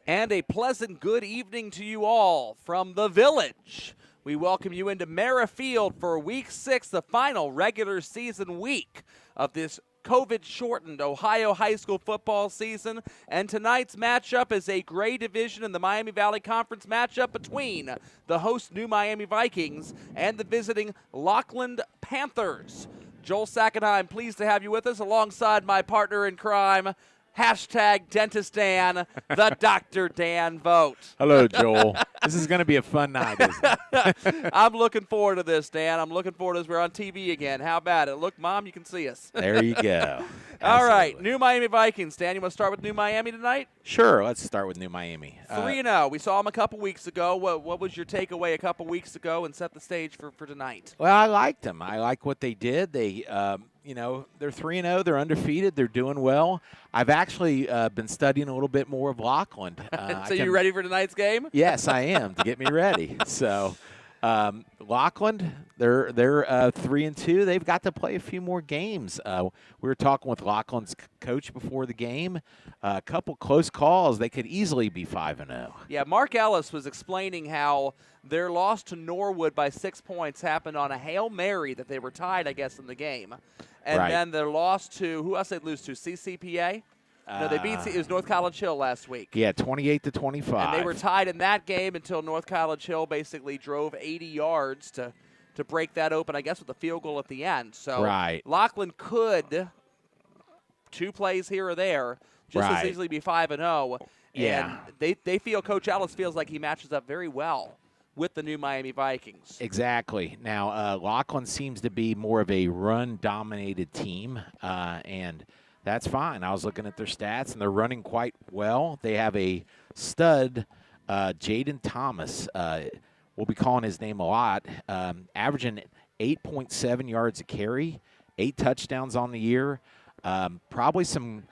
And a pleasant good evening to you all from the Village. We welcome you into Mara Field for Week 6, the final regular season week of this COVID-shortened Ohio high school football season. And tonight's matchup is a Gray Division in the Miami Valley Conference matchup between the host New Miami Vikings and the visiting Lockland Panthers. Joel Sackenheim, pleased to have you with us alongside my partner in crime, hashtag Dentist Dan, the Dr. Dan Vogt. Hello, Joel. This is going to be a fun night, isn't it? I'm looking forward to this, Dan. I'm looking forward to this. We're on TV again. How about it? Look, Mom, you can see us. There you go. All right, New Miami Vikings. Dan, you want to start with New Miami tonight? Sure, let's start with New Miami. 3-0. We saw them a couple weeks ago. What was your takeaway a couple weeks ago and set the stage for tonight? Well, I liked them. I like what they did. They, they're 3-0. They're undefeated. They're doing well. I've actually been studying a little bit more of Lockland. So you ready for tonight's game? Yes, I am, to get me ready. So, Lockland, they're 3-2. They've got to play a few more games. We were talking with Lockland's coach before the game. A couple close calls. They could easily be 5-0. Yeah, Mark Ellis was explaining how their loss to Norwood by 6 points happened on a Hail Mary that they were tied, I guess, in the game. And Right. then their loss to, who else they lose to, CCPA? No, they beat, it was North College Hill last week. Yeah, 28-25. And they were tied in that game until North College Hill basically drove 80 yards to break that open, I guess, with a field goal at the end. So Right. Lockland could, 2 plays here or there, just as easily be 5-0. Yeah. And they feel, Coach Ellis feels like he matches up very well with the new Miami Vikings. Exactly. Now, Lockland seems to be more of a run-dominated team, and that's fine. I was looking at their stats, and they're running quite well. They have a stud, Jaden Thomas. We'll be calling his name a lot, averaging 8.7 yards a carry, 8 touchdowns on the year. Probably some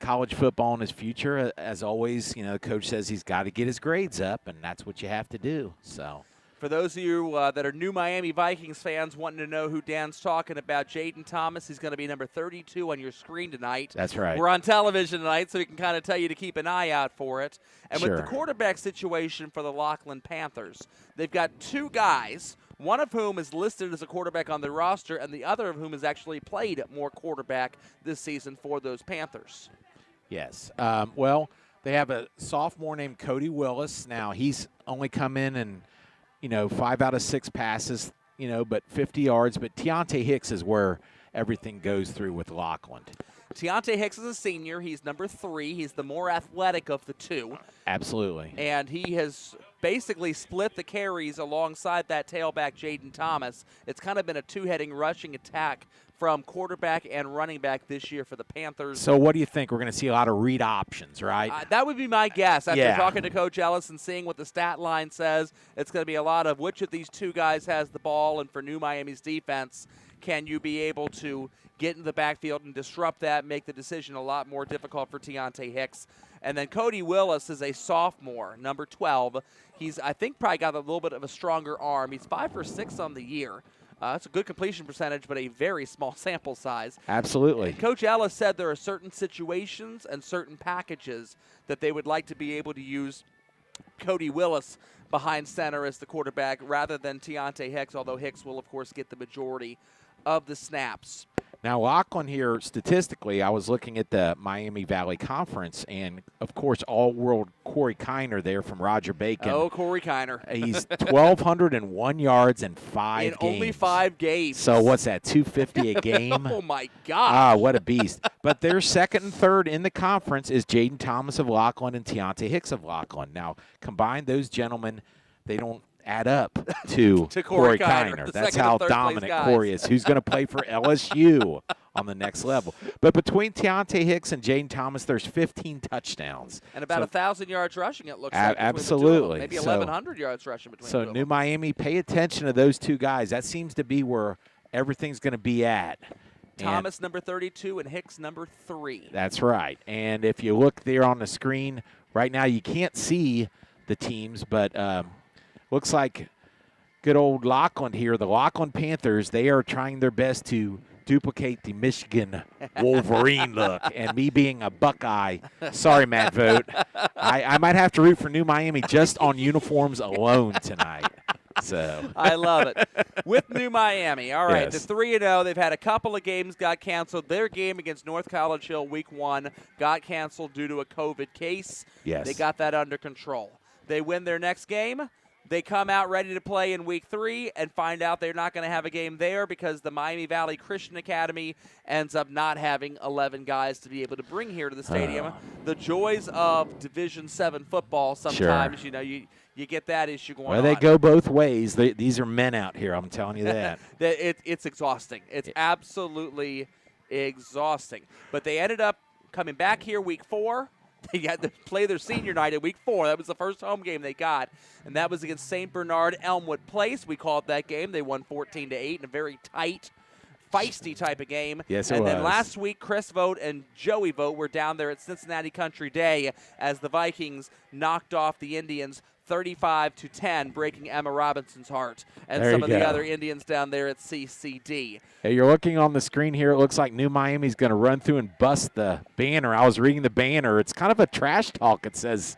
college football in his future. As always, you know, the coach says he's got to get his grades up, and that's what you have to do. So, for those of you that are new Miami Vikings fans wanting to know who Dan's talking about, Jaden Thomas, he's going to be number 32 on your screen tonight. That's right. We're on television tonight, so we can kind of tell you to keep an eye out for it. And Sure. with the quarterback situation for the Lockland Panthers, they've got 2 guys, one of whom is listed as a quarterback on their roster, and the other of whom has actually played more quarterback this season for those Panthers. Yes. Well, they have a sophomore named Cody Willis. Now, he's only come in and, 5 out of 6 passes, but 50 yards. But Deontay Hicks is where everything goes through with Lockland. Deontay Hicks is a senior. He's number 3. He's the more athletic of the 2. Absolutely. And he has basically split the carries alongside that tailback, Jaden Thomas. It's kind of been a 2-heading rushing attack from quarterback and running back this year for the Panthers. So what do you think? We're going to see a lot of read options, right? That would be my guess. After Yeah. talking to Coach Ellis and seeing what the stat line says, it's going to be a lot of which of these 2 guys has the ball, and for New Miami's defense, can you be able to get into the backfield and disrupt that, make the decision a lot more difficult for Deontay Hicks. And then Cody Willis is a sophomore, number 12. He's, I think, probably got a little bit of a stronger arm. He's 5 for 6 on the year. That's a good completion percentage, but a very small sample size. Absolutely. And Coach Ellis said there are certain situations and certain packages that they would like to be able to use Cody Willis behind center as the quarterback rather than Deontay Hicks, although Hicks will, of course, get the majority of the snaps. Now, Lockland here, statistically, I was looking at the Miami Valley Conference, and, of course, all-world Corey Kiner there from Roger Bacon. Oh, Corey Kiner. He's 1,201 yards in 5 in games. only 5 games. So what's that, 250 a game? Oh, my God. What a beast. But their second and third in the conference is Jaden Thomas of Lockland and Deontay Hicks of Lockland. Now, combine those gentlemen, they don't add up to Corey Kiner. Kiner, the That's second how and third place dominant guys. Corey is. Who's going to play for LSU on the next level? But between Deontay Hicks and Jaden Thomas, there's 15 touchdowns. And about So- 1,000 yards rushing, it looks like. between the two of them. absolutely. Maybe So- 1,100 yards rushing between the So two of New them. Miami, pay attention to those 2 guys. That seems to be where everything's going to be at. Thomas, number 32, and Hicks, number 3. That's right. And if you look there on the screen right now, you can't see the teams, but looks like good old Lockland here. The Lockland Panthers, they are trying their best to duplicate the Michigan Wolverine look. And me being a Buckeye, sorry, Matt Vogt, I might have to root for New Miami just on uniforms alone tonight. So I love it. With New Miami, all right, Yes. the 3-0. They've had a couple of games got canceled. Their game against North College Hill week 1 got canceled due to a COVID case. Yes. They got that under control. They win their next game. They come out ready to play in week 3 and find out they're not going to have a game there because the Miami Valley Christian Academy ends up not having 11 guys to be able to bring here to the stadium. The joys of Division 7 football sometimes, you get that issue going on. well, they go both ways. These are men out here, I'm telling you that. It's exhausting. It's absolutely exhausting. But they ended up coming back here week 4. They had to play their senior night at week 4. That was the first home game they got, and that was against St. Bernard Elmwood Place. We called that game. They won 14-8 in a very tight, feisty type of game. Yes, it and then was. last week, Chris Vogt and Joey Vogt were down there at Cincinnati Country Day as the Vikings knocked off the Indians 35-10, breaking Emma Robinson's heart and There some you of the go. other Indians down there at CCD. Hey, you're looking on the screen here. It looks like New Miami's going to run through and bust the banner. I was reading the banner. It's kind of a trash talk. It says,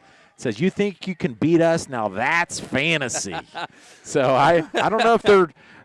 you think you can beat us? Now that's fantasy. So I don't know if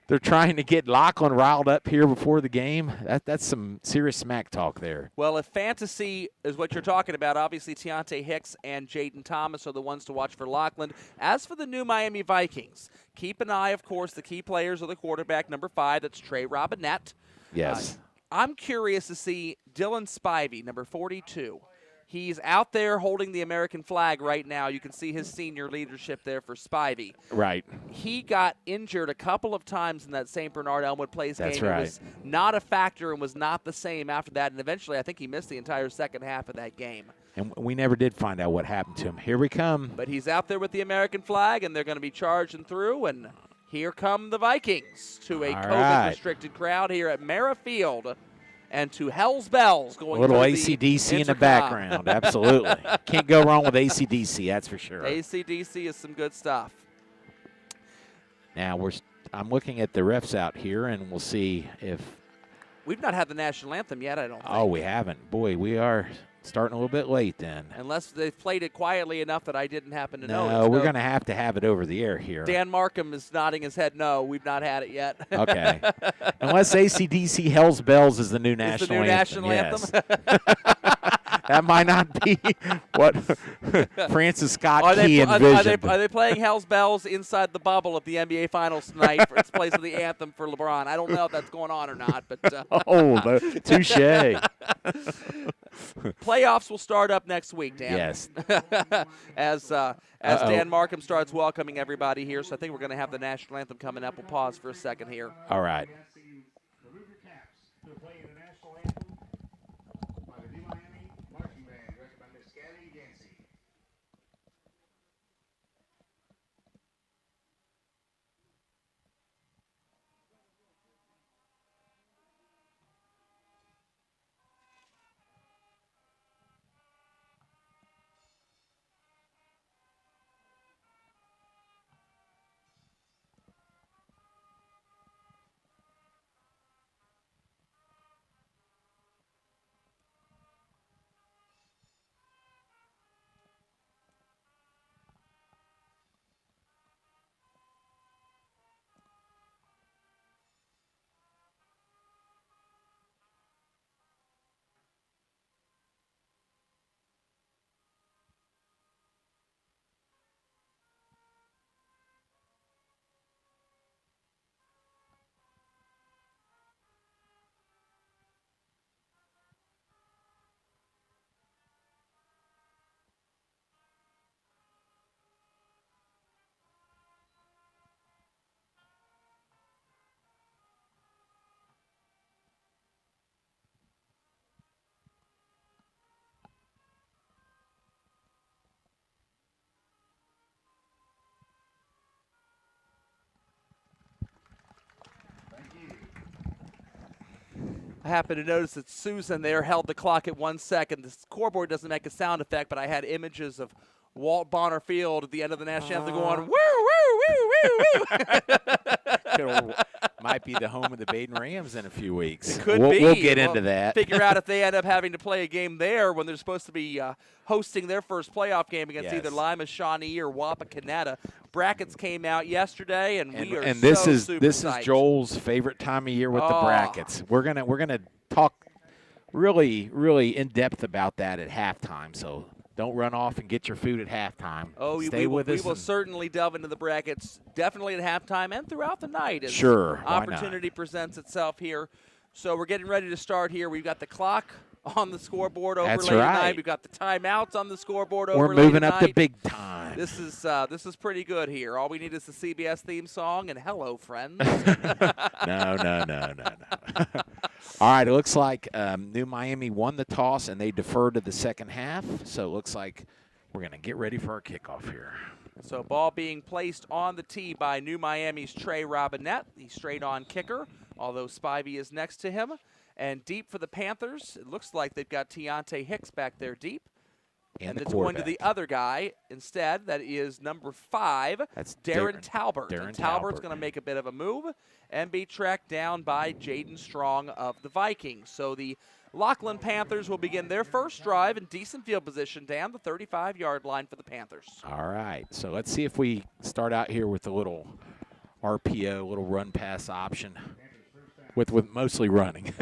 they're trying to get Lockland riled up here before the game. That's some serious smack talk there. Well, if fantasy is what you're talking about, obviously Tiante Hicks and Jaden Thomas are the ones to watch for Lockland. As for the New Miami Vikings, keep an eye, of course, the key players are the quarterback, number 5, that's Trey Robinette. Yes. I'm curious to see Dylan Spivey, number 42. He's out there holding the American flag right now. You can see his senior leadership there for Spivey. Right. He got injured a couple of times in that St. Bernard-Elmwood Plays game. That's right. It was not a factor and was not the same after that. And eventually, I think he missed the entire second half of that game. And we never did find out what happened to him. Here we come. But he's out there with the American flag, and they're going to be charging through. And here come the Vikings to a COVID-restricted crowd here at Mara Field. And to Hell's Bells going a little through AC/DC the in the intercom. background. Absolutely. Can't go wrong with AC/DC, that's for sure. AC/DC is some good stuff. Now I'm looking at the refs out here, and we'll see if. We've not had the national anthem yet, I don't think. Oh, we haven't. Boy, we are starting a little bit late then. Unless they've played it quietly enough that I didn't happen to notice. No, we're going to have it over the air here. Dan Markham is nodding his head. No, we've not had it yet. Okay. Unless AC/DC Hell's Bells is the new national anthem. Yes. That might not be what Francis Scott Key envisioned. Are they playing Hell's Bells inside the bubble of the NBA Finals tonight for its place of the anthem for LeBron? I don't know if that's going on or not, but touche. Playoffs will start up next week, Dan. Yes. as Dan Markham starts welcoming everybody here, so I think we're going to have the national anthem coming up. We'll pause for a second here. All right. I happened to notice that Susan there held the clock at 1 second. The scoreboard doesn't make a sound effect, but I had images of Walt Bonner Field at the end of the national anthem going, woo, woo, woo, woo, woo. Might be the home of the Baden Rams in a few weeks. It could be. We'll get into that. Figure out if they end up having to play a game there when they're supposed to be hosting their first playoff game against either Lima, Shawnee, or Wapakoneta. Brackets came out yesterday, and we are this is super this psyched. is Joel's favorite time of year with the brackets. We're gonna talk really in depth about that at halftime. So don't run off and get your food at halftime. Oh, Stay with us. We will certainly delve into the brackets, definitely at halftime and throughout the night. As sure, opportunity presents itself here. So we're getting ready to start here. We've got the clock on the scoreboard overlay tonight. We've got the timeouts on the scoreboard overlay tonight. We're moving up to big time. This is pretty good here. All we need is the CBS theme song and hello, friends. No. All right, it looks like New Miami won the toss, and they deferred to the second half. So it looks like we're going to get ready for our kickoff here. So ball being placed on the tee by New Miami's Trey Robinette, the straight-on kicker, although Spivey is next to him. And deep for the Panthers, it looks like they've got Tiante Hicks back there deep. And it's going to the other guy instead. That is number 5. That's Darren Talbert. Darren and Talbert's Talbert. going to make a bit of a move and be tracked down by Jaden Strong of the Vikings. So the Lockland Panthers will begin their first drive in decent field position down the 35-yard line for the Panthers. All right. So let's see if we start out here with a little RPO, little run-pass option. With mostly running.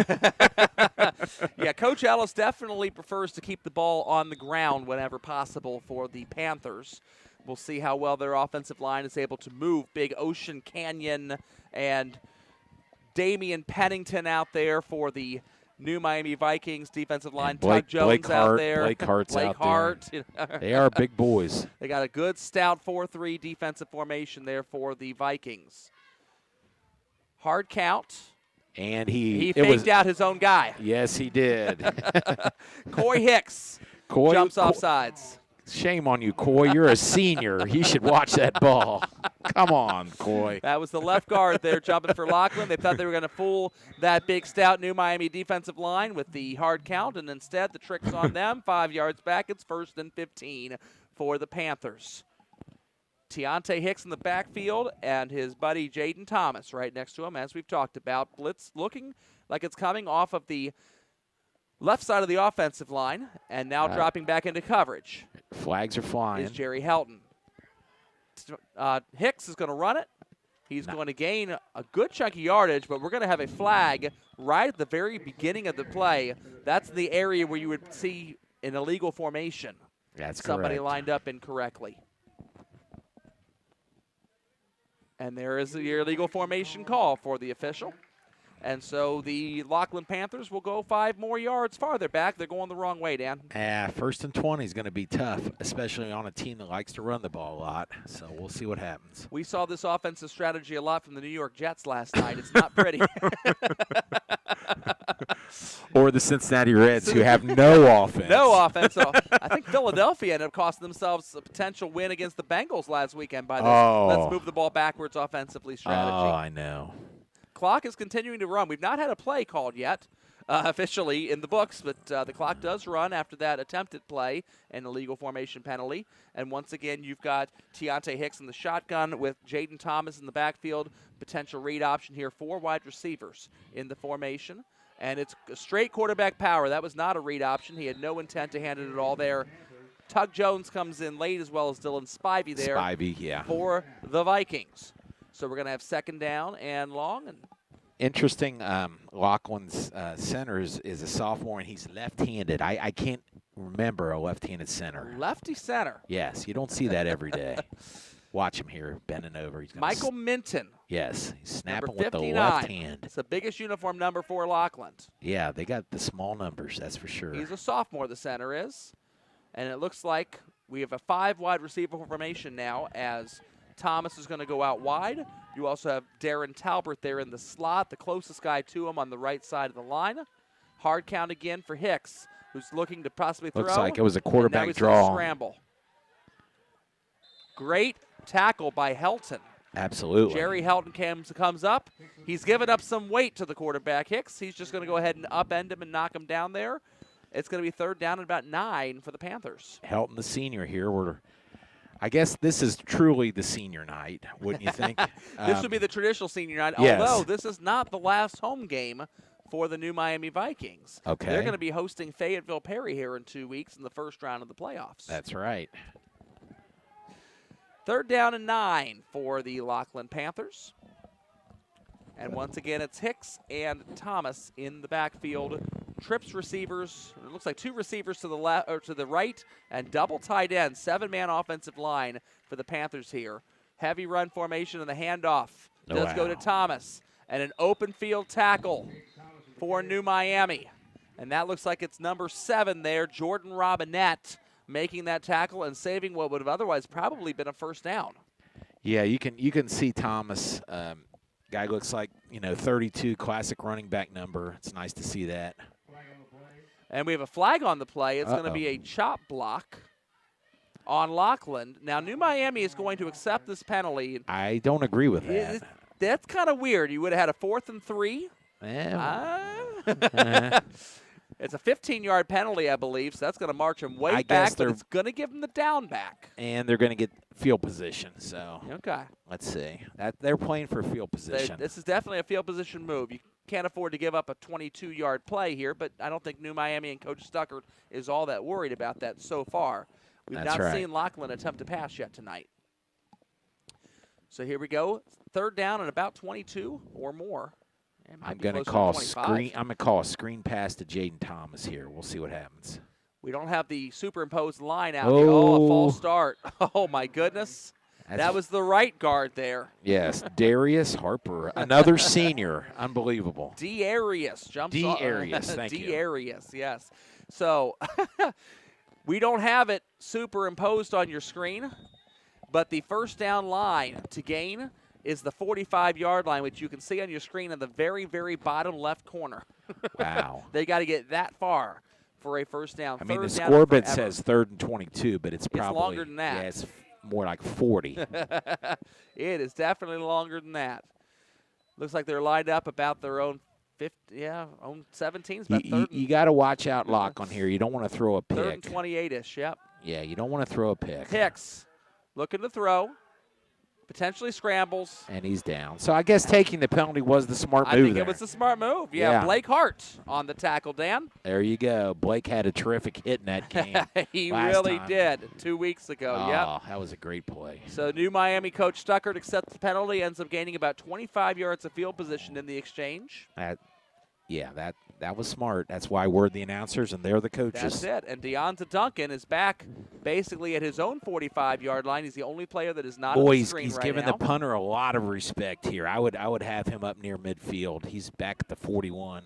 Yeah, Coach Ellis definitely prefers to keep the ball on the ground whenever possible for the Panthers. We'll see how well their offensive line is able to move. Big Ocean Canyon and Damian Pennington out there for the New Miami Vikings defensive line. Tug Jones out there. Blake Hart's Blake out Hart. there. They are big boys. They got a good stout 4-3 defensive formation there for the Vikings. Hard count. And he faked out his own guy. Yes, he did. Coy Hicks jumps off sides. Shame on you, Coy. You're a senior. You should watch that ball. Come on, Coy. That was the left guard there jumping for Lockland. They thought they were going to fool that big, stout New Miami defensive line with the hard count, and instead the trick's on them. 5 yards back. It's 1st and 15 for the Panthers. Teontae Hicks in the backfield and his buddy Jaden Thomas right next to him, as we've talked about. Blitz looking like it's coming off of the left side of the offensive line and now dropping back into coverage. Flags are flying. Is Jerry Helton. Hicks is going to run it. He's going to gain a good chunk of yardage, but we're going to have a flag right at the very beginning of the play. That's the area where you would see an illegal formation. That's somebody correct. lined up incorrectly. And there is your illegal formation call for the official. And so the Lockland Panthers will go 5 more yards farther back. They're going the wrong way, Dan. 1st and 20 is going to be tough, especially on a team that likes to run the ball a lot. So we'll see what happens. We saw this offensive strategy a lot from the New York Jets last night. It's not pretty. Or the Cincinnati Reds, who have no offense. No offense. So I think Philadelphia ended up costing themselves a potential win against the Bengals last weekend by this let's move the ball backwards offensively strategy. Oh, I know. Clock is continuing to run. We've not had a play called yet officially in the books, but the clock does run after that attempted play and illegal formation penalty. And once again, you've got Teontae Hicks in the shotgun with Jaden Thomas in the backfield. Potential read option here. 4 wide receivers in the formation. And it's a straight quarterback power. That was not a read option. He had no intent to hand it at all there. Tug Jones comes in late, as well as Dylan Spivey there for the Vikings. So we're going to have 2nd down and long. And interesting, Lockland's center is a sophomore, and he's left-handed. I can't remember a left-handed center. Lefty center. Yes, you don't see that every day. Watch him here, bending over. He's Michael Minton. Yes, he's snapping number 59. with the left hand. It's the biggest uniform number for Lockland. Yeah, they got the small numbers, that's for sure. He's a sophomore, the center is. And it looks like we have a 5 wide receiver formation now as Thomas is going to go out wide. You also have Darren Talbert there in the slot, the closest guy to him on the right side of the line. Hard count again for Hicks, who's looking to possibly throw. Looks like it was a quarterback and now he's draw. Scramble. Great tackle by Helton. Absolutely. Jerry Helton comes up. He's given up some weight to the quarterback, Hicks. He's just going to go ahead and upend him and knock him down there. It's going to be 3rd down and about 9 for the Panthers. Helton, the senior here. I guess this is truly the senior night, wouldn't you think? This would be the traditional senior night, yes. Although this is not the last home game for the New Miami Vikings. Okay. They're going to be hosting Fayetteville Perry here in 2 weeks in the first round of the playoffs. That's right. 3rd down and 9 for the Lockland Panthers. And once again, it's Hicks and Thomas in the backfield. Trips receivers. It looks like 2 receivers to the left or to the right, and double tight end. 7-man offensive line for the Panthers here. Heavy run formation, and the handoff does go to Thomas, and an open field tackle for New Miami. And that looks like it's number 7 there, Jordan Robinette, making that tackle and saving what would have otherwise probably been a 1st down. Yeah, you can see Thomas. Guy looks like 32, classic running back number. It's nice to see that. And we have a flag on the play. It's going to be a chop block on Lockland. Now, New Miami is going to accept this penalty. I don't agree with that. That's kind of weird. You would have had a 4th and 3. It's a 15-yard penalty, I believe, so that's going to march him way I back, guess but it's going to give him the down back. And they're going to get field position. So okay, let's see. They're playing for field position. This is definitely a field position move. You can't afford to give up a 22-yard play here, but I don't think New Miami and Coach Stuckert is all that worried about that so far. We've That's not right. seen Lockland attempt to pass yet tonight. So here we go. 3rd down and about 22 or more. I'm going to call a screen pass to Jaden Thomas here. We'll see what happens. We don't have the superimposed line out here. Oh, a false start. Oh, my goodness. That was the right guard there. Yes, Darius Harper, another senior. Unbelievable. Darius jumps on. Darius, thank you. Darius, yes. So we don't have it superimposed on your screen, but the first down line to gain is the 45-yard line, which you can see on your screen in the very, very bottom left corner. Wow. They got to get that far for a first down. I mean, the scoreboard says 3rd and 22, but it's probably longer than that. Yeah, it's more like 40. It is definitely longer than that. Looks like they're lined up about their own 50, own 17s. You got to watch out, Lockland here. You don't want to throw a pick. 3rd and 28-ish, yep. Yeah, you don't want to throw a pick. Hicks looking to throw. Potentially scrambles. And he's down. So I guess taking the penalty was the smart move. I think it was the smart move. Yeah, Blake Hart on the tackle, Dan. There you go. Blake had a terrific hit in that game. He really did 2 weeks ago. Oh, that was a great play. So new Miami coach Stuckert accepts the penalty, ends up gaining about 25 yards of field position in the exchange. That was smart. That's why we're the announcers and they're the coaches. That's it. And Deonza Duncan is back basically at his own 45-yard line. He's the only player that is not on the screen he's right giving now. the punter a lot of respect here. I would have him up near midfield. He's back at the 41.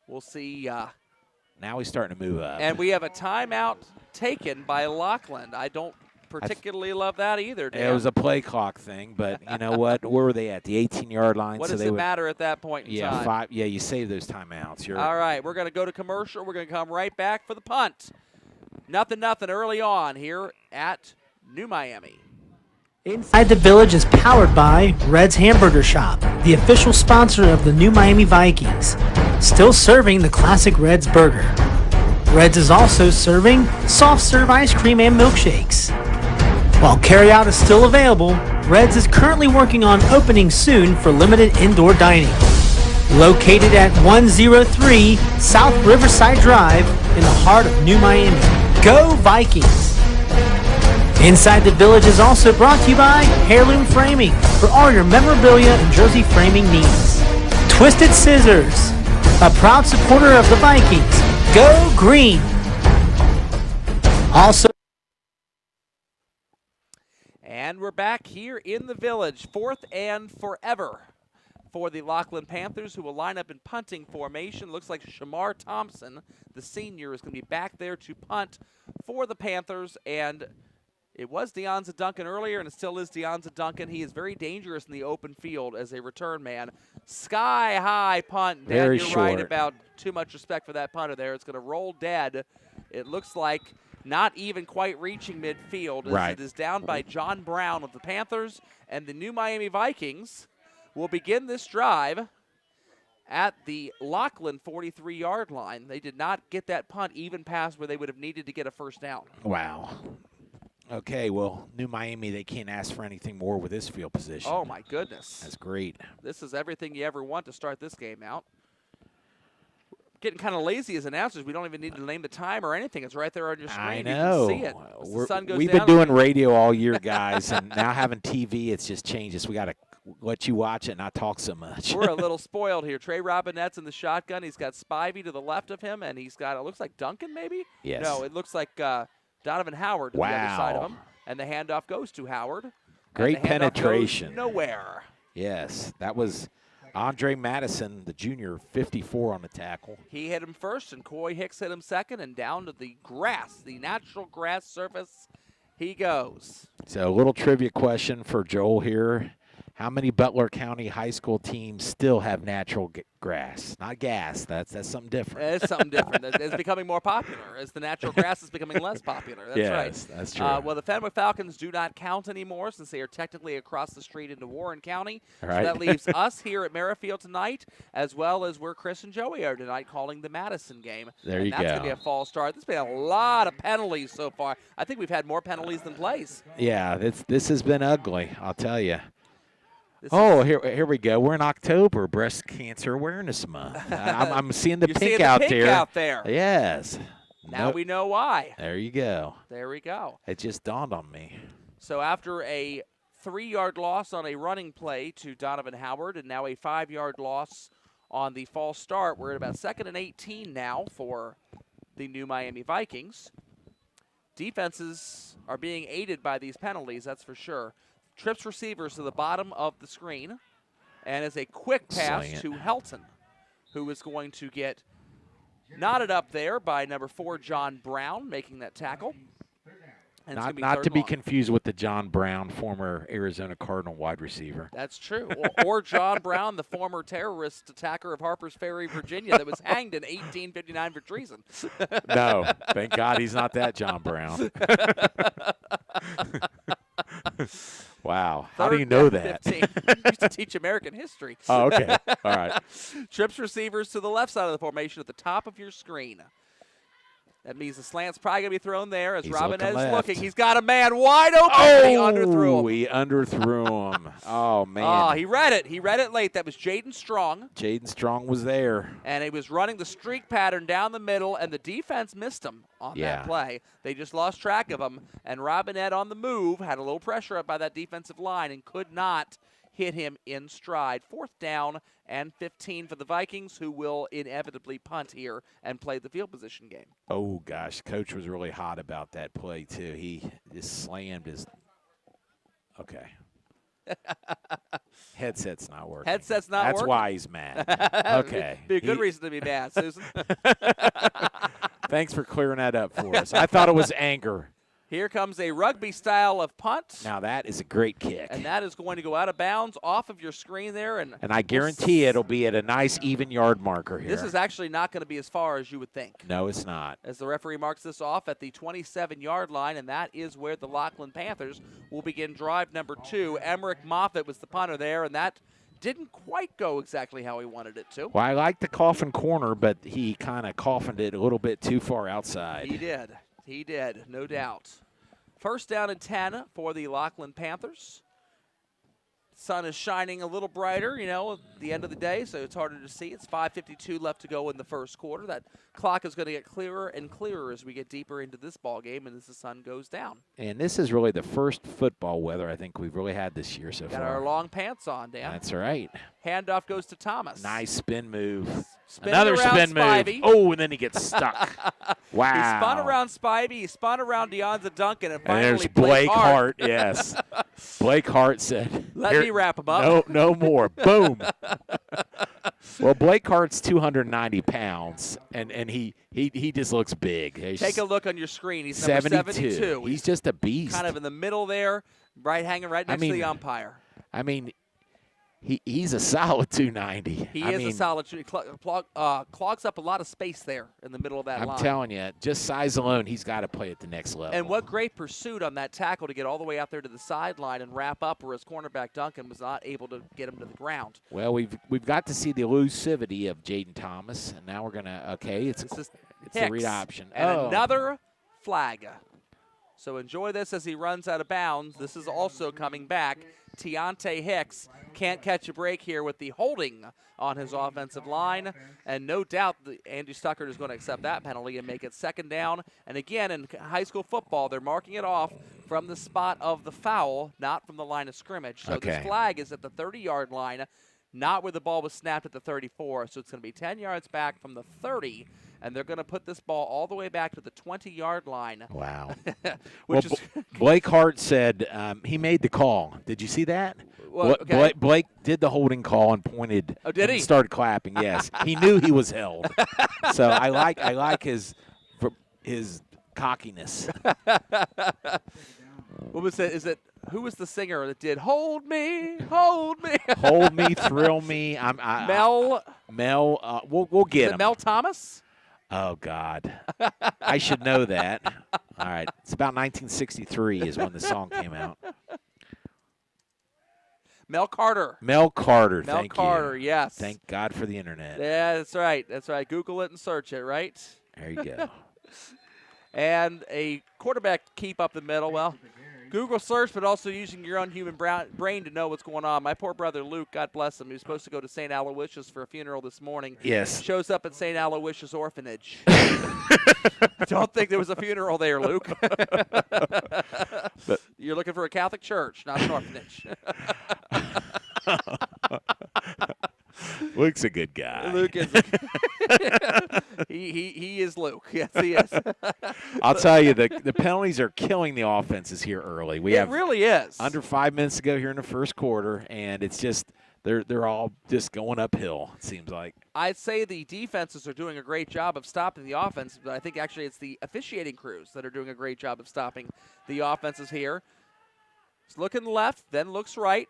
We'll see. Now he's starting to move up. And we have a timeout taken by Lockland. I don't particularly love that either, Dan. It was a play clock thing, but you know what? Where were they at? The 18-yard line. What does it matter at that point in time? You save those timeouts. All right, we're going to go to commercial. We're going to come right back for the punt. 0-0 early on here at New Miami. Inside the Village is powered by Red's Hamburger Shop, the official sponsor of the New Miami Vikings. Still serving the classic Red's burger. Red's is also serving soft serve ice cream and milkshakes. While carryout is still available, Red's is currently working on opening soon for limited indoor dining. Located at 103 South Riverside Drive in the heart of New Miami. Go Vikings! Inside the Village is also brought to you by Heirloom Framing for all your memorabilia and jersey framing needs. Twisted Scissors, a proud supporter of the Vikings. Go Green! Also, and we're back here in the Village, 4th and forever for the Lockland Panthers, who will line up in punting formation. Looks like Shamar Thompson, the senior, is going to be back there to punt for the Panthers. And it was Deonza Duncan earlier, and it still is Deonza Duncan. He is very dangerous in the open field as a return man. Sky-high punt. Dan, you're right about too much respect for that punter there. It's going to roll dead. It looks like not even quite reaching midfield. As it is down by John Brown of the Panthers, and the New Miami Vikings will begin this drive at the Lockland 43-yard line. They did not get that punt even past where they would have needed to get a first down. Wow. Okay, well, New Miami, they can't ask for anything more with this field position. Oh, my goodness. That's great. This is everything you ever want to start this game out. Getting kind of lazy as announcers. We don't even need to name the time or anything. It's right there on your screen. I know. You can see it. The sun goes We've down. been doing radio all year, guys, and now having TV, it's just changed us. We got to let you watch it and not talk so much. We're a little spoiled here. Trey Robinette's in the shotgun. He's got Spivey to the left of him, and he's got, it looks like Duncan maybe? Yes. No, it looks like Donovan Howard to the other side of him. And the handoff goes to Howard. Great penetration. Nowhere. Yes, that was Andre Madison, the junior, 54 on the tackle. He hit him first, and Coy Hicks hit him second, and down to the grass, the natural grass surface, he goes. So a little trivia question for Joel here. How many Butler County high school teams still have natural grass? Not gas. That's something different. It's something different. It's becoming more popular as the natural grass is becoming less popular. That's right. Yes, that's true. Well, the Fenwick Falcons do not count anymore since they are technically across the street into Warren County. All So right. that leaves us here at Merrifield tonight, as well as where Chris and Joey are tonight calling the Madison game. There and you that's going to be go. a fall start. There's been a lot of penalties so far. I think we've had more penalties than plays. Yeah, this has been ugly, I'll tell you. This Oh, is- here we go. We're in October, Breast Cancer Awareness Month. I'm seeing the You're pink seeing the out pink there. out there. Yes. Now Nope. we know why. There you go. There we go. It just dawned on me. So after a 3-yard loss on a running play to Donovan Howard and now a 5-yard loss on the false start, we're at about 2nd and 18 now for the new Miami Vikings. Defenses are being aided by these penalties, that's for sure. Trips receivers to the bottom of the screen, and is a quick pass Slant. to Helton, who is going to get knotted up there by number 4, John Brown, making that tackle. And it's gonna be Not third to be long. confused with the John Brown, former Arizona Cardinal wide receiver. That's true. Or John Brown, the former terrorist attacker of Harper's Ferry, Virginia, that was hanged in 1859 for treason. No, thank God he's not that John Brown. Wow. How do Third you know down, that? 15. Used to teach American history. Oh, okay. All right. Trips receivers to the left side of the formation at the top of your screen. That means the slant's probably going to be thrown there as He's Robinette looking is left. looking. He's got a man wide open, and he underthrew him. He underthrew him. Oh, man. Oh, he read it. He read it late. That was Jaden Strong. Jaden Strong was there. And he was running the streak pattern down the middle, and the defense missed him on Yeah. that play. They just lost track of him, and Robinette on the move had a little pressure up by that defensive line and could not hit him in stride. 4th down and 15 for the Vikings, who will inevitably punt here and play the field position game. Oh, gosh. Coach was really hot about that play, too. He just slammed his – okay. Headset's not working. Headset's not That's working? why he's mad. Okay. Be a good He- reason to be mad, Susan. Thanks for clearing that up for us. I thought it was anger. Here comes a rugby style of punt. Now, that is a great kick. And that is going to go out of bounds off of your screen there. And And I guarantee it'll be at a nice even yard marker here. this is actually not going to be as far as you would think. No, it's not. As the referee marks this off at the 27-yard line, and that is where the Lockland Panthers will begin drive number 2. Emmerich Moffitt was the punter there, and that didn't quite go exactly how he wanted it to. Well, I like the coffin corner, but he kind of coffined it a little bit too far outside. He did. He did, no doubt. 1st down and 10 for the Lockland Panthers. Sun is shining a little brighter, at the end of the day, so it's harder to see. It's 5:52 left to go in the first quarter. That clock is going to get clearer and clearer as we get deeper into this ball game and as the sun goes down. And this is really the first football weather I think we've really had this year so Got far. our long pants on, Dan. That's right. Handoff goes to Thomas. Nice spin move. Spinning Another around spin Spivey. move. Oh, and then he gets stuck. Wow. He spun around Spivey. He spun around Deonza Duncan. And And finally there's Blake Hart. Hart. Yes. Blake Hart said, Let me wrap him up. No more. Boom. Well, Blake Hart's 290 pounds, and he just looks big. He's Take a look on your screen. He's number 72. He's just a beast. Kind of in the middle there, hanging right next to the umpire. I mean, he's a solid 290. He I is mean, a solid shooter. Clogs up a lot of space there in the middle of that I'm line. telling you, just size alone, he's got to play at the next level. And what great pursuit on that tackle to get all the way out there to the sideline and wrap up, whereas cornerback Duncan was not able to get him to the ground. Well, we've got to see the elusivity of Jaden Thomas, and now we're gonna it's This is the Hicks. read option. And Oh. another flag. So enjoy this as he runs out of bounds. This is also coming back. Tiante Hicks can't catch a break here with the holding on his offensive line. And no doubt Andy Stuckert is going to accept that penalty and make it 2nd down. And again, in high school football, they're marking it off from the spot of the foul, not from the line of scrimmage. So Okay. this flag is at the 30-yard line, not where the ball was snapped at the 34. So it's going to be 10 yards back from the 30. And they're going to put this ball all the way back to the 20-yard line. Wow. Which well, is Blake Hart said he made the call. Did you see that? Well, okay. Blake did the holding call and pointed. Oh, did and he? Started clapping. Yes, he knew he was held. So I like his cockiness. What was it? Is it who was the singer that did "Hold Me, Hold Me"? Hold me, thrill me. Mel. Mel. We'll Is get it him. Mel Thomas? Oh God, I should know that. All right, it's about 1963 is when the song came out. Mel Carter. Mel Carter. Mel Thank Carter, you. yes. Thank God for the internet. Yeah, that's right. That's right. Google it and search it, right? There you go. And a quarterback keep up the middle. Well, Google search, but also using your own human brain to know what's going on. My poor brother Luke, God bless him, he was supposed to go to St. Aloysius for a funeral this morning. Yes. Shows up at St. Aloysius Orphanage. Don't think there was a funeral there, Luke. You're looking for a Catholic church, not an orphanage. Luke's a good guy. Luke is. He is Luke. Yes, he is. I'll tell you, the penalties are killing the offenses here early. It really is. Under 5 minutes to go here in the first quarter, and it's just they're all just going uphill, it seems like. I'd say the defenses are doing a great job of stopping the offense, but I think actually it's the officiating crews that are doing a great job of stopping the offenses here. He's looking left, then looks right.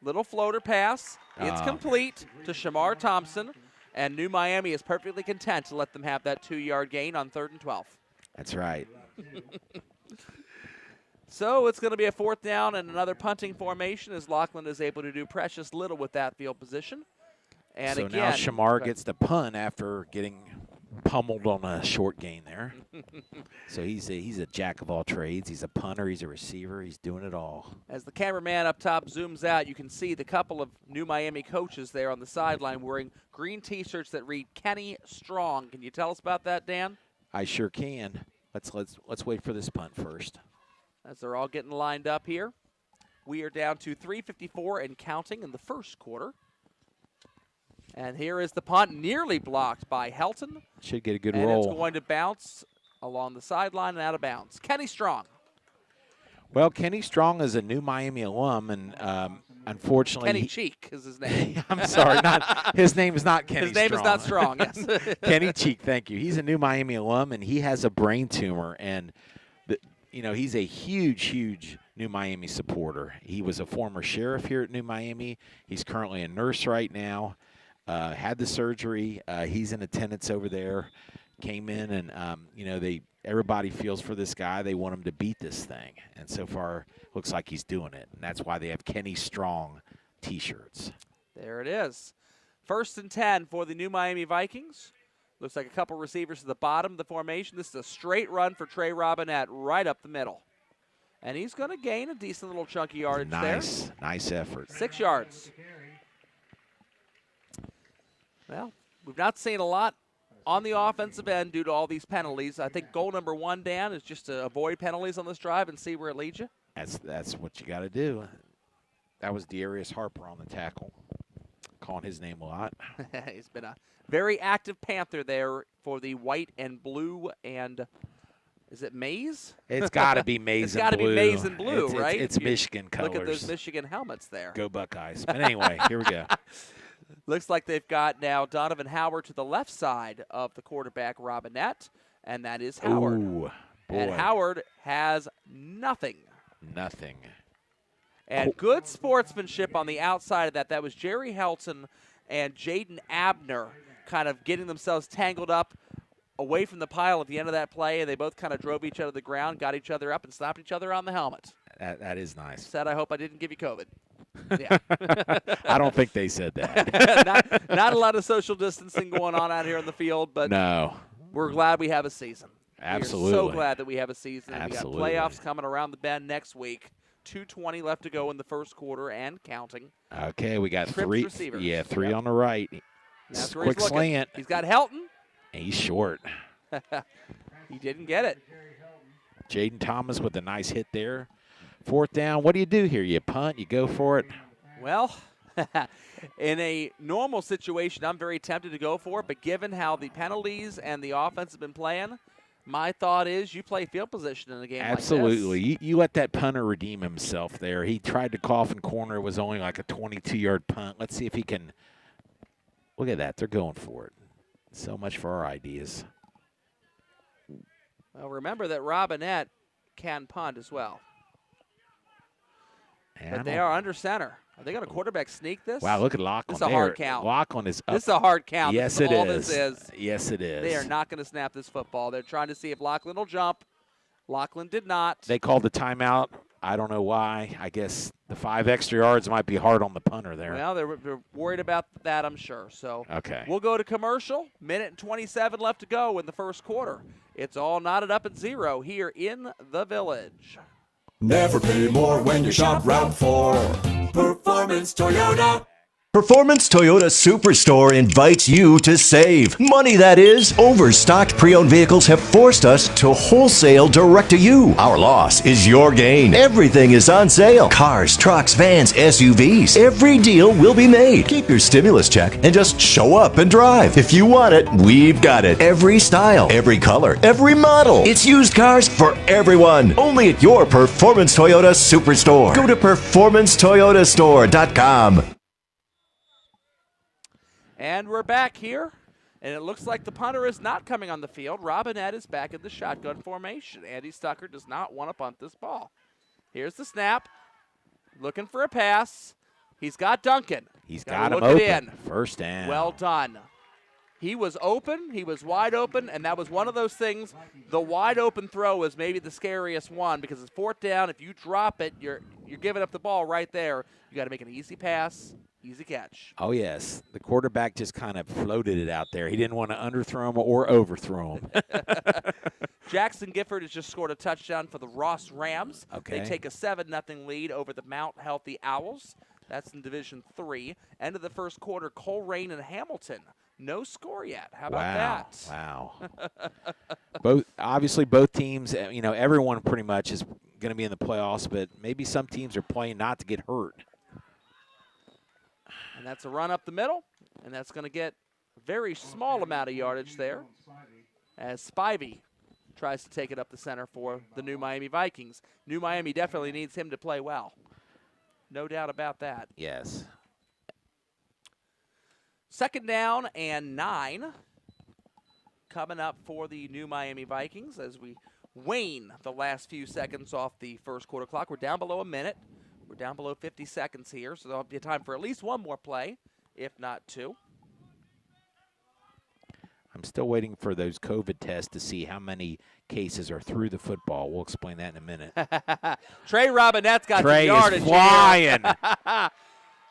Little floater pass. It's complete to Shamar Thompson, and New Miami is perfectly content to let them have that 2-yard gain on 3rd and 12. That's right. So it's going to be a 4th down and another punting formation as Lockland is able to do precious little with that field position. And so again, now Shamar gets the punt after getting pummeled on a short gain there. So he's a jack of all trades. He's a punter. He's a receiver. He's doing it all. As the cameraman up top zooms out, you can see the couple of New Miami coaches there on the sideline wearing green T-shirts that read Kenny Strong. Can you tell us about that, Dan? I sure can. Let's wait for this punt first. As they're all getting lined up here, we are down to 3:54 and counting in the first quarter. And here is the punt, nearly blocked by Helton. Should get a good and roll. It's going to bounce along the sideline and out of bounds. Kenny Strong. Well, Kenny Strong is a New Miami alum, and unfortunately, Kenny Cheek is his name. I'm sorry, his name is not Kenny. His name Strong. is not Strong. Yes. Kenny Cheek, thank you. He's a New Miami alum, and he has a brain tumor, and he's a huge New Miami supporter. He was a former sheriff here at New Miami. He's currently a nurse right now. Had the surgery. He's in attendance over there. Came in and everybody feels for this guy. They want him to beat this thing, and so far looks like he's doing it. And that's why they have Kenny Strong T-shirts. There it is. 1st and 10 for the New Miami Vikings. Looks like a couple receivers to the bottom of the formation. This is a straight run for Trey Robinette right up the middle. And he's going to gain a decent little chunky yardage there. Nice effort. 6 yards. Well, we've not seen a lot on the offensive end due to all these penalties. I think goal number 1, Dan, is just to avoid penalties on this drive and see where it leads you. That's what you got to do. That was Darius Harper on the tackle. Calling his name a lot. He's been a very active Panther there for the white and blue and is it maize? It's got to be maize and blue. It's got to be maize and blue, right? It's Michigan colors. Look at those Michigan helmets there. Go Buckeyes. But anyway, here we go. Looks like they've got now Donovan Howard to the left side of the quarterback Robinette, and that is Howard. Ooh, boy. And Howard has nothing. Nothing. And good sportsmanship on the outside of that. That was Jerry Helton and Jaden Abner kind of getting themselves tangled up away from the pile at the end of that play, and they both kind of drove each other to the ground, got each other up, and slapped each other on the helmet. That is nice. Said, I hope I didn't give you COVID. Yeah. I don't think they said that. not a lot of social distancing going on out here in the field, but no. We're glad we have a season. Absolutely. We're so glad that we have a season. Absolutely. We got playoffs coming around the bend next week. 2:20 left to go in the first quarter and counting. Okay, we got Trips three. receivers. Yeah, three on the right. That's where Quick he's looking. slant. He's got Helton. And he's short. He didn't get it. Jaden Thomas with a nice hit there. 4th down. What do you do here? You punt? You go for it? Well, in a normal situation, I'm very tempted to go for it, but given how the penalties and the offense have been playing, my thought is you play field position in a game Absolutely. like this. You let that punter redeem himself there. He tried to cough and corner. It was only like a 22-yard punt. Let's see if he can. Look at that. They're going for it. So much for our ideas. Well, remember that Robinette can punt as well. But they are under center. Are they going to quarterback sneak this? Wow, look at Lockland. This is a hard count. Lockland is up. This is a hard count. Yes, this is it all is. This is. Yes, it is. They are not going to snap this football. They're trying to see if Lockland will jump. Lockland did not. They called the timeout. I don't know why. I guess the 5 extra yards might be hard on the punter there. Well, they're worried about that, I'm sure. So okay. We'll go to commercial. Minute and 27 left to go in the first quarter. It's all knotted up at 0 here in the Village. Never pay more when you shop Route 4. Performance Toyota. Performance Toyota Superstore invites you to save. Money, that is. Overstocked pre-owned vehicles have forced us to wholesale direct to you. Our loss is your gain. Everything is on sale. Cars, trucks, vans, SUVs. Every deal will be made. Keep your stimulus check and just show up and drive. If you want it, we've got it. Every style, every color, every model. It's used cars for everyone. Only at your Performance Toyota Superstore. Go to performancetoyotastore.com. And we're back here, and it looks like the punter is not coming on the field. Robinette is back in the shotgun formation. Andy Stucker does not want to punt this ball. Here's the snap, looking for a pass. He's got Duncan. He's got him look it open. in. First down. Well done. He was open. He was wide open, and that was one of those things. The wide open throw is maybe the scariest one because it's 4th down. If you drop it, you're giving up the ball right there. You got to make an easy pass. Easy catch. Oh, yes. The quarterback just kind of floated it out there. He didn't want to underthrow him or overthrow him. Jackson Gifford has just scored a touchdown for the Ross Rams. Okay. They take a 7-0 lead over the Mount Healthy Owls. That's in Division 3. End of the first quarter, Coleraine and Hamilton. No score yet. How about that? Wow. Obviously, both teams, everyone pretty much is going to be in the playoffs, but maybe some teams are playing not to get hurt. And that's a run up the middle, and that's going to get a very small amount of yardage there as Spivey tries to take it up the center for the New Miami Vikings. New Miami definitely needs him to play well. No doubt about that. Yes. 2nd down and 9 coming up for the New Miami Vikings as we wane the last few seconds off the first quarter clock. We're down below a minute. We're down below 50 seconds here, so there'll be time for at least one more play, if not 2. I'm still waiting for those COVID tests to see how many cases are through the football. We'll explain that in a minute. Trey Robinette's got Trey the yardage is flying.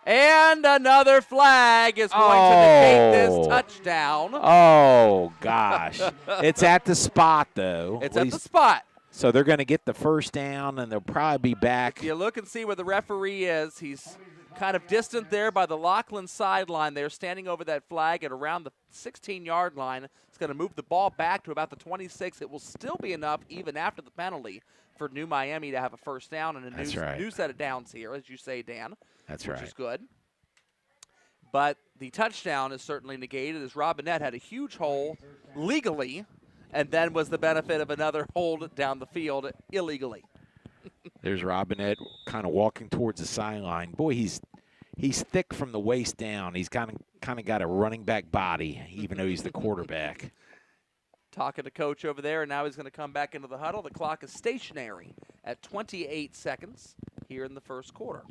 And another flag is going to negate this touchdown. Oh, gosh. It's at the spot, though. It's at the spot. So they're going to get the first down, and they'll probably be back. If you look and see where the referee is, he's kind of distant there by the Lockland sideline. They're standing over that flag at around the 16-yard line. It's going to move the ball back to about the 26. It will still be enough, even after the penalty, for New Miami to have a first down and a new set of downs here, as you say, Dan. That's which right. is good. But the touchdown is certainly negated as Robinette had a huge hole legally and then was the benefit of another hold down the field illegally. There's Robinette kind of walking towards the sideline. Boy, he's thick from the waist down. He's kind of got a running back body, even though he's the quarterback. Talking to coach over there, and now he's going to come back into the huddle. The clock is stationary at 28 seconds here in the first quarter.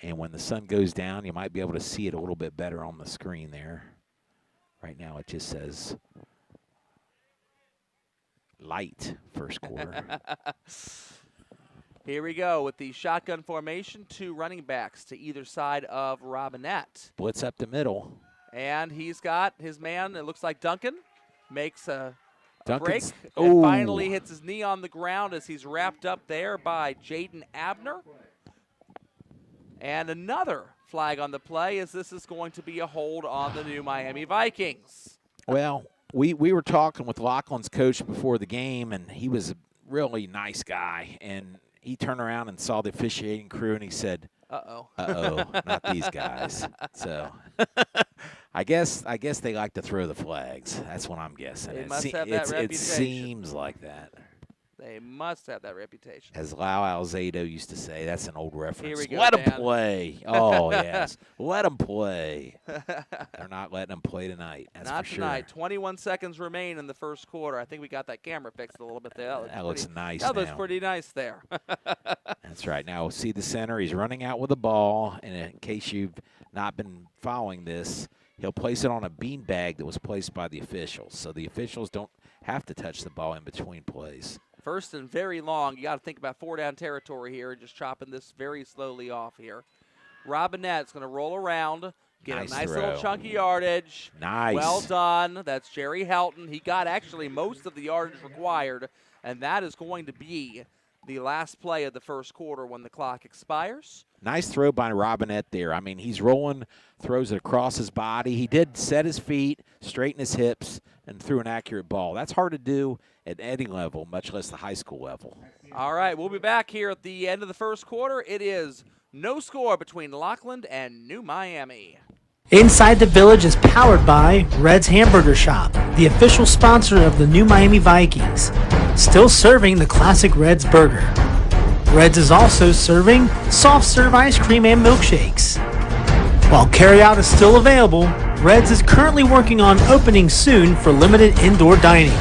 And when the sun goes down, you might be able to see it a little bit better on the screen there. Right now it just says light first quarter. Here we go with the shotgun formation, 2 running backs to either side of Robinette. Blitz up the middle. And he's got his man, it looks like Duncan, makes a break Duncan's- and finally hits his knee on the ground as he's wrapped up there by Jaden Abner. And another flag on the play as this is going to be a hold on the New Miami Vikings. Well, we were talking with Lockland's coach before the game, and he was a really nice guy. And he turned around and saw the officiating crew, and he said, Uh-oh. Uh-oh, not these guys. So I guess they like to throw the flags. That's what I'm guessing. They must have that It reputation. seems like that. They must have that reputation. As Lau Alzado used to say, that's an old reference. Here we go, Let them Dan. play. Oh, yes. Let them play. They're not letting them play tonight. That's Not for tonight. sure. 21 seconds remain in the first quarter. I think we got that camera fixed a little bit there. That looks nice That looks now. pretty nice there. That's right. Now, see the center. He's running out with the ball. And in case you've not been following this, he'll place it on a beanbag that was placed by the officials. So the officials don't have to touch the ball in between plays. First and very long. You got to think about 4-down territory here and just chopping this very slowly off here. Robinette's going to roll around, get Nice a nice throw. little chunky yardage. Nice. Well done. That's Jerry Helton. He got actually most of the yardage required, and that is going to be the last play of the first quarter when the clock expires. Nice throw by Robinette there. I mean, he's rolling, throws it across his body. He did set his feet, straighten his hips, and threw an accurate ball. That's hard to do at any level, much less the high school level. All right, we'll be back here at the end of the first quarter. It is no score between Lockland and New Miami. Inside the Village is powered by Red's Hamburger Shop, the official sponsor of the New Miami Vikings. Still serving the classic Red's burger. Red's is also serving soft serve ice cream and milkshakes. While carryout is still available, Red's is currently working on opening soon for limited indoor dining.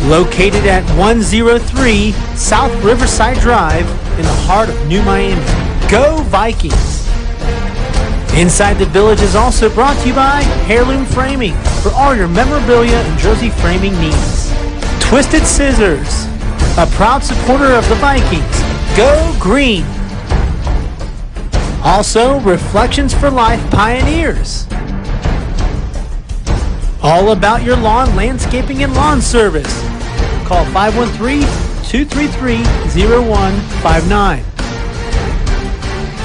Located at 103 South Riverside Drive in the heart of New Miami. Go Vikings! Inside the Village is also brought to you by Heirloom Framing for all your memorabilia and jersey framing needs. Twisted Scissors, a proud supporter of the Vikings. Go Green! Also, Reflections for Life Pioneers. All about your lawn, landscaping, and lawn service. Call 513-233-0159.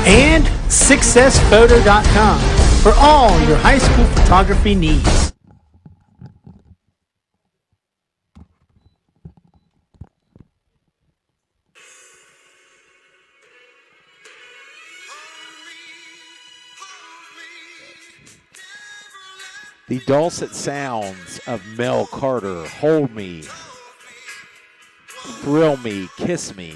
And SuccessPhoto.com for all your high school photography needs. The dulcet sounds of Mel Carter, Hold Me, Thrill Me, Kiss Me.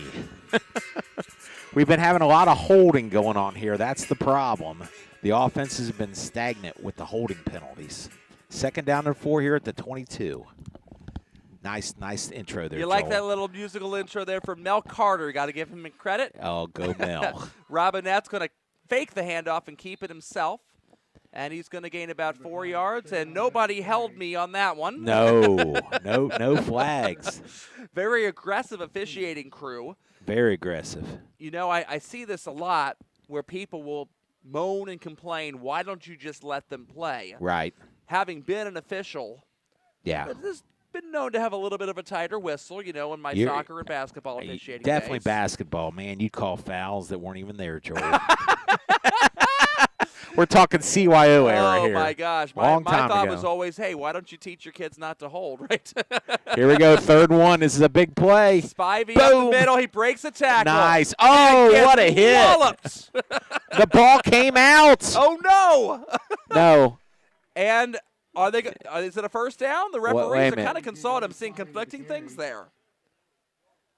We've been having a lot of holding going on here. That's the problem. The offense has been stagnant with the holding penalties. Second down and 4 here at the 22. Nice intro there, You like Joel. that little musical intro there for Mel Carter. Got to give him credit. Oh, go Mel. Robinette's going to fake the handoff and keep it himself. And he's going to gain about 4 yards, and nobody held me on that one. No flags. Very aggressive officiating crew. Very aggressive. You know, I see this a lot where people will moan and complain, why don't you just let them play? Right. Having been an official, Yeah. this has been known to have a little bit of a tighter whistle, you know, in my You're- soccer and basketball officiating Definitely days. basketball, man. You'd call fouls that weren't even there, Joel. We're talking CYO era here. Oh, my gosh. Long My time thought ago. was always, hey, why don't you teach your kids not to hold, right? Here we go, 3rd and 1. This is a big play. Spivey up the Boom. middle. He breaks a tackle. Nice. And Oh, gets what a hit. walloped. The ball came out. Oh, no. No. And is it a first down? The Wait a referees are minute. kind of consulted. I'm seeing conflicting things there.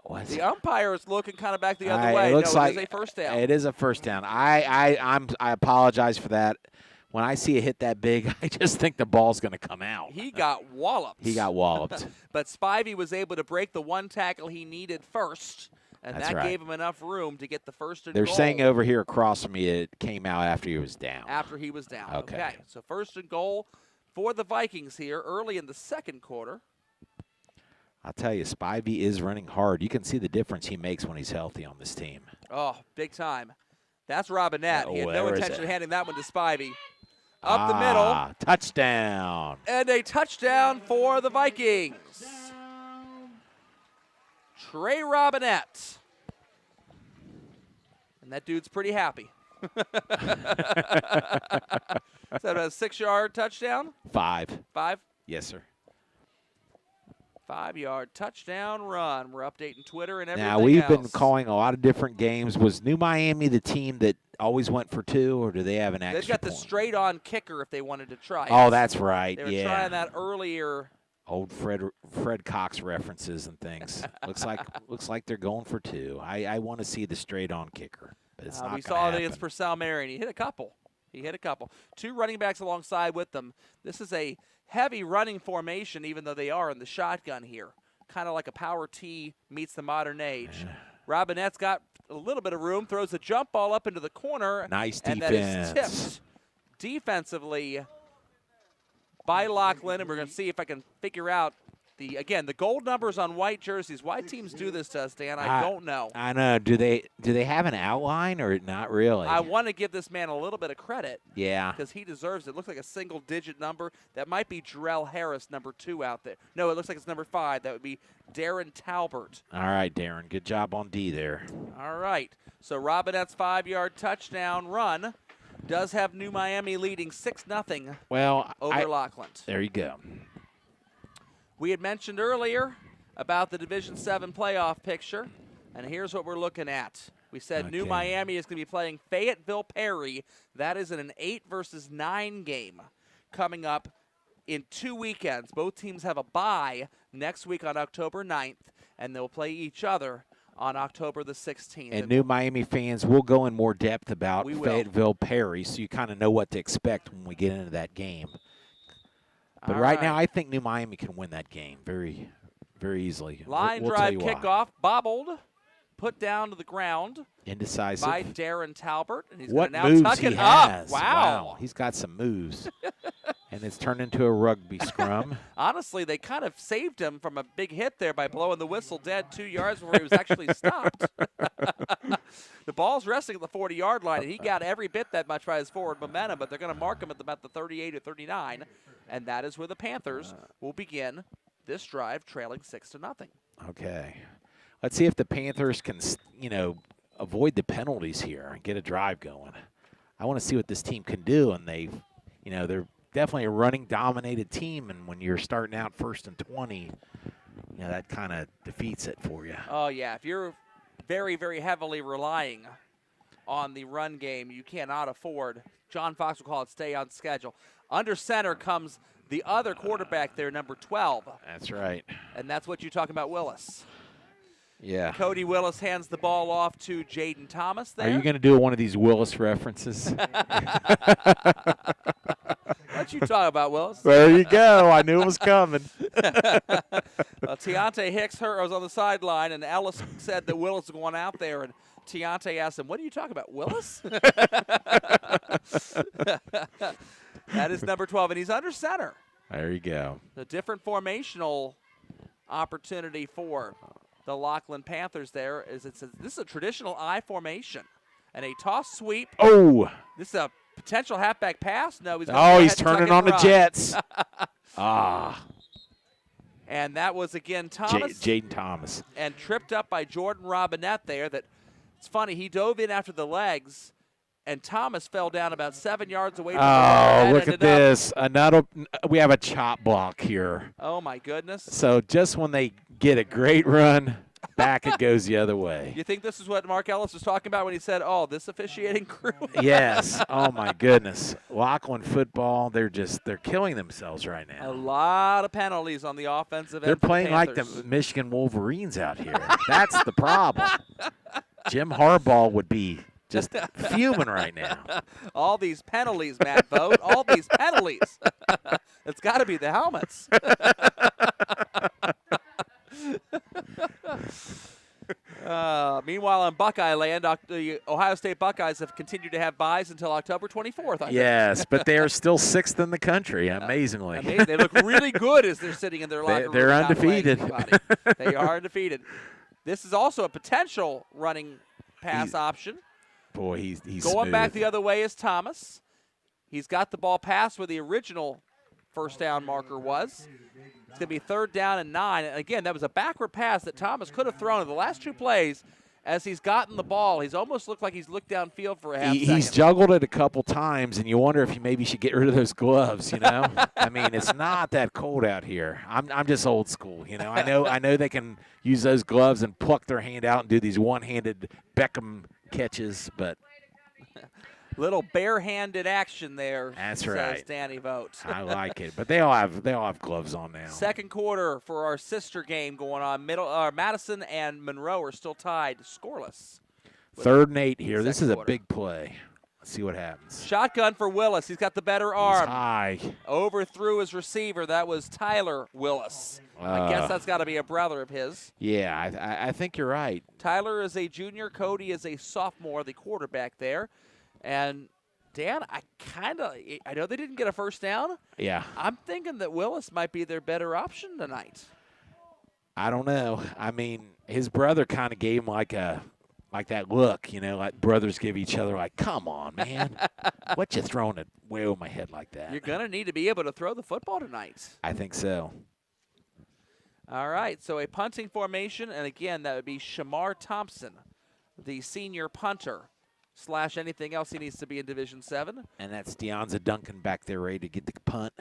What? The umpire is looking kind of back the other It way. looks No, like it is a first down. It is a first down. I apologize for that. When I see a hit that big, I just think the ball's going to come out. He got walloped. He got walloped. But Spivey was able to break the one tackle he needed first, and That's that right. gave him enough room to get the first and They're goal saying over here across from me it came out after he was down. after he was down. Okay. So first and goal for the Vikings here early in the second quarter. I'll tell you, Spivey is running hard. You can see the difference he makes when he's healthy on this team. Oh, big time. That's Robinette. He had no there is intention it. of handing that one to Spivey. Up the middle. Touchdown. And a touchdown for the Vikings. Trey Robinette. And that dude's pretty happy. Is that a 6-yard touchdown? 5. 5? Yes, sir. 5-yard touchdown run. We're updating Twitter and everything Now, we've been else. calling a lot of different games. Was New Miami the team that always went for 2, or do they have an extra They've got the point? straight-on kicker if they wanted to try it. Oh, that's right. They were yeah. trying that earlier Old Fred Cox references and things. looks like they're going for 2. I want to see the straight-on kicker, but it's not We going to saw it happen. against Purcell Marion. He hit a couple. 2 running backs alongside with them. This is a heavy running formation, even though they are in the shotgun here. Kind of like a power T meets the modern age. Robinette's got a little bit of room, throws a jump ball up into the corner. Nice and defense. that is tipped defensively by Lockland, and we're going to see if I can figure out the gold numbers on white jerseys. Why teams do this to us, Dan? I don't know. I know. Do they have an outline or not really? I want to give this man a little bit of credit. Yeah. Because he deserves it. It looks like a single-digit number. That might be Jarrell Harris, number 2 out there. No, it looks like it's number 5. That would be Darren Talbert. All right, Darren. Good job on D there. All right. So Robinette's 5-yard touchdown run does have New Miami leading 6-0 over Lockland. There you go. We had mentioned earlier about the Division 7 playoff picture, and here's what we're looking at. We said New Miami is going to be playing Fayetteville Perry. That is in an 8-9 game coming up in 2 weekends. Both teams have a bye next week on October 9th, and they'll play each other on October the 16th. And New Miami fans, we'll go in more depth about We will. Fayetteville Perry, so you kind of know what to expect when we get into that game. But All right now, I think New Miami can win that game very, very easily. Line We'll drive tell you why. kickoff, bobbled, put down to the ground Indecisive. by Darren Talbert, and he's What going to now moves tuck he it has. up. Wow. He's got some moves. And it's turned into a rugby scrum. Honestly, they kind of saved him from a big hit there by blowing the whistle dead 2 yards where he was actually stopped. The ball's resting at the 40-yard line, and he got every bit that much by his forward momentum, but they're going to mark him at about the 38 or 39, and that is where the Panthers will begin this drive trailing 6-0. Okay. Let's see if the Panthers can, avoid the penalties here and get a drive going. I want to see what this team can do, and they're definitely a running-dominated team, and when you're starting out 1st and 20, that kind of defeats it for you. Oh, yeah. If you're very, very heavily relying on the run game, you cannot afford. John Fox will call it stay on schedule. Under center comes the other quarterback there, number 12. That's right. And that's what you're talking about, Willis. Yeah. Cody Willis hands the ball off to Jaden Thomas there. Are you going to do one of these Willis references? What you talking about, Willis? There you go. I knew it was coming. Tiante Hicks was on the sideline, and Ellis said that Willis was going out there, and Tiante asked him, what are you talking about, Willis? That is number 12, and he's under center. There you go. The different formational opportunity for the Lockland Panthers there is this is a traditional I formation, and a toss sweep. Oh. This is a potential halfback pass. No, he's turning on the Jets. And that was again Thomas. Jaden Thomas. And tripped up by Jordan Robinette there. It's funny, he dove in after the legs, and Thomas fell down about 7 yards away from the ball. Oh, look at this. We have a chop block here. Oh, my goodness. So just when they get a great run, back it goes the other way. You think this is what Mark Ellis was talking about when he said, oh, this officiating crew? Yes. Oh, my goodness. Lockland football, they're killing themselves right now. A lot of penalties on the offensive end. They're for the playing like the Panthers. Michigan Wolverines out here. That's the problem. Jim Harbaugh would be just fuming right now. All these penalties, Matt Vogt. All these penalties. It's got to be the helmets. Meanwhile, in Buckeye land, the Ohio State Buckeyes have continued to have byes until October 24th. Yes, but they are still 6th in the country, amazingly. They look really good as they're sitting in their locker room. They're not playing undefeated. anybody. They are undefeated. This is also a potential running pass option. Boy, he's Going smooth. back the other way is Thomas. He's got the ball past where the original first down marker was. It's going to be 3rd down and 9. And again, that was a backward pass that Thomas could have thrown in the last 2 plays. As he's gotten the ball, he's almost looked like he's looked downfield for a half second. He's juggled it a couple times, and you wonder if he maybe should get rid of those gloves, I mean, it's not that cold out here. I'm just old school, I know they can use those gloves and pluck their hand out and do these one-handed Beckham catches, but Little barehanded action there. That's says right. Danny Vogt. I like it, but they all have gloves on now. Second quarter for our sister game going on. Madison and Monroe are still tied, scoreless. 3rd and 8 here. This is a quarter. big play. Let's see what happens. Shotgun for Willis. He's got the better He's arm. high. Overthrew his receiver. That was Tyler Willis. I guess that's got to be a brother of his. Yeah, I think you're right. Tyler is a junior. Cody is a sophomore, the quarterback there. And, Dan, I know they didn't get a first down. Yeah. I'm thinking that Willis might be their better option tonight. I don't know. I mean, his brother kind of gave him like that look, like brothers give each other, like, come on, man. What you throwing it way over my head like that? You're going to need to be able to throw the football tonight. I think so. All right, so a punting formation, and again, that would be Shamar Thompson, the senior punter, / anything else he needs to be in Division 7. And that's Deonza Duncan back there ready to get the punt.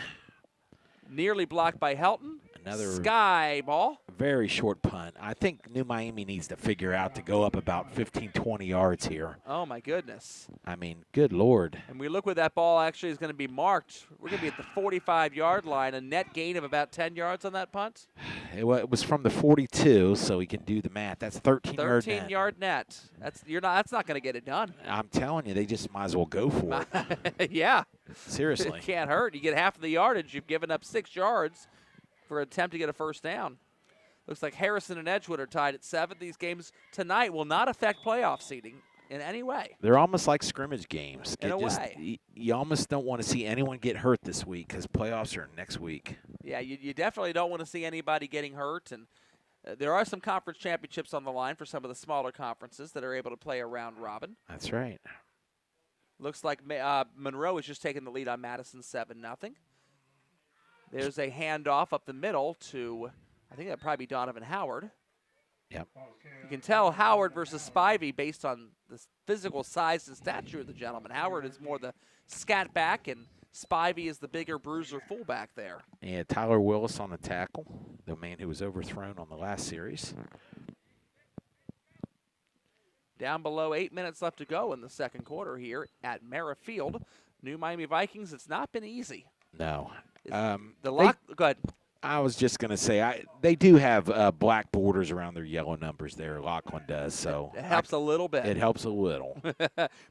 Nearly blocked by Helton. Another sky ball. Very short punt. I think New Miami needs to figure out to go up about 15, 20 yards here. Oh, my goodness. I mean, good Lord. And we look where that ball actually is going to be marked. We're going to be at the 45-yard line, a net gain of about 10 yards on that punt. It was from the 42, so we can do the math. That's 13-yard net. 13-yard net. That's not going to get it done. I'm telling you, they just might as well go for it. Yeah. Seriously. It can't hurt. You get half of the yardage. You've given up 6 yards for an attempt to get a first down. Looks like Harrison and Edgewood are tied at 7. These games tonight will not affect playoff seeding in any way. They're almost like scrimmage games. In a way. You almost don't want to see anyone get hurt this week because playoffs are next week. Yeah, you definitely don't want to see anybody getting hurt. And there are some conference championships on the line for some of the smaller conferences that are able to play a round robin. That's right. Looks like Monroe is just taking the lead on Madison 7-0. There's a handoff up the middle to, I think that'd probably be Donovan Howard. Yep. You can tell Howard versus Spivey based on the physical size and stature of the gentleman. Howard is more the scat back, and Spivey is the bigger bruiser fullback there. Yeah, Tyler Willis on the tackle, the man who was overthrown on the last series. Down below, 8 minutes left to go in the second quarter here at Merrifield. New Miami Vikings, it's not been easy. No. Go ahead. I was just going to say, they do have black borders around their yellow numbers there. Lockland does, so. It helps a little bit. It helps a little.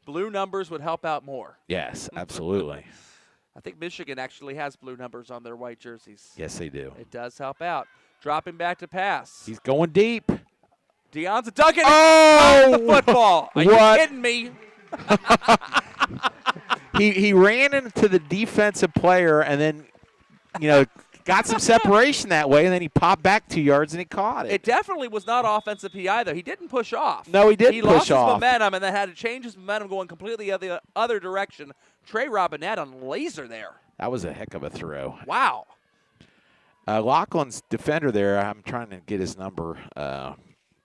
Blue numbers would help out more. Yes, absolutely. I think Michigan actually has blue numbers on their white jerseys. Yes, they do. It does help out. Dropping back to pass. He's going deep. Deonza Duncan Oh! the football. Are What? you kidding me? He ran into the defensive player and then, got some separation that way, and then he popped back 2 yards and he caught it. It definitely was not offensive PI, though. He didn't push off. No, he didn't He push lost his off. momentum and then had to change his momentum going completely the other direction. Trey Robinette on laser there. That was a heck of a throw. Wow. Lockland's defender there, I'm trying to get his number,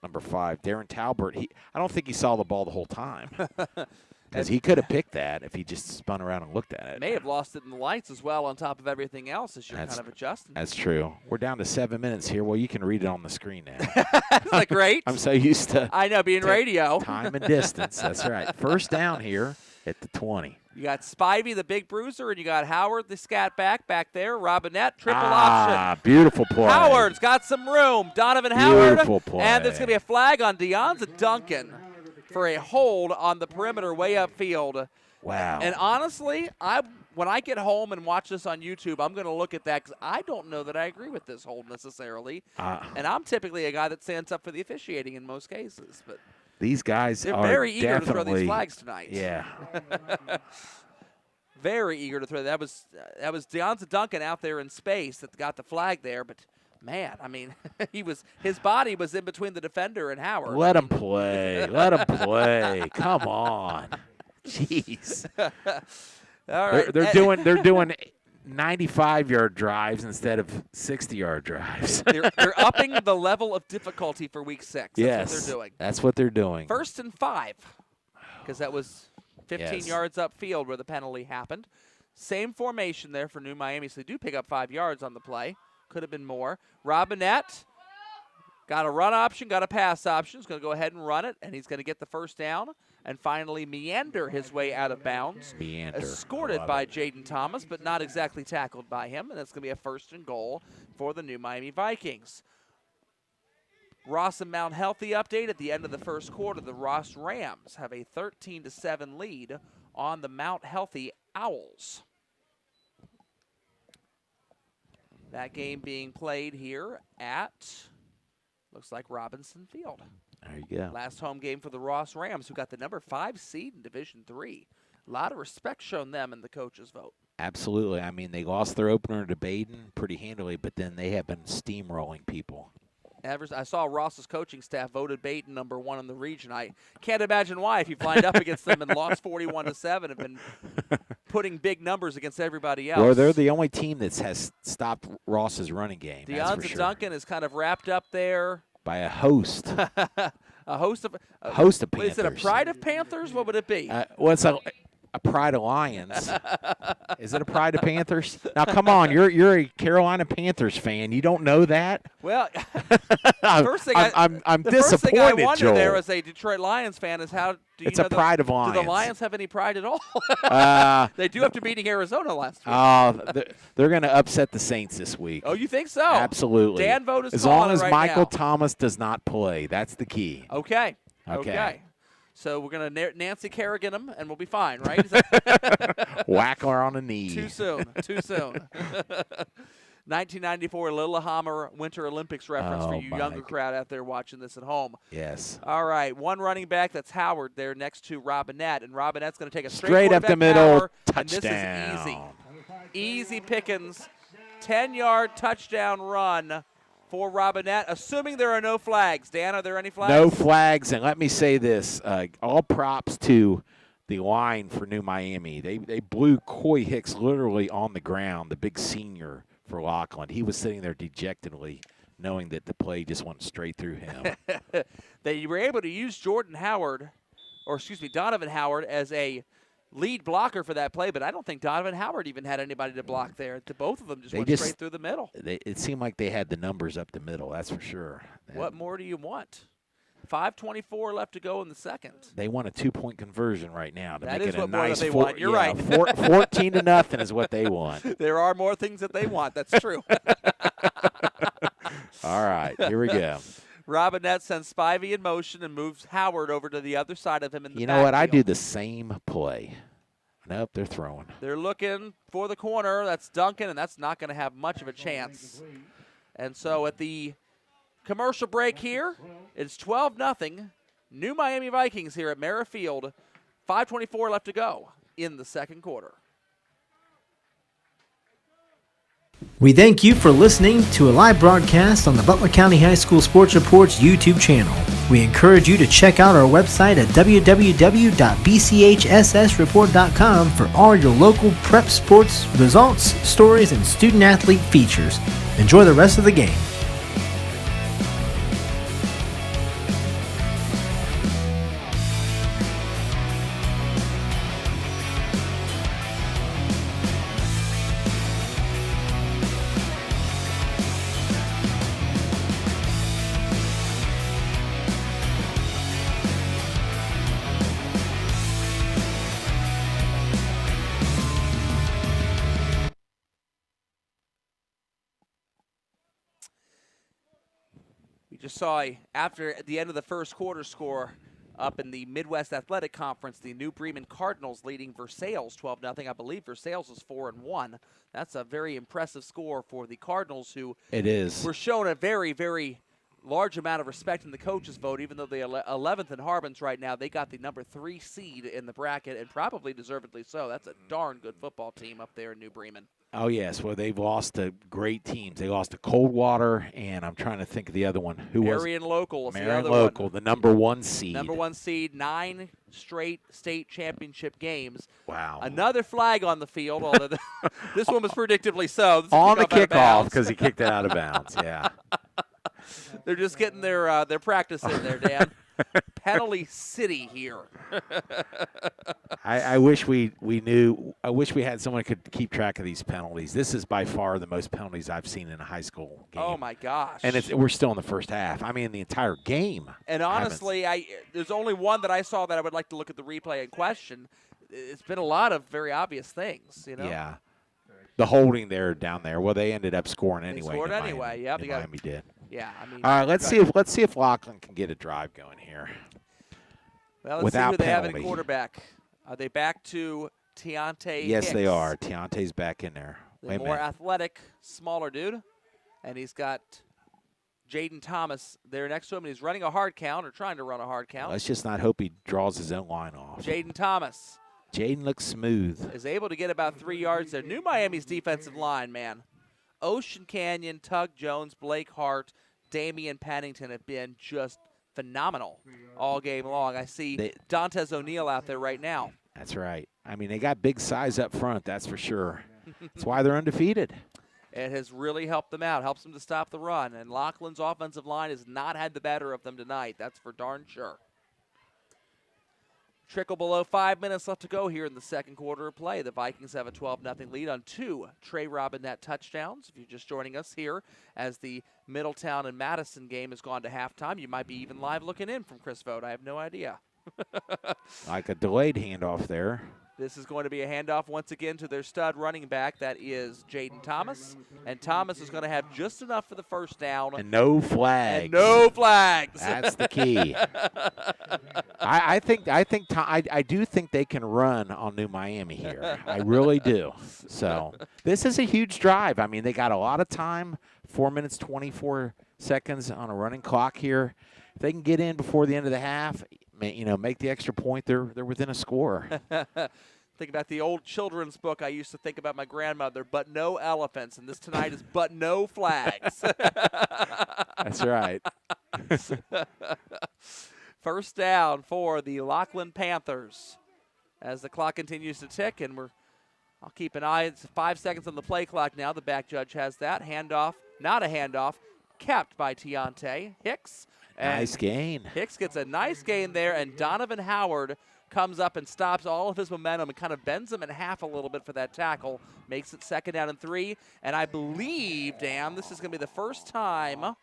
number 5, Darren Talbert. I don't think he saw the ball the whole time. Because he could have picked that if he just spun around and looked at it. May have lost it in the lights as well on top of everything else as you're kind of adjusting. That's true. We're down to 7 minutes here. Well, you can read it on the screen now. Isn't that great? I'm so used to I know, being radio. time and distance. That's right. First down here at the 20. You got Spivey, the big bruiser, and you got Howard, the scat back there. Robinette, triple option. Beautiful play. Howard's got some room. Donovan Howard. Beautiful play. And there's going to be a flag on Deonza Duncan for a hold on the perimeter way upfield. Wow. And honestly, when I get home and watch this on YouTube, I'm going to look at that because I don't know that I agree with this hold necessarily. And I'm typically a guy that stands up for the officiating in most cases. But these guys they're are very eager to throw definitely these flags tonight. Yeah. Very eager to throw. That was Deonza Duncan out there in space that got the flag there, but man, I mean, his body was in between the defender and Howard. Let him play. Let him play. Come on. Jeez. All right. They're doing 95-yard drives instead of 60-yard drives. they're upping the level of difficulty for week 6. That's Yes, what they're doing. That's what they're doing. 1st and 5, because that was 15 Yes. yards upfield where the penalty happened. Same formation there for New Miami, so they do pick up 5 yards on the play. Could have been more. Robinette got a run option, got a pass option. He's going to go ahead and run it, and he's going to get the first down and finally meander his way out of bounds. Escorted by Jaden Thomas, but not exactly tackled by him, and that's going to be a 1st and goal for the New Miami Vikings. Ross and Mount Healthy update at the end of the first quarter. The Ross Rams have a 13-7 lead on the Mount Healthy Owls. That game being played here at, looks like Robinson Field. There you go. Last home game for the Ross Rams, who got the number 5 seed in Division III. A lot of respect shown them in the coaches' vote. Absolutely. I mean, they lost their opener to Baden pretty handily, but then they have been steamrolling people. I saw Ross's coaching staff voted Baden number 1 in the region. I can't imagine why, if you've lined up against them and lost 41-7, have been putting big numbers against everybody else. Well, they're the only team that has stopped Ross's running game. Deonta sure. Duncan is kind of wrapped up there. By a host. a host of Panthers. Is it a pride of Panthers? What would it be? Well, it's a pride of Lions. Is it a pride of Panthers? Now, come on, you're a Carolina Panthers fan. You don't know that? Well, I'm the disappointed, first thing I wonder Joel. there as a Detroit Lions fan is how do you it's know a pride of Lions. Do the Lions have any pride at all? They do after beating Arizona last week. They're going to upset the Saints this week. Oh, you think so? Absolutely. Dan Vogt is as long as right Michael now. Thomas does not play. That's the key. Okay. So we're going to Nancy Kerrigan him, and we'll be fine, right? Whack her on the knee. Too soon. 1994 Lillehammer Winter Olympics reference for you younger crowd out there watching this at home. Yes. All right, one running back, that's Howard there next to Robinette, and Robinette's going to take a straight up the middle, touchdown. And this is easy pickings, 10-yard touchdown run for Robinette, assuming there are no flags. Dan, are there any flags? No flags, and let me say this, all props to the line for New Miami. They blew Coy Hicks literally on the ground, the big senior for Lockland. He was sitting there dejectedly, knowing that the play just went straight through him. They were able to use Donovan Howard as a lead blocker for that play, but I don't think Donovan Howard even had anybody to block there. Both of them just went straight through the middle. It seemed like they had the numbers up the middle, that's for sure. What more do you want? 5:24 left to go in the second. They want a 2-point conversion right now to that make is it a what nice. More they want. You're right. 14-0 is what they want. There are more things that they want. That's true. All right, here we go. Robinette sends Spivey in motion and moves Howard over to the other side of him in the You know what? I backfield. do the same play. Nope, they're throwing. They're looking for the corner. That's Duncan, and that's not going to have much of a chance. And so at the commercial break here, it's 12-0. New Miami Vikings here at Mara Field. 5:24 left to go in the second quarter. We thank you for listening to a live broadcast on the Butler County High School Sports Report's YouTube channel. We encourage you to check out our website at www.bchssreport.com for all your local prep sports results, stories, and student-athlete features. Enjoy the rest of the game. Just saw after the end of the first quarter score up in the Midwest Athletic Conference, the New Bremen Cardinals leading Versailles 12-0. I believe Versailles was 4-1. That's a very impressive score for the Cardinals, who were shown a very, very large amount of respect in the coaches' vote. Even though they're 11th in Harbin's right now, they got the number 3 seed in the bracket, and probably deservedly so. That's a darn good football team up there in New Bremen. Oh, yes. Well, they've lost to great teams. They lost to Coldwater, and I'm trying to think of the other one. Marion Local is the other Local, one. the number 1 seed. Number 1 seed, 9 straight state championship games. Wow. Another flag on the field, although this one was predictably so. On the kickoff, because he kicked it out of bounds, yeah. They're just getting their practice in there, Dan. penalty city here. I wish we knew. I wish we had someone who could keep track of these penalties. This is by far the most penalties I've seen in a high school game. Oh my gosh! And we're still in the first half. I mean, the entire game. And honestly, there's only one that I saw that I would like to look at the replay and question. It's been a lot of very obvious things, you know. Yeah. The holding there down there. Well, they ended up scoring anyway. They scored anyway. Yep. Miami did. Yeah. I mean. All right. Let's see if Lockland can get a drive going here. Well, let's without see who they have penalty. in quarterback. Are they back to Tiante Yes, Hicks? they are. Tiante's back in there. The Wait a more minute. athletic, smaller dude. And he's got Jaden Thomas there next to him, and he's running a hard count or trying to run a hard count. Let's just not hope he draws his own line off. Jaden Thomas Jaden looks smooth. is able to get about 3 yards there. New Miami's defensive line, man. Ocean Canyon, Tug Jones, Blake Hart, Damian Pennington have been just phenomenal all game long. I see Dantes O'Neill out there right now. That's right. I mean, they got big size up front, that's for sure. That's why they're undefeated. It has really helped them out, helps them to stop the run. And Lockland's offensive line has not had the better of them tonight. That's for darn sure. Trickle below 5 minutes left to go here in the second quarter of play. The Vikings have a 12-0 lead on 2 Trey Robinette touchdowns. If you're just joining us here as the Middletown and Madison game has gone to halftime, you might be even live looking in from Chris Vogt. I have no idea. Like a delayed handoff there. This is going to be a handoff once again to their stud running back. That is Jaden Thomas. And Thomas is going to have just enough for the first down. And no flags. And no flags. That's the key. I do think they can run on New Miami here. I really do. So this is a huge drive. I mean, they got a lot of time. 4 minutes, 24 seconds on a running clock here. If they can get in before the end of the half, make the extra point, they're within a score. Think about the old children's book I used to think about my grandmother, But No Elephants, and this tonight is But No Flags. That's right. First down for the Lockland Panthers as the clock continues to tick, and I'll keep an eye. It's 5 seconds on the play clock now. The back judge has that. Handoff, not a handoff, kept by Tiante Hicks. And nice gain. Hicks gets a nice gain there, and Donovan Howard comes up and stops all of his momentum and kind of bends him in half a little bit for that tackle. Makes it 2nd down and 3. And I believe, Dan, this is going to be the first time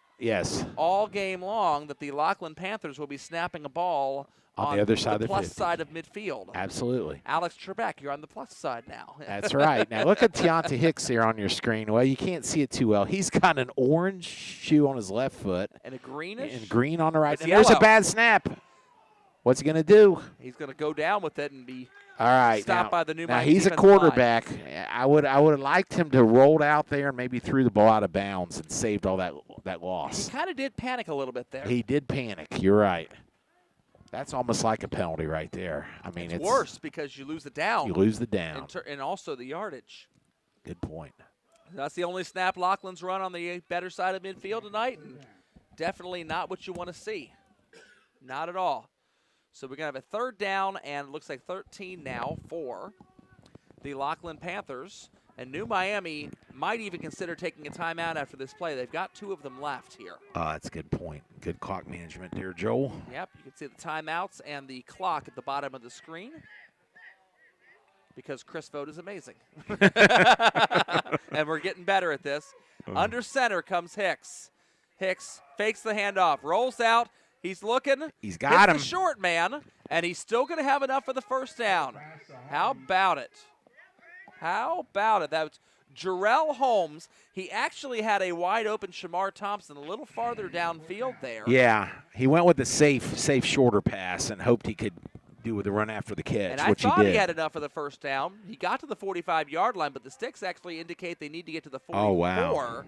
all game long that the Lockland Panthers will be snapping a ball on the other side, the of plus 50. side of midfield. Absolutely. Alex Trebek, you're on the plus side now. That's right. Now look at Tiante Hicks here on your screen. Well, you can't see it too well. He's got an orange shoe on his left foot. And a greenish. And green on the right. It's And there's a yellow. bad snap. What's he going to do? He's going to go down with it and be all right, stopped by the new Now Miami he's a defensive line. quarterback. I would have liked him to rolled out there and maybe threw the ball out of bounds and saved all that loss. He kind of did panic a little bit there. He did panic. You're right. That's almost like a penalty right there. I mean, it's worse because you lose the down. You lose the down. And also the yardage. Good point. That's the only snap Lockland's run on the better side of midfield tonight, and definitely not what you want to see. Not at all. So we're going to have a 3rd down, and it looks like 13 now for the Lockland Panthers. And New Miami might even consider taking a timeout after this play. They've got 2 of them left here. That's a good point. Good clock management there, Joel. Yep, you can see the timeouts and the clock at the bottom of the screen because Chris Vogt is amazing. And we're getting better at this. Under center comes Hicks. Hicks fakes the handoff, rolls out. He's looking. He's got him. The short man, and he's still going to have enough for the first down. How about it? How about it? That's Jarrell Holmes. He actually had a wide open Shamar Thompson a little farther downfield there. Yeah, he went with the safe shorter pass and hoped he could do with the run after the catch, and I which thought he did. he had enough for the first down. He got to the 45-yard line, but the sticks actually indicate they need to get to the 44. Oh, wow.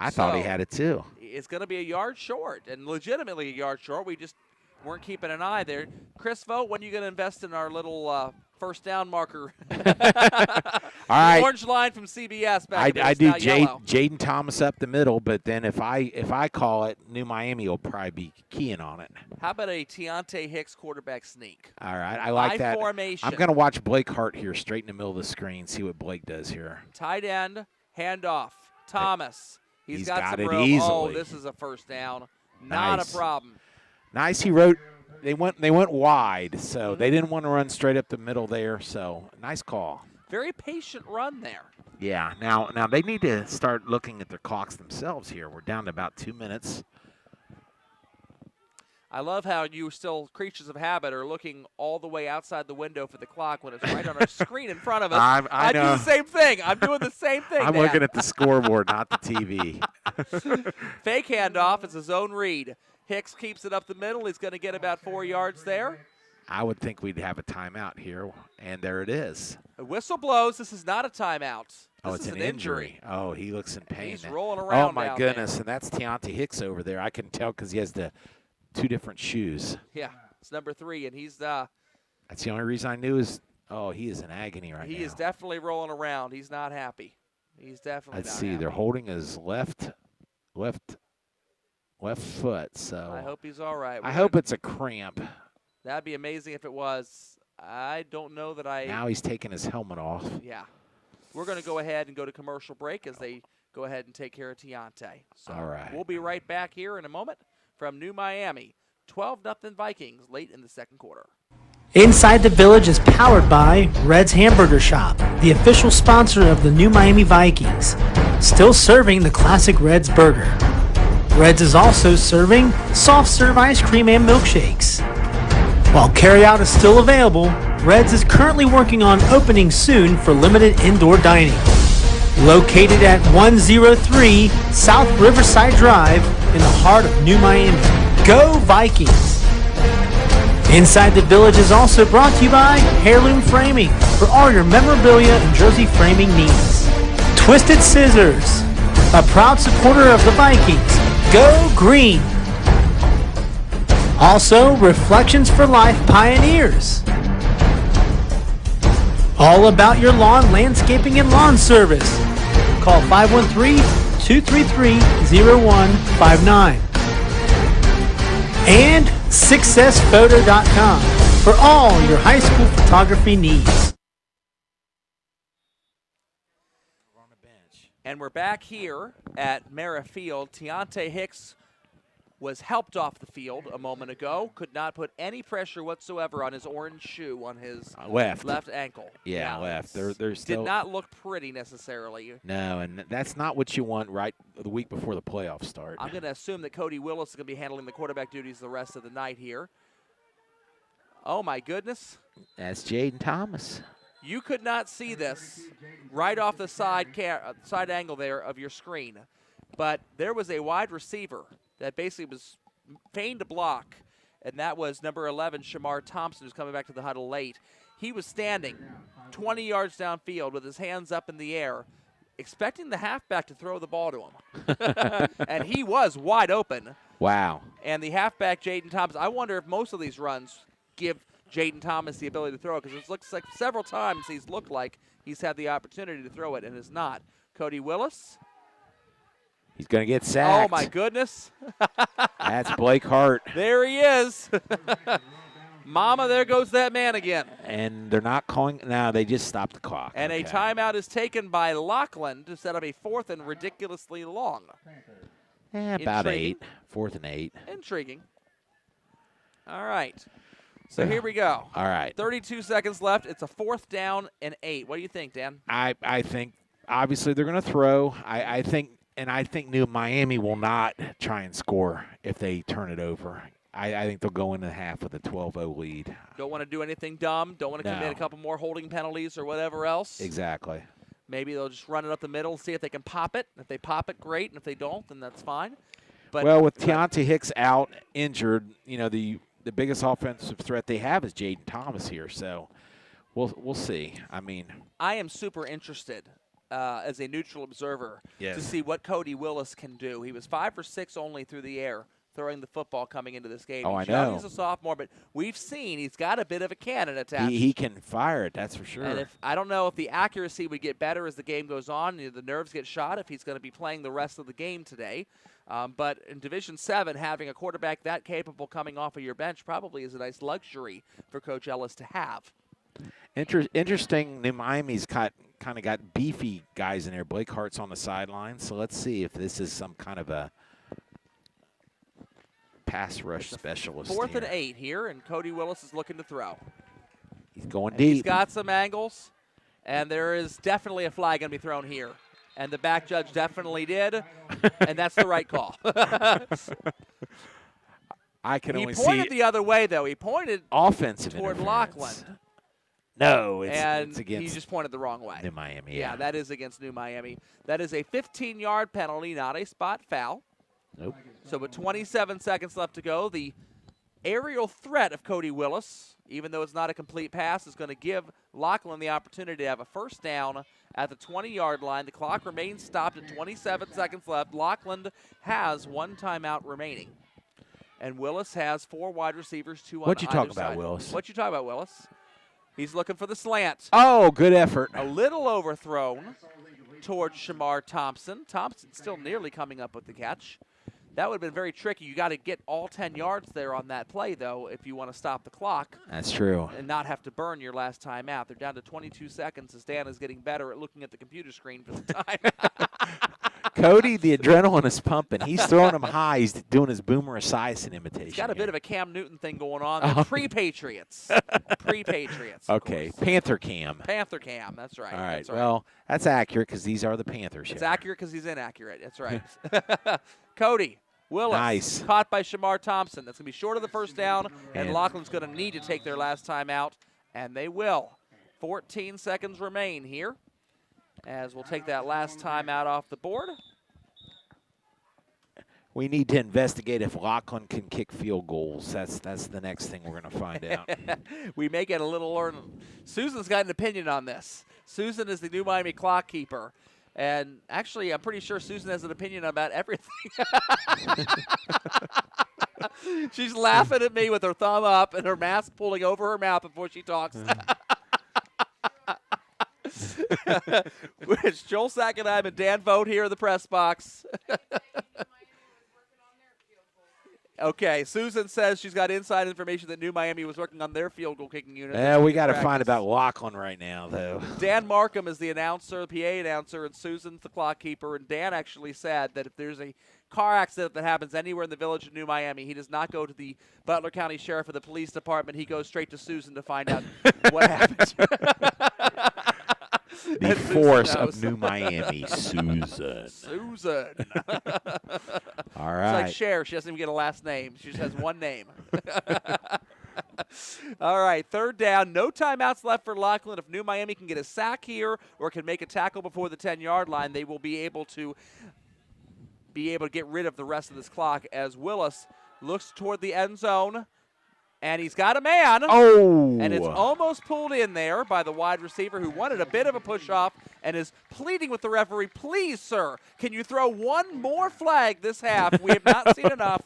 I thought he had it too. It's going to be a yard short, and legitimately a yard short. We just weren't keeping an eye there. Chris Vogt, when are you going to invest in our little first down marker? All right. Orange line from CBS back I do Jaden Thomas up the middle, but then if I call it, New Miami will probably be keying on it. How about a Tiante Hicks quarterback sneak? All right, I like that. Formation. I'm going to watch Blake Hart here straight in the middle of the screen, see what Blake does here. Tight end, handoff, Thomas. He's got some it room. easily. Oh, this is a first down. Not a problem. Nice. He wrote. They went wide, so they didn't want to run straight up the middle there. So nice call. Very patient run there. Yeah. Now they need to start looking at their clocks themselves here. We're down to about 2 minutes. I love how you still, creatures of habit, are looking all the way outside the window for the clock when it's right on our screen in front of us. I do know. the same thing. I'm doing the same thing. I'm Dan. looking at the scoreboard, not the TV. Fake handoff. It's a zone read. Hicks keeps it up the middle. He's going to get about 4 yards there. I would think we'd have a timeout here, and there it is. The whistle blows. This is not a timeout. Oh, This it's is an injury. Oh, he looks in pain. He's rolling around. Oh, my down goodness, there. and that's Deontay Hicks over there. I can tell because he has the 2 different shoes. Yeah, it's number 3, and he's That's the only reason I knew is, oh, he is in agony right now. he is definitely rolling around. He's not happy. He's definitely Let's not see, happy. they're holding his left foot, so I hope he's all right. I hope it's a cramp. That'd be amazing if it was. I don't know that I. Now he's taking his helmet off. Yeah. We're going to go ahead and go to commercial break as they go ahead and take care of Deontay. So All right. We'll be right back here in a moment from New Miami. 12-0 Vikings late in the second quarter. Inside the Village is powered by Red's Hamburger Shop, the official sponsor of the New Miami Vikings. Still serving the classic Red's burger. Red's is also serving soft serve ice cream and milkshakes. While carryout is still available, Red's is currently working on opening soon for limited indoor dining. Located at 103 South Riverside Drive in the heart of New Miami. Go Vikings! Inside the Village is also brought to you by Heirloom Framing for all your memorabilia and jersey framing needs. Twisted Scissors, a proud supporter of the Vikings. Go Green! Also, Reflections for Life Pioneers. All about your lawn, landscaping, and lawn service. Call 513-233-0159. And SuccessPhoto.com for all your high school photography needs. And we're back here at Mara Field. Deontay Hicks was helped off the field a moment ago. Could not put any pressure whatsoever on his orange shoe on his left ankle. Yeah, left. They're still did not look pretty necessarily. No, and that's not what you want right the week before the playoffs start. I'm going to assume that Cody Willis is going to be handling the quarterback duties the rest of the night here. Oh, my goodness. That's Jaden Thomas. You could not see this right off the side angle there of your screen, but there was a wide receiver that basically was feigned to block, and that was number 11, Shamar Thompson, who's coming back to the huddle late. He was standing 20 yards downfield with his hands up in the air, expecting the halfback to throw the ball to him. And he was wide open. Wow. And the halfback, Jaden Thomas, I wonder if most of these runs give Jaden Thomas the ability to throw it, because it looks like several times he's looked like he's had the opportunity to throw it and is not. Cody Willis. He's going to get sacked. Oh, my goodness. That's Blake Hart. There he is. Mama, there goes that man again. And they're not calling. No, they just stopped the clock. And a timeout is taken by Lockland to set up a 4th and ridiculously long. About Intriguing. 8. 4th and 8. Intriguing. All right. So here we go. All right. 32 seconds left. It's a 4th down and 8. What do you think, Dan? I think, obviously, they're going to throw. I think New Miami will not try and score if they turn it over. I think they'll go into the half with a 12-0 lead. Don't want to do anything dumb. Don't want to commit a couple more holding penalties or whatever else. Exactly. Maybe they'll just run it up the middle and see if they can pop it. If they pop it, great. And if they don't, then that's fine. But with Deontay Hicks out, injured, the biggest offensive threat they have is Jaden Thomas here. So we'll see. I am super interested as a neutral observer to see what Cody Willis can do. He was 5 for 6 only through the air throwing the football coming into this game. Oh, I know. He's a sophomore, but we've seen he's got a bit of a cannon attached. He can fire it, that's for sure. And I don't know if the accuracy would get better as the game goes on, the nerves get shot, if he's going to be playing the rest of the game today. But in Division 7, having a quarterback that capable coming off of your bench probably is a nice luxury for Coach Ellis to have. Interesting, New Miami's kind of got beefy guys in there. Blake Hart's on the sideline, so let's see if this is some kind of a pass rush specialist. 4th here. and 8 here, and Cody Willis is looking to throw. He's going And deep. he's got some angles, and there is definitely a flag going to be thrown here. And the back judge definitely did, and that's the right call. I can He only pointed see the other way, though. He pointed offensive toward interference. Lockland. No, it's And against he just pointed the wrong way. New Miami. Yeah, that is against New Miami. That is a 15-yard penalty, not a spot foul. Nope. So with 27 seconds left to go, the aerial threat of Cody Willis, even though it's not a complete pass, is going to give Lockland the opportunity to have a first down at the 20-yard line. The clock remains stopped at 27 seconds left. Lockland has 1 timeout remaining. And Willis has 4 wide receivers, 2 on What'd you either talk about, side. Willis? What you talk about, Willis? He's looking for the slant. Oh, good effort. A little overthrown towards Shamar Thompson. Thompson still nearly coming up with the catch. That would have been very tricky. You got to get all 10 yards there on that play, though, if you want to stop the clock. That's true. And not have to burn your last time out. They're down to 22 seconds as Dan is getting better at looking at the computer screen for the time. Cody, the adrenaline is pumping. He's throwing them high. He's doing his Boomer Esiason imitation. He's got a bit here. of a Cam Newton thing going on. They're pre-Patriots. Pre-Patriots. Okay, Panther Cam. Panther Cam. That's right. All right. That's right. Well, that's accurate because these are the Panthers. It's here. accurate because he's inaccurate. That's right. Cody Willis, Nice. caught by Shamar Thompson. That's going to be short of the first down, and And- Lockland's going to need to take their last time out, and they will. 14 seconds remain here as we'll take that last time out off the board. We need to investigate if Lockland can kick field goals. That's the next thing we're going to find out. We may get a little learn. Susan's got an opinion on this. Susan is the New Miami clock keeper. And actually, I'm pretty sure Susan has an opinion about everything. She's laughing at me with her thumb up and her mask pulling over her mouth before she talks. Which Joel Sackenheim and Dan Vogt here in the press box. Okay, Susan says she's got inside information that New Miami was working on their field goal kicking unit. Yeah, we got to find about Lockland right now, though. Dan Markham is the announcer, the PA announcer, and Susan's the clock keeper. And Dan actually said that if there's a car accident that happens anywhere in the village of New Miami, he does not go to the Butler County Sheriff or the police department. He goes straight to Susan to find out what happened. The force of New Miami, Susan. Susan. All It's right. like Cher. She doesn't even get a last name. She just has one name. All right, third down. No timeouts left for Lockland. If New Miami can get a sack here or can make a tackle before the 10-yard line, they will be able to get rid of the rest of this clock as Willis looks toward the end zone. And he's got a man. Oh. And it's almost pulled in there by the wide receiver who wanted a bit of a push-off and is pleading with the referee, please, sir, can you throw one more flag this half? We have not seen enough.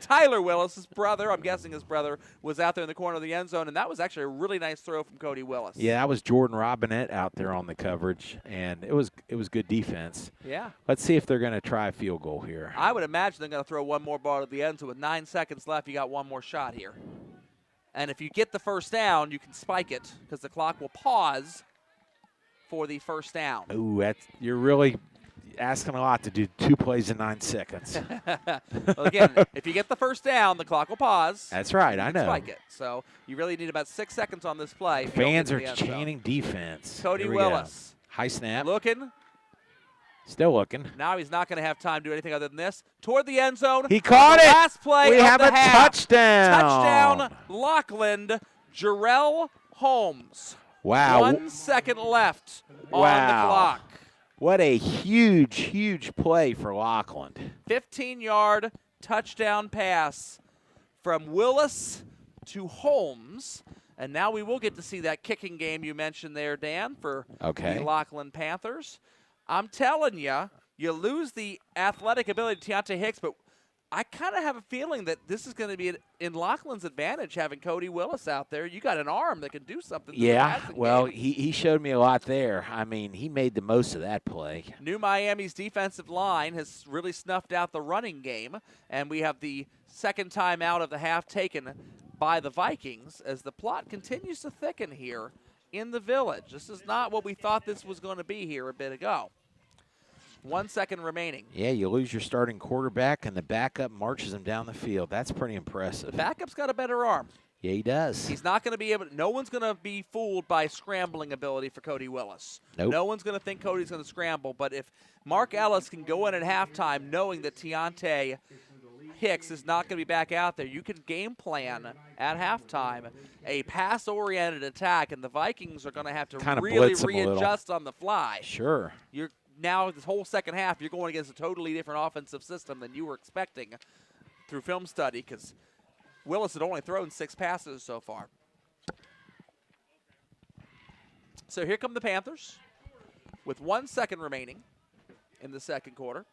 Tyler Willis, his brother, I'm guessing his brother, was out there in the corner of the end zone, and that was actually a really nice throw from Cody Willis. Yeah, that was Jordan Robinette out there on the coverage, and it was good defense. Yeah. Let's see if they're going to try a field goal here. I would imagine they're going to throw one more ball at the end, so with 9 seconds left, you got one more shot here. And if you get the first down, you can spike it because the clock will pause for the first down. Ooh, you're really asking a lot to do 2 plays in 9 seconds. Well, again, if you get the first down, the clock will pause. That's right, You I can know. spike it. So you really need about 6 seconds on this play. if you don't Fans get are to the end zone. chanting defense. Cody Here we go. Willis. High snap. Looking. Still looking. Now he's not going to have time to do anything other than this. Toward the end zone. He caught the it. Last play We of have the a half. touchdown. Touchdown, Lockland. Jarrell Holmes. Wow. 1 second left on the Wow. clock. What a huge, huge play for Lockland. 15-yard touchdown pass from Willis to Holmes. And now we will get to see that kicking game you mentioned there, Dan, for Okay. the Lockland Panthers. I'm telling you, you lose the athletic ability of Deontay Hicks, but I kind of have a feeling that this is going to be in Lockland's advantage having Cody Willis out there. You got an arm that can do something. through the Yeah, passing well, game. he showed me a lot there. I mean, he made the most of that play. New Miami's defensive line has really snuffed out the running game, and we have the second time out of the half taken by the Vikings as the plot continues to thicken here in the village. This is not what we thought this was going to be here a bit ago. 1 second remaining. Yeah, you lose your starting quarterback, and the backup marches him down the field. That's pretty impressive. The backup's got a better arm. Yeah, he does. He's not going to be able – no one's going to be fooled by scrambling ability for Cody Willis. Nope. No one's going to think Cody's going to scramble. But if Mark Ellis can go in at halftime knowing that Deontay Hicks is not going to be back out there, you can game plan at halftime a pass-oriented attack, and the Vikings are going to have to Kinda really blitz 'em a little. readjust on the fly. Sure. You're now this whole second half, you're going against a totally different offensive system than you were expecting through film study because Willis had only thrown 6 passes so far. So here come the Panthers with 1 second remaining in the second quarter.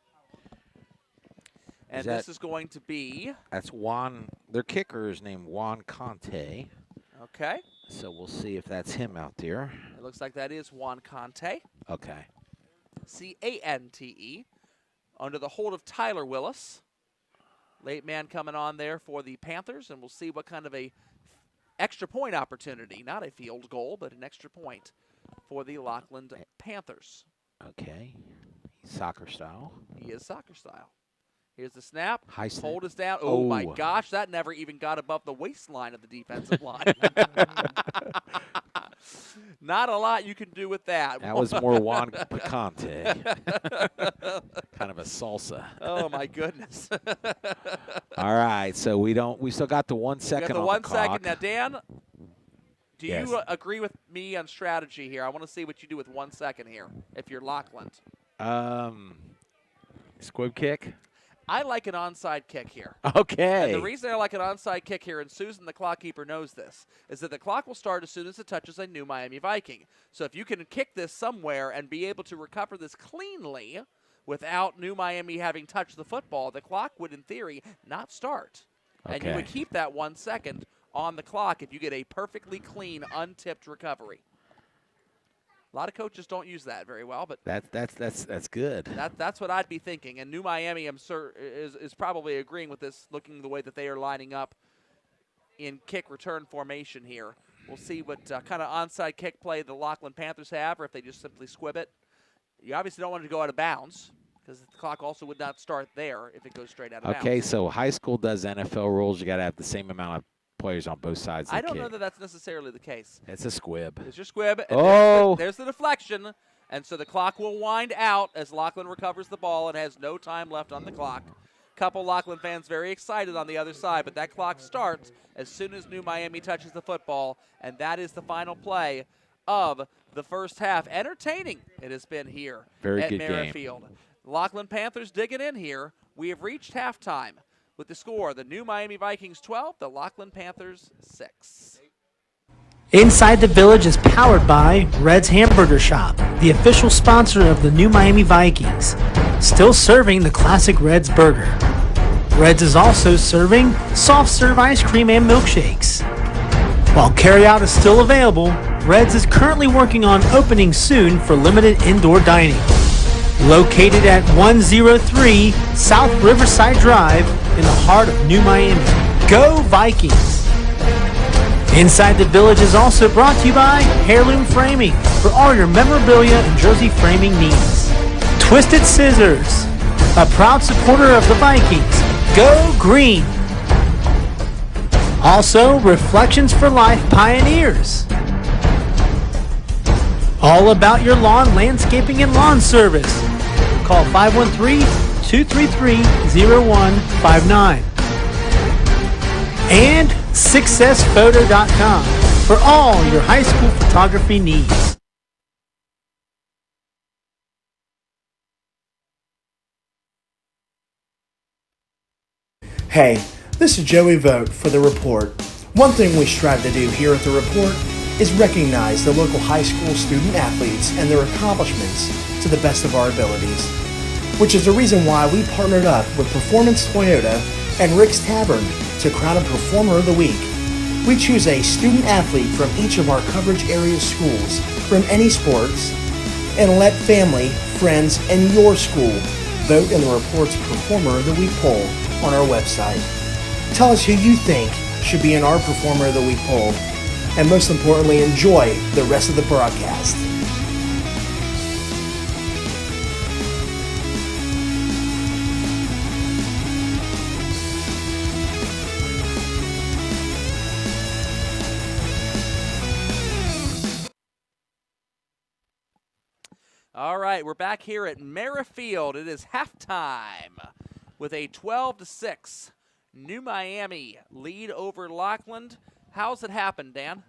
And this is going to be... That's Juan. Their kicker is named Juan Conte. Okay. So we'll see if that's him out there. It looks like that is Juan Conte. Okay. C-A-N-T-E. Under the hold of Tyler Willis. Late man coming on there for the Panthers, and we'll see what kind of a extra point opportunity, not a field goal, but an extra point for the Lockland Panthers. Okay. Soccer style. He is soccer style. Here's the snap. High snap. Hold is down. Oh, my Oh. gosh, that never even got above the waistline of the defensive line. Not a lot you can do with that. That was more Juan Picante. Kind of a salsa. Oh, my goodness. All right, so we still got the 1 We second got the on 1 the clock. second. Now, Dan, do Yes. you agree with me on strategy here? I want to see what you do with 1 second here if you're Lockland. Squib kick. I like an onside kick here. Okay. And the reason I like an onside kick here, and Susan, the clock keeper, knows this, is that the clock will start as soon as it touches a new Miami Viking. So if you can kick this somewhere and be able to recover this cleanly without New Miami having touched the football, the clock would, in theory, not start. And you would Okay. keep that 1 second on the clock if you get a perfectly clean, untipped recovery. A lot of coaches don't use that very well, but That's good. that's what I'd be thinking. And New Miami, I'm sure, is probably agreeing with this, looking the way that they are lining up in kick return formation here. We'll see what kind of onside kick play the Lockland Panthers have, or if they just simply squib it. You obviously don't want it to go out of bounds, because the clock also would not start there if it goes straight out of bounds. Okay, so high school does NFL rules. You got to have the same amount of players on both sides of the I don't kick. know that that's necessarily the case. It's a squib. There's your squib. And Oh. there's the deflection. And so the clock will wind out as Lockland recovers the ball and has no time left on the clock. Couple Lockland fans very excited on the other side, but that clock starts as soon as New Miami touches the football, and that is the final play of the first half. Entertaining it has been here Very at good game. Merrifield. Lockland Panthers digging in here. We have reached halftime with the score, the New Miami Vikings 12, the Lockland Panthers 6. Inside the Village is powered by Red's Hamburger Shop, the official sponsor of the new Miami Vikings. Still serving the classic Red's burger. Red's is also serving soft serve ice cream and milkshakes. While carryout is still available, Red's is currently working on opening soon for limited indoor dining. Located at 103 South Riverside Drive in the heart of New Miami. Go Vikings! Inside the Village is also brought to you by Heirloom Framing for all your memorabilia and jersey framing needs. Twisted Scissors, a proud supporter of the Vikings. Go Green! Also, Reflections for Life Pioneers. All about your lawn, landscaping, and lawn service. Call 513-233-0159. And SuccessPhoto.com for all your high school photography needs. Hey, this is Joey Vogt for The Report. One thing we strive to do here at The Report is recognize the local high school student athletes and their accomplishments to the best of our abilities, which is the reason why we partnered up with Performance Toyota and Rick's Tavern to crown a Performer of the Week. We choose a student athlete from each of our coverage area schools from any sports and let family, friends, and your school vote in the Report's Performer of the Week poll on our website. Tell us who you think should be in our Performer of the Week poll, and most importantly, enjoy the rest of the broadcast. All right, we're back here at Merrifield. It is halftime with a 12-6 New Miami lead over Lockland. How's it happen, Dan?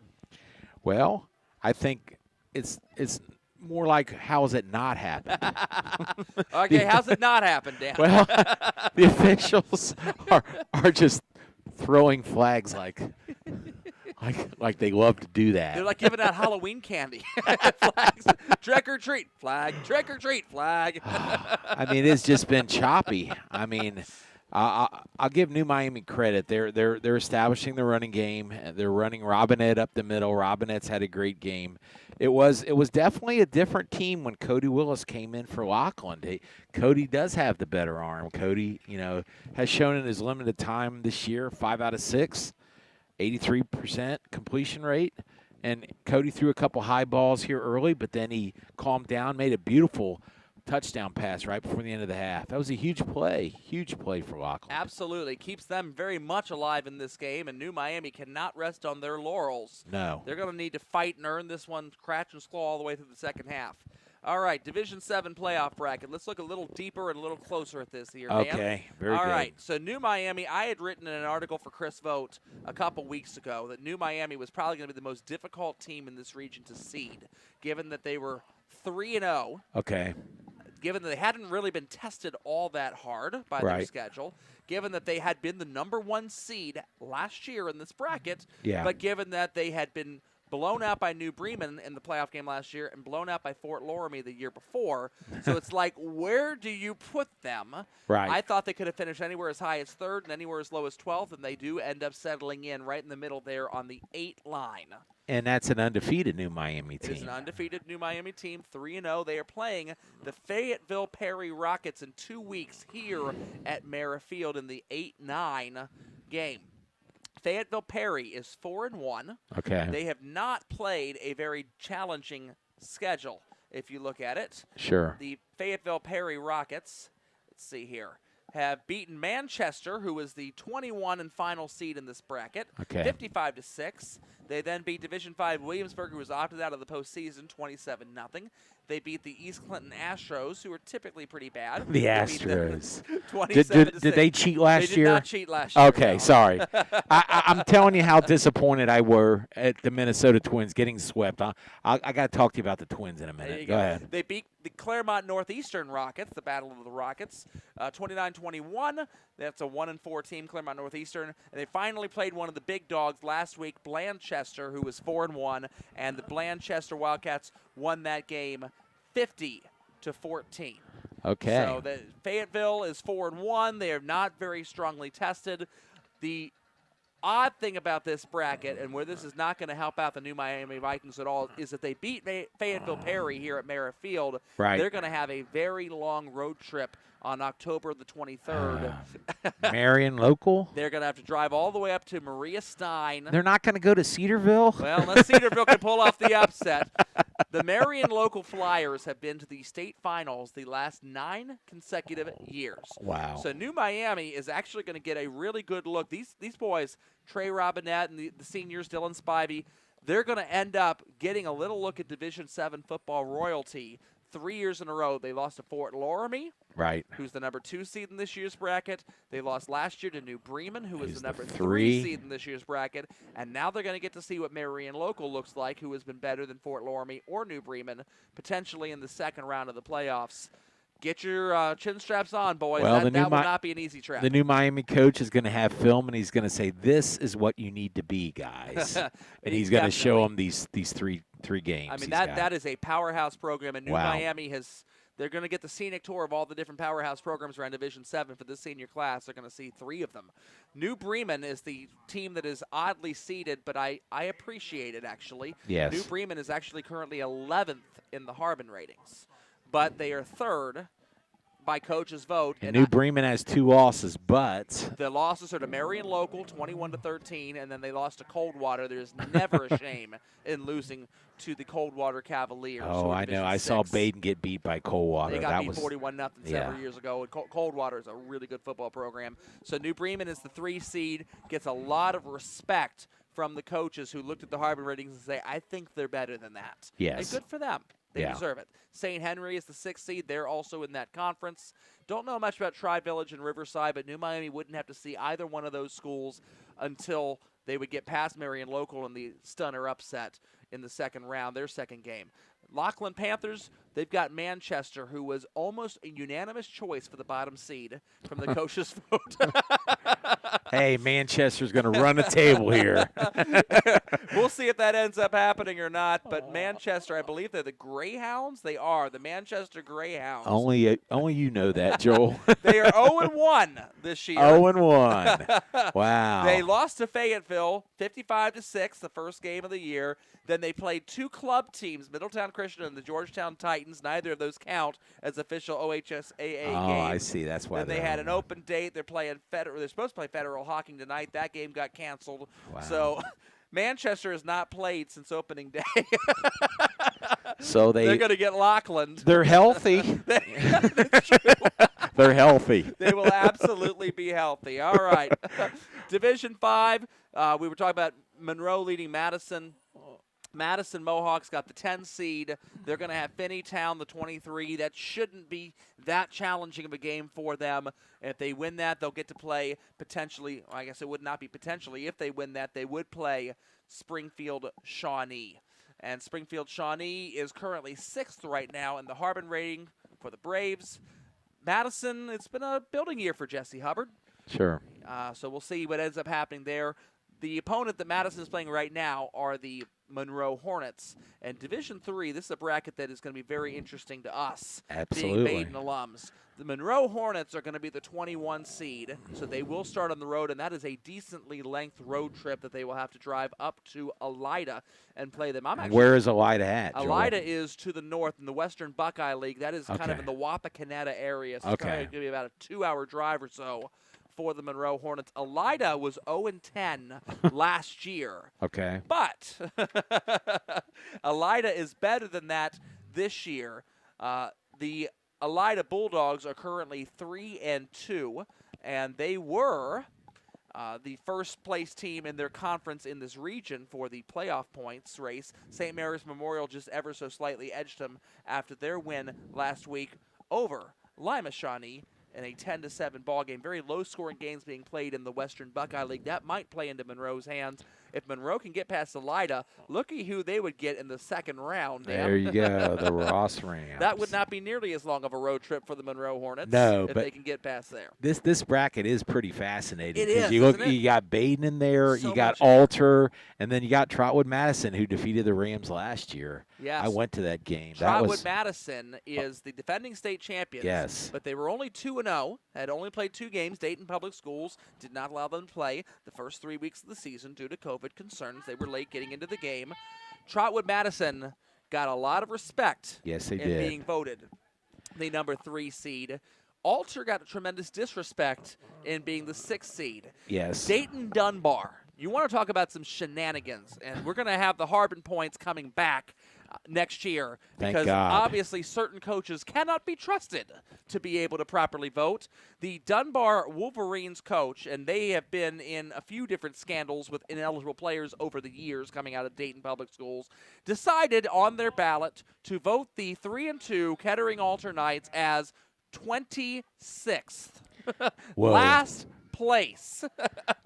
Well, I think it's more like how's it not happened? Okay, how's it not happen, Dan? Well, the officials are just throwing flags like they love to do that. They're like giving out Halloween candy. Flags. Trick or treat, flag. Trick or treat, flag. I mean, it's just been choppy. I mean, I'll give New Miami credit. They're establishing the running game. They're running Robinette up the middle. Robinette's had a great game. It was definitely a different team when Cody Willis came in for Lockland. Cody does have the better arm. Cody, has shown in his limited time this year 5 out of 6, 83% completion rate. And Cody threw a couple high balls here early, but then he calmed down, made a beautiful touchdown pass right before the end of the half. That was a huge play for Lockland. Absolutely. Keeps them very much alive in this game, and New Miami cannot rest on their laurels. No. They're going to need to fight and earn this one, scratch and claw all the way through the second half. All right, Division 7 playoff bracket. Let's look a little deeper and a little closer at this here, Dan. Okay, very good. All right, so New Miami, I had written in an article for Chris Vogt a couple weeks ago that New Miami was probably going to be the most difficult team in this region to seed, given that they were 3-0. Okay. Given that they hadn't really been tested all that hard by their schedule, given that they had been the #1 seed last year in this bracket, but given that they had been blown out by New Bremen in the playoff game last year and blown out by Fort Loramie the year before. So it's like, where do you put them? Right. I thought they could have finished anywhere as high as 3rd and anywhere as low as 12th, and they do end up settling in right in the middle there on the 8 line. And that's an undefeated New Miami team. It's an undefeated New Miami team, 3-0. They are playing the Fayetteville Perry Rockets in 2 weeks here at Merrifield in the 8-9 game. Fayetteville Perry is 4-1. Okay. They have not played a very challenging schedule, if you look at it. Sure. The Fayetteville Perry Rockets, let's see here, have beaten Manchester, who is the 21 and final seed in this bracket, 55-6. They then beat Division 5 Williamsburg, who was opted out of the postseason, 27-0. They beat the East Clinton Astros, who are typically pretty bad. The Astros. 27-6. Did they cheat last year? They did not cheat last year. Okay, no. sorry. I'm telling you how disappointed I were at the Minnesota Twins getting swept. I got to talk to you about the Twins in a minute. Go ahead. They beat the Claremont Northeastern Rockets, the Battle of the Rockets, 29-21. That's a 1-4 team, Claremont Northeastern. And they finally played one of the big dogs last week, Blanchester, who was 4-1, and the Blanchester Wildcats won that game 50-14. Okay. So the Fayetteville is 4-1. They are not very strongly tested. The odd thing about this bracket, and where this is not going to help out the New Miami Vikings at all, is that they beat Fayetteville Perry here at Merrifield. Right. They're going to have a very long road trip on October the 23rd. Marion local? They're going to have to drive all the way up to Maria Stein. They're not going to go to Cedarville? Well, unless Cedarville can pull off the upset. The Marion local Flyers have been to the state finals the last 9 consecutive years. Wow. So New Miami is actually going to get a really good look. These boys, Trey Robinette and the seniors, Dylan Spivey, they're going to end up getting a little look at Division 7 football royalty 3 years in a row. They lost to Fort Loramie, right, who's the #2 seed in this year's bracket. They lost last year to New Bremen, who is the #3 3 seed in this year's bracket. And now they're going to get to see what Marion local looks like, who has been better than Fort Loramie or New Bremen, potentially in the second round of the playoffs. Get your chin straps on, boys. Well, that will not be an easy trip. The New Miami coach is going to have film, and he's going to say, "This is what you need to be, guys." And he's going to show them these three games. I mean, that is a powerhouse program, and New Miami has. They're going to get the scenic tour of all the different powerhouse programs around Division 7 for this senior class. They're going to see 3 of them. New Bremen is the team that is oddly seeded, but I appreciate it, actually. Yes. New Bremen is actually currently 11th in the Harbin ratings, but they are 3rd by coach's vote. And New Bremen has 2 losses, but the losses are to Marion local, 21-13, and then they lost to Coldwater. There's never a shame in losing to the Coldwater Cavaliers. Oh, I know. I saw Baden get beat by Coldwater. They got beat 41-0 several years ago. Coldwater is a really good football program. So New Bremen is the 3 seed, gets a lot of respect from the coaches who looked at the Harbin ratings and say, I think they're better than that. Yes. And good for them. They Yeah. deserve it. St. Henry is the 6th seed. They're also in that conference. Don't know much about Tri-Village and Riverside, but New Miami wouldn't have to see either one of those schools until they would get past Marion Local in the stunner upset in the second round, their second game. Lockland Panthers, they've got Manchester, who was almost a unanimous choice for the bottom seed from the coach's vote. Hey, Manchester's going to run the table here. We'll see if that ends up happening or not. But Manchester, I believe they're the Greyhounds. They are the Manchester Greyhounds. Only you know that, Joel. They are 0-1 this year. 0-1. Wow. They lost to Fayetteville 55-6 the first game of the year. Then they played two club teams, Middletown Christian and the Georgetown Titans. Neither of those count as official OHSAA games. Oh, I see. That's why then they had an open date. They're playing They're supposed to play Federal Hawking tonight. That game got canceled. Wow. So Manchester has not played since opening day. So they're going to get Lockland. They're healthy. They're healthy. They will absolutely be healthy. All right. Division 5, we were talking about Monroe leading Madison. Madison Mohawks got the 10 seed. They're going to have Finneytown, the 23. That shouldn't be that challenging of a game for them. If they win that, they'll get to play potentially, I guess it would not be potentially. If they win that, they would play Springfield Shawnee. And Springfield Shawnee is currently 6th right now in the Harbin rating for the Braves. Madison, it's been a building year for Jesse Hubbard. Sure. So we'll see what ends up happening there. The opponent that Madison is playing right now are the Monroe Hornets. And Division 3, this is a bracket that is going to be very interesting to us, Absolutely. being Maiden alums. The Monroe Hornets are going to be the 21 seed, so they will start on the road, and that is a decently length road trip that they will have to drive up to Elida and play them. Where is Elida at, Joel? Elida is to the north in the Western Buckeye League. That is kind of Okay. in the Wapakoneta area, so it's going to be about a 2-hour drive or so for the Monroe Hornets. Elida was 0-10 last year. Okay. But Elida is better than that this year. The Elida Bulldogs are currently 3-2, and they were the first place team in their conference in this region for the playoff points race. St. Mary's Memorial just ever so slightly edged them after their win last week over Lima Shawnee in a 10-7 ball game. Very low-scoring games being played in the Western Buckeye League. That might play into Monroe's hands. If Monroe can get past Elida, looky who they would get in the second round. There you go, the Ross Rams. That would not be nearly as long of a road trip for the Monroe Hornets. No, if but they can get past there. This bracket is pretty fascinating. It is, You look, isn't it? you got Baden in there, So you got much in there. Alter, and then you got Trotwood Madison, who defeated the Rams last year. Yes. I went to that game. Trotwood Madison is the defending state champions. Yes. But they were only 2-0, had only played 2 games. Dayton Public Schools did not allow them to play the first 3 weeks of the season due to COVID concerns. They were late getting into the game. Trotwood Madison got a lot of respect Yes, they in did. being voted the number 3 seed. Alter got a tremendous disrespect in being the 6th seed. Yes. Dayton Dunbar. You want to talk about some shenanigans, and we're going to have the Harbin points coming back next year Thank because God. obviously certain coaches cannot be trusted to be able to properly vote. The Dunbar Wolverines coach, and they have been in a few different scandals with ineligible players over the years coming out of Dayton Public Schools, decided on their ballot to vote the 3-2 Kettering Alter Knights as 26th. Whoa. Last place.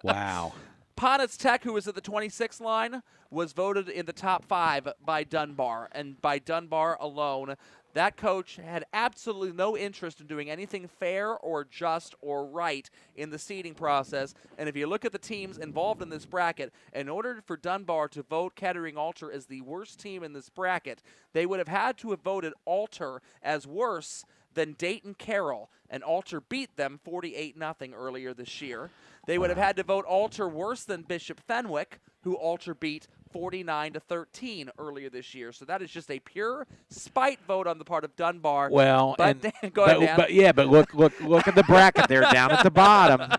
Wow. Ponitz Tech, who was at the 26th line, was voted in the top 5 by Dunbar, and by Dunbar alone. That coach had absolutely no interest in doing anything fair or just or right in the seeding process. And if you look at the teams involved in this bracket, in order for Dunbar to vote Kettering Alter as the worst team in this bracket, they would have had to have voted Alter as worse than Dayton Carroll, and Alter beat them 48-0 earlier this year. They would have had to vote Alter worse than Bishop Fenwick, who Alter beat 49-13 earlier this year. So that is just a pure spite vote on the part of Dunbar. Well, but go ahead, Dan. but look at the bracket there down at the bottom.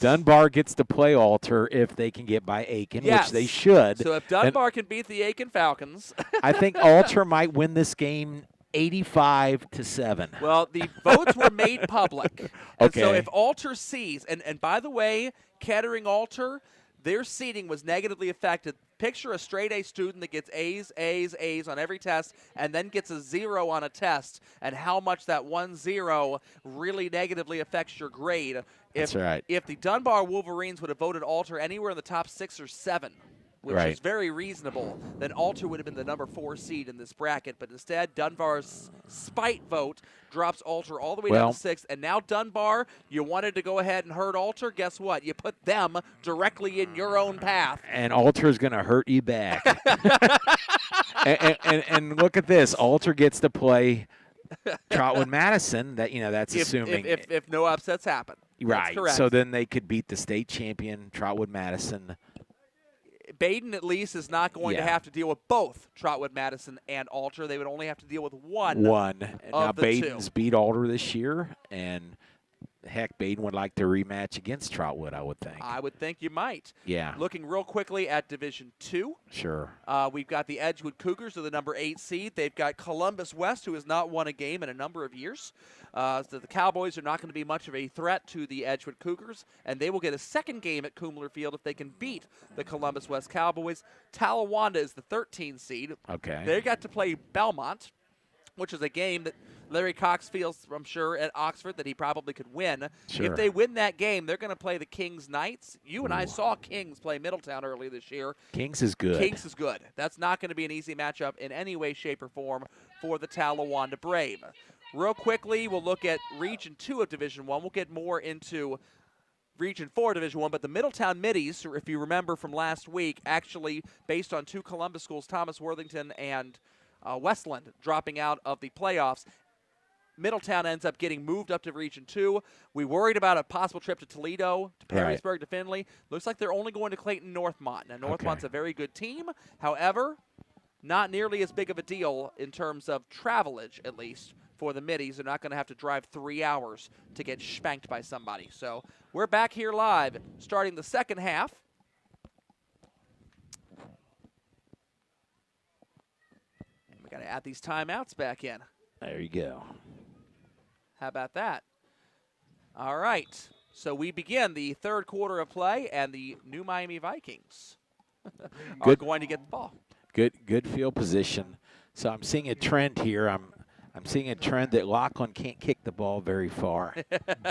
Dunbar gets to play Alter if they can get by Aiken, Yes. which they should. So if Dunbar can beat the Aiken Falcons. I think Alter might win this game 85-7. Well, the votes were made public. And so Okay. if Alter sees, and by the way, Kettering Alter, their seeding was negatively affected Picture a straight A student that gets A's, A's, A's on every test and then gets a 0 on a test, and how much that 1-0 really negatively affects your grade. That's right. If the Dunbar Wolverines would have voted Alter anywhere in the top 6 or 7, which Right. is very reasonable, then Alter would have been the number 4 seed in this bracket. But instead, Dunbar's spite vote drops Alter all the way down to 6. And now Dunbar, you wanted to go ahead and hurt Alter. Guess what? You put them directly in your own path. And Alter's going to hurt you back. and look at this. Alter gets to play Trotwood Madison. That's assuming. If no upsets happen. Right. That's correct. So then they could beat the state champion, Trotwood Madison. Baden, at least, is not going to have to deal with both Trotwood Madison and Alter. They would only have to deal with one. And now the Baden's two. beat Alter this year, and heck, Baden would like to rematch against Trotwood, I would think. I would think you might. Yeah. Looking real quickly at Division 2. Sure. We've got the Edgewood Cougars, are the number 8 seed. They've got Columbus West, who has not won a game in a number of years. So the Cowboys are not going to be much of a threat to the Edgewood Cougars, and they will get a second game at Kumler Field if they can beat the Columbus West Cowboys. Talawanda is the 13 seed. Okay. They got to play Belmont, which is a game that Larry Cox feels, I'm sure, at Oxford that he probably could win. Sure. If they win that game, they're going to play the Kings Knights. You and I saw Kings play Middletown early this year. Kings is good. Kings is good. That's not going to be an easy matchup in any way, shape, or form for the Talawanda Brave. Real quickly, we'll look at Region 2 of Division 1. We'll get more into Region 4 Division 1, but the Middletown Middies, if you remember from last week, actually based on 2 Columbus schools, Thomas Worthington and Westland, dropping out of the playoffs. Middletown ends up getting moved up to Region 2. We worried about a possible trip to Toledo, to Perrysburg, to Findlay. Looks like they're only going to Clayton Northmont. Now, Northmont's a very good team. However, not nearly as big of a deal in terms of travelage, at least, for the Middies. They're not going to have to drive 3 hours to get spanked by somebody. So we're back here live, starting the second half. And we got to add these timeouts back in. There you go. How about that? All right. So we begin the third quarter of play, and the New Miami Vikings are going to get the ball. Good field position. So I'm seeing a trend here. I'm seeing a trend that Lockland can't kick the ball very far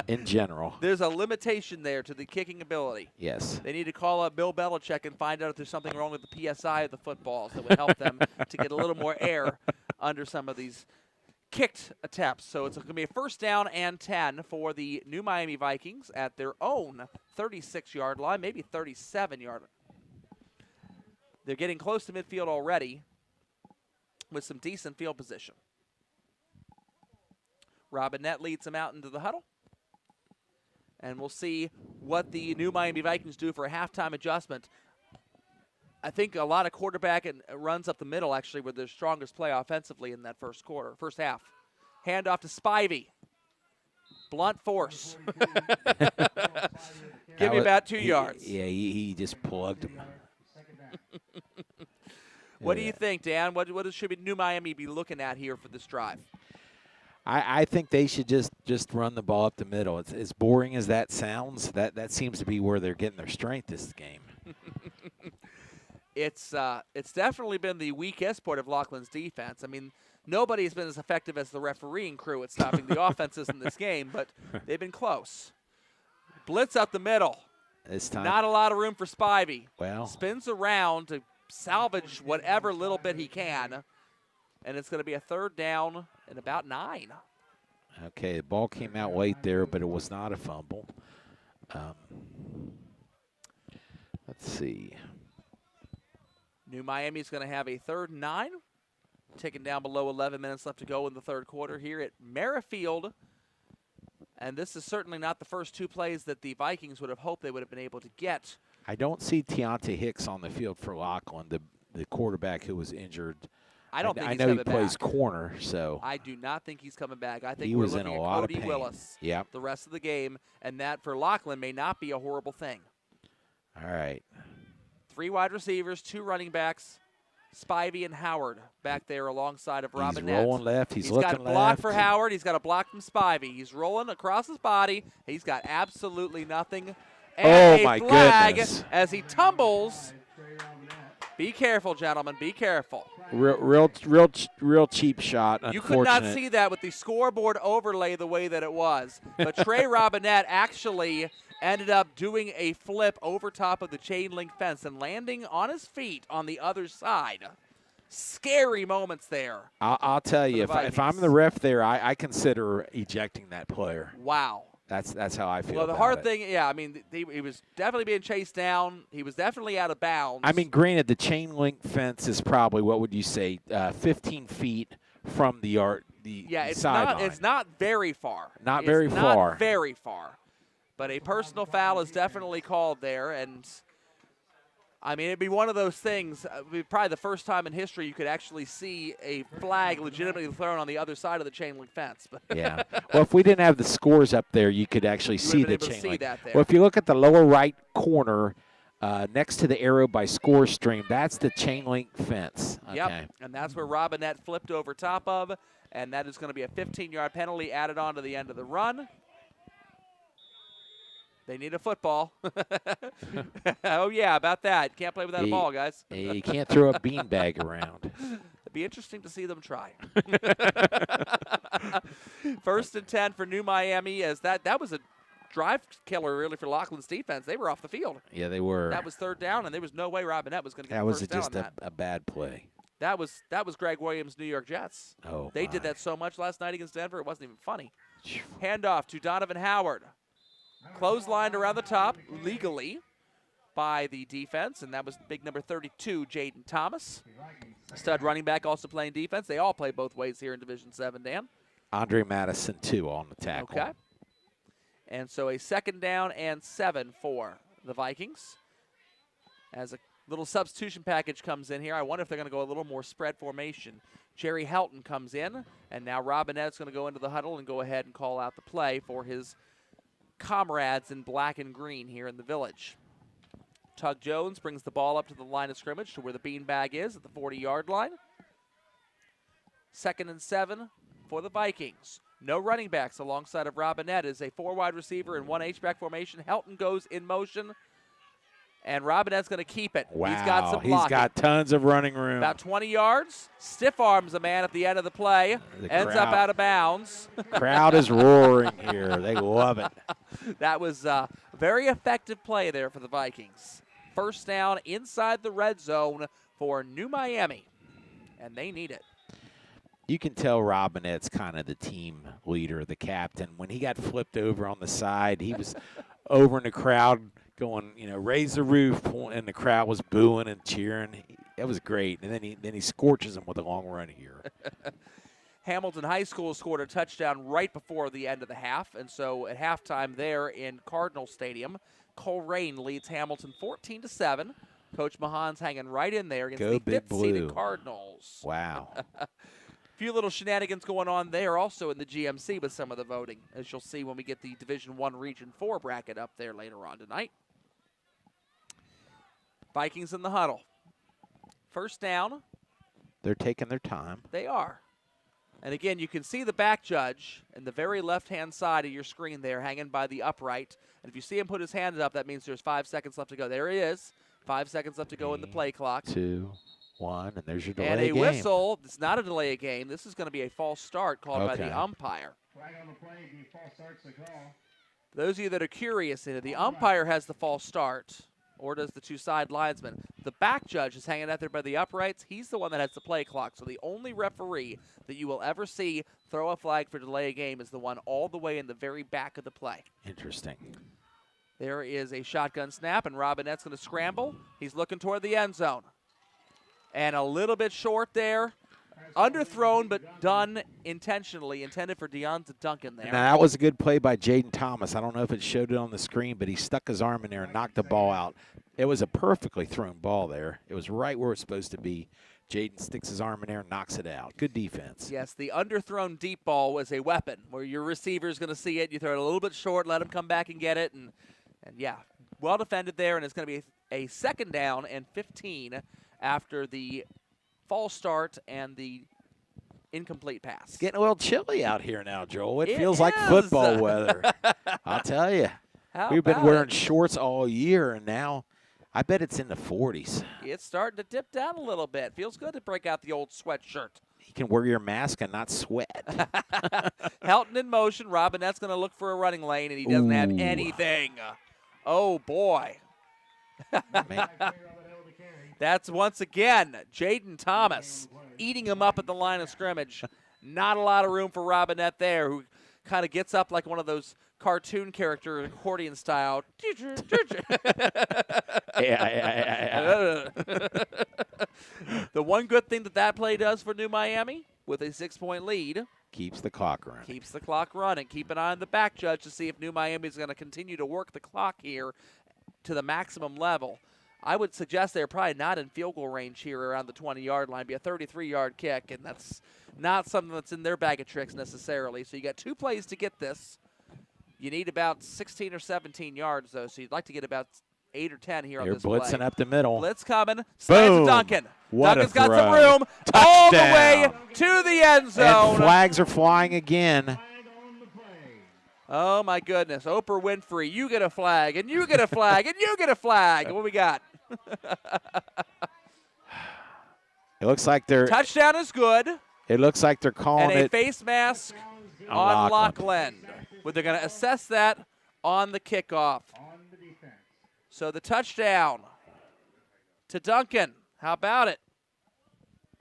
in general. There's a limitation there to the kicking ability. Yes. They need to call up Bill Belichick and find out if there's something wrong with the PSI of the footballs that would help them to get a little more air under some of these kicked attempts. So it's going to be a first down and 10 for the New Miami Vikings at their own 36-yard line, maybe 37-yard line. They're getting close to midfield already with some decent field position. Robinette leads them out into the huddle. And we'll see what the New Miami Vikings do for a halftime adjustment. I think a lot of quarterback and runs up the middle actually were their strongest play offensively in that first half. Handoff to Spivey. Blunt force. Give me about 2 yards. Yeah, he just plugged him. What do you think, Dan? What should New Miami be looking at here for this drive? I think they should just run the ball up the middle. It's as boring as that sounds. That seems to be where they're getting their strength this game. It's definitely been the weakest part of Lockland's defense. I mean, nobody has been as effective as the refereeing crew at stopping the offenses in this game, but they've been close. Blitz up the middle. This time, not a lot of room for Spivey. Well, spins around to salvage whatever little bit he can, and it's going to be a third down and about 9. Okay, the ball came out late there, but it was not a fumble. Let's see. New Miami's going to have a third and 9, ticking down below 11 minutes left to go in the third quarter here at Merrifield. And this is certainly not the first 2 plays that the Vikings would have hoped they would have been able to get. I don't see Deontay Hicks on the field for Lockland, the quarterback who was injured. I don't think he's I know coming he plays back. corner, so I do not think he's coming back. I think he we're was looking in a at lot Cody of pain. Willis the rest of the game, and that for Lockland may not be a horrible thing. All right. 3 wide receivers, 2 running backs, Spivey and Howard back there alongside of Robinette. He's rolling left. He's looking got a block left. for Howard. He's got a block from Spivey. He's rolling across his body. He's got absolutely nothing. And Oh, a my flag goodness. as he tumbles Be careful, gentlemen. Be careful. Real cheap shot. You could not Unfortunate. see that with the scoreboard overlay the way that it was. But Trey Robinette actually ended up doing a flip over top of the chain link fence and landing on his feet on the other side. Scary moments there. I'll tell you, if I'm the ref there, I consider ejecting that player. Wow. That's how I feel. Well, the about hard it. thing, yeah, I mean, he was definitely being chased down. He was definitely out of bounds. I mean, granted, the chain link fence is probably, what would you say, 15 feet from the sideline. It's not very far. Not very far. Not very far. But a personal foul is definitely called there, and I mean, it'd be one of those things, probably the first time in history you could actually see a flag legitimately thrown on the other side of the chain link fence. Yeah. Well, if we didn't have the scores up there, you could actually see the chain link. That there. Well, if you look at the lower right corner, next to the arrow by score stream, that's the chain link fence. Okay. Yep, and that's where Robinette flipped over top of, and that is going to be a 15-yard penalty added on to the end of the run. They need a football. Oh, yeah, about that. Can't play without a ball, guys. You can't throw a beanbag around. It'd be interesting to see them try. First and 10 for New Miami, as that was a drive killer, really, for Lockland's defense. They were off the field. Yeah, they were. That was third down, and there was no way Robinette was going to get that the was first down just on that. a bad play. That was Greg Williams' New York Jets. Oh, They my. did that so much last night against Denver, it wasn't even funny. Handoff to Donovan Howard. Clotheslined around the top legally by the defense, and that was big number 32, Jaden Thomas. Stud running back also playing defense. They all play both ways here in Division 7, Dan. Andre Madison, too, on the tackle. Okay. And so a 2nd down and 7 for the Vikings. As a little substitution package comes in here, I wonder if they're going to go a little more spread formation. Jerry Helton comes in, and now Robinette's going to go into the huddle and go ahead and call out the play for his comrades in black and green here in the Village. Tug Jones brings the ball up to the line of scrimmage to where the beanbag is at the 40-yard line. 2nd and 7 for the Vikings. No running backs alongside of Robinette is a 4 wide receiver in 1 H-back formation. Helton goes in motion, and Robinette's going to keep it. Wow, He's got some blocking. He's got tons of running room. About 20 yards. Stiff arms a man at the end of the play. Ends up out of bounds. Crowd is roaring here. They love it. That was a very effective play there for the Vikings. First down inside the red zone for New Miami, and they need it. You can tell Robinette's kind of the team leader, the captain. When he got flipped over on the side, he was over in the crowd going, raise the roof, and the crowd was booing and cheering. It was great. And then he scorches him with a long run here. Hamilton High School scored a touchdown right before the end of the half, and so at halftime there in Cardinal Stadium, Coleraine leads Hamilton 14-7. Coach Mahan's hanging right in there against Go the Big fifth-seeded Blue. Cardinals. Wow. Few little shenanigans going on there also in the GMC with some of the voting, as you'll see when we get the Division I Region 4 bracket up there later on tonight. Vikings in the huddle. First down. They're taking their time. They are. And again, you can see the back judge in the very left-hand side of your screen there hanging by the upright. And if you see him put his hand up, that means there's 5 seconds left to go. There he is. 5 seconds left to go in the play clock. 2, 1, and there's your delay And a game. whistle. It's not a delay game. This is going to be a false start called by the Okay. umpire. Flag on the play, the false starts the call. Those of you that are curious, the umpire has the false start, or does the 2 side linesmen. The back judge is hanging out there by the uprights. He's the one that has the play clock. So the only referee that you will ever see throw a flag for delay a game is the one all the way in the very back of the play. Interesting. There is a shotgun snap, and Robinette's going to scramble. He's looking toward the end zone. And a little bit short there. Underthrown, but done intentionally. Intended for Deion to dunk in there. Now, that was a good play by Jaden Thomas. I don't know if it showed it on the screen, but he stuck his arm in there and knocked the ball out. It was a perfectly thrown ball there. It was right where it's supposed to be. Jaden sticks his arm in there and knocks it out. Good defense. Yes, the underthrown deep ball was a weapon where your receiver is going to see it. You throw it a little bit short, let him come back and get it. And yeah, well defended there, and it's going to be a 2nd down and 15 after the false start and the incomplete pass. It's getting a little chilly out here now, Joel. It It feels like is. football weather. I'll tell you. How We've been about wearing it? shorts all year, and now I bet it's in the 40s. It's starting to dip down a little bit. Feels good to break out the old sweatshirt. You can wear your mask and not sweat. Helton in motion. Robinette's going to look for a running lane, and he doesn't have Ooh. anything. Oh, boy. Man, That's once again Jaden Thomas eating him up at the line of scrimmage. Not a lot of room for Robinette there, who kind of gets up like one of those cartoon character accordion style. yeah. The one good thing that play does for New Miami, with a 6-point lead, Keeps the clock running. keeps the clock running. Keep an eye on the back judge to see if New Miami is going to continue to work the clock here to the maximum level. I would suggest they're probably not in field goal range here around the 20-yard line. Be a 33-yard kick, and that's not something that's in their bag of tricks necessarily. So you got 2 plays to get this. You need about 16 or 17 yards, though, so you'd like to get about 8 or 10 here They're on this play. blitzing up the middle. Blitz coming. Slants to Boom. Duncan. What a Duncan's got some throw. room all the Touchdown. way to the end zone. And flags are flying again. Oh, my goodness. Oprah Winfrey, you get a flag, and you get a flag, and you get a flag. What we got? It looks like they're. Touchdown is good. It looks like they're calling And a it face mask on on Lockland. Lockland. But they're going to assess that on the kickoff. So the touchdown to Duncan. How about it?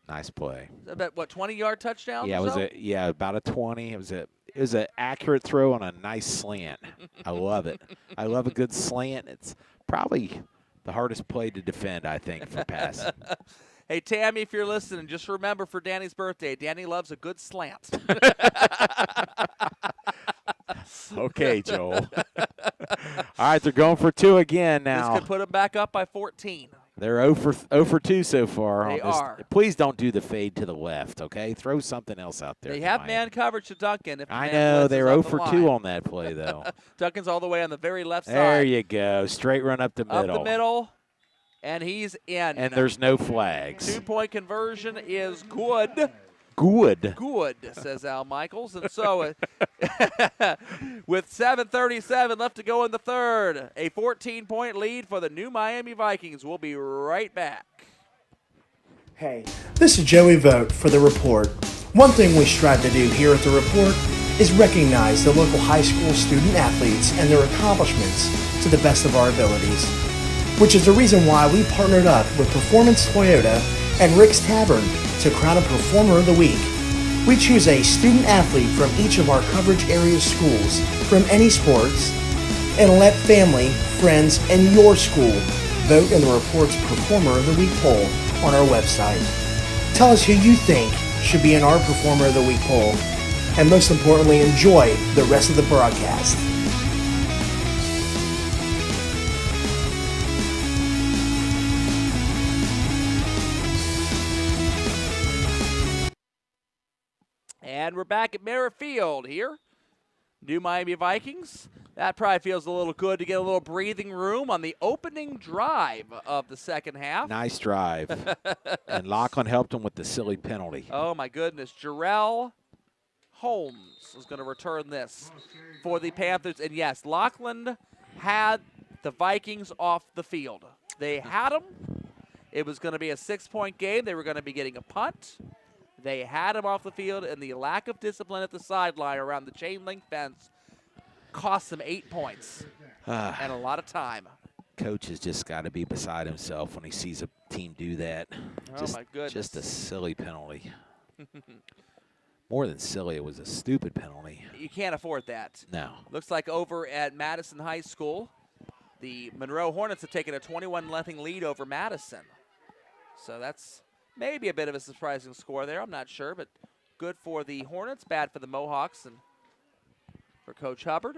Nice play. About, what, 20-yard touchdown? Yeah, or it so? was about a 20. It was an accurate throw on a nice slant. I love it. I love a good slant. It's probably the hardest play to defend, I think, for passing. Hey, Tammy, if you're listening, just remember for Danny's birthday, Danny loves a good slant. Okay, Joel. All right, they're going for 2 again now. This could put them back up by 14. They're 0 for 2 so far. They on this. are. Please don't do the fade to the left, okay? Throw something else out there. They to have Miami. man coverage to Duncan. If the I man know. blitzes They're up 0 the for 2 line. on that play, though. Duncan's all the way on the very left side. There you go. Straight run up the middle. Up the middle, and he's in. And there's no flags. 2-point conversion is good. Good. Good, says Al Michaels. And so with 7:37 left to go in the third, a 14-point lead for the New Miami Vikings. We'll be right back. Hey, this is Joey Vogt for The Report. One thing we strive to do here at The Report is recognize the local high school student athletes and their accomplishments to the best of our abilities, which is the reason why we partnered up with Performance Toyota and Rick's Tavern to crown a Performer of the Week. We choose a student athlete from each of our coverage area schools from any sports and let family, friends, and your school vote in the Report's Performer of the Week poll on our website. Tell us who you think should be in our Performer of the Week poll, and most importantly, enjoy the rest of the broadcast. And we're back at Merrifield here. New Miami Vikings. That probably feels a little good to get a little breathing room on the opening drive of the second half. Nice drive. And Lockland helped him with the silly penalty. Oh, my goodness. Jarrell Holmes is going to return this for the Panthers. And, yes, Lockland had the Vikings off the field. They had them. It was going to be a 6-point game. They were going to be getting a punt. They had him off the field, and the lack of discipline at the sideline around the chain link fence cost them 8 points and a lot of time. Coach has just got to be beside himself when he sees a team do that. Oh, my goodness. Just a silly penalty. More than silly, it was a stupid penalty. You can't afford that. No. Looks like over at Madison High School, the Monroe Hornets have taken a 21-0 lead over Madison. So that's maybe a bit of a surprising score there. I'm not sure, but good for the Hornets, bad for the Mohawks and for Coach Hubbard.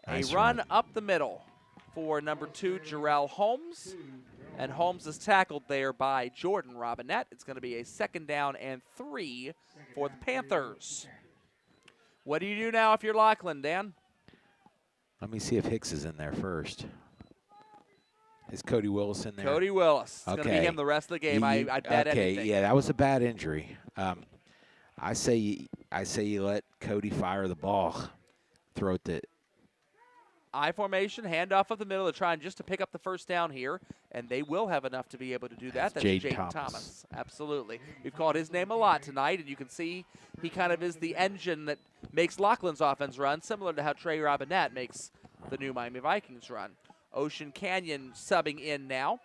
Nice a run run. up the middle for number 2, Jarrell Holmes. And Holmes is tackled there by Jordan Robinette. It's going to be a 2nd down and 3 for the Panthers. What do you do now if you're Lockland, Dan? Let me see if Hicks is in there first. Is Cody Willis in there? Cody Willis. It's going to be Okay. him the rest of the game. I'd bet anything. Okay, yeah, that was a bad injury. I say you let Cody fire the ball. Throw it to I formation, handoff of the middle. They're trying just to pick up the first down here, and they will have enough to be able to do that. That's Jaden Thomas. Absolutely. We've called his name a lot tonight, and you can see he kind of is the engine that makes Lockland's offense run, similar to how Trey Robinette makes the new Miami Vikings run. Ocean Canyon subbing in now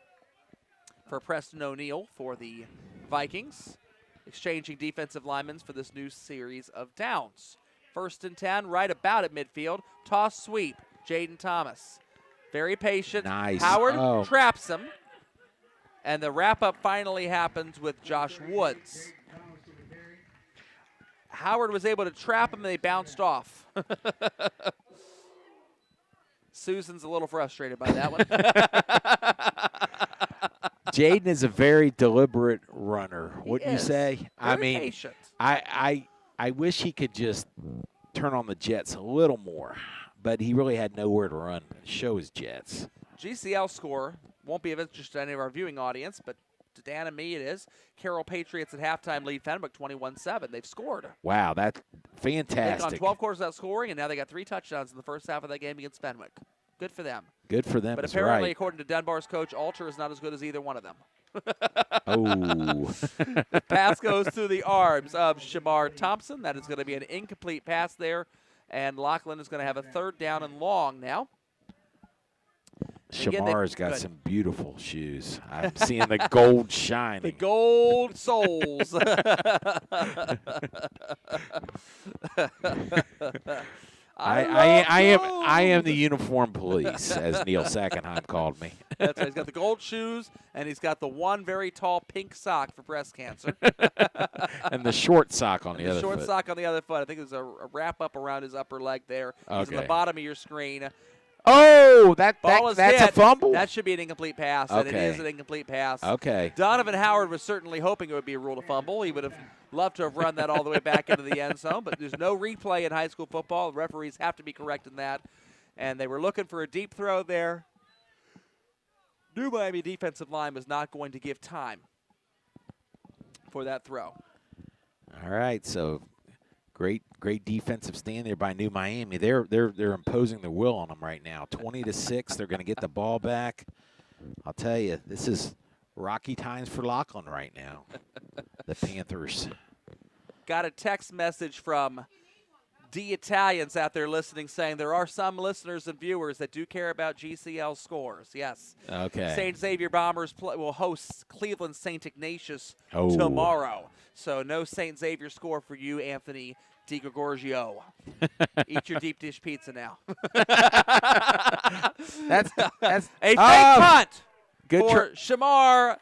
for Preston O'Neill for the Vikings, exchanging defensive linemen for this new series of downs. 1st and 10, right about at midfield. Toss sweep, Jaden Thomas. Very patient. Nice. Howard traps him. And the wrap-up finally happens with Josh Woods. Howard was able to trap him, and they bounced off. Susan's a little frustrated by that one. Jaden is a very deliberate runner, wouldn't you is. say? I mean, patient. I wish he could just turn on the jets a little more, but he really had nowhere to run and show his jets. GCL score won't be of interest to any of our viewing audience, but to Dan and me it is. Carroll Patriots at halftime lead Fenwick 21-7. They've scored. Wow, that's fantastic. They've gone 12 quarters without scoring, and now they got 3 touchdowns in the first half of that game against Fenwick. Good for them. Good for them. But is apparently, right. according to Dunbar's coach, Alter is not as good as either one of them. Oh. The pass goes through the arms of Shamar Thompson. That is going to be an incomplete pass there, and Lockland is going to have a 3rd down and long now. Shamar's got some beautiful shoes. I'm seeing the gold shining. The gold soles. I am the uniform police, as Neil Sackenheim called me. That's right. He's got the gold shoes, and he's got the one very tall pink sock for breast cancer. And the short sock on the other short foot. sock on the other foot. I think there's a wrap up around his upper leg there. He's on the Okay. bottom of your screen. Oh, that's hit. a fumble? That should be an incomplete pass, and it Okay. is an incomplete pass. Okay. Donovan Howard was certainly hoping it would be a rule to fumble. He would have loved to have run that all the way back into the end zone, but there's no replay in high school football. The referees have to be correct in that, and they were looking for a deep throw there. New Miami defensive line was not going to give time for that throw. All right, so great defensive stand there by New Miami. They're imposing their will on them right now. 20-6. They're going to get the ball back. I'll tell you, this is rocky times for Lockland right now. The Panthers. Got a text message from D Italians out there listening saying there are some listeners and viewers that do care about GCL scores. Yes. Okay. St. Xavier Bombers will host Cleveland St. Ignatius Oh. tomorrow. So no St. Xavier score for you, Anthony DiGregorio. Eat your deep dish pizza now. That's a fake punt good for Shamar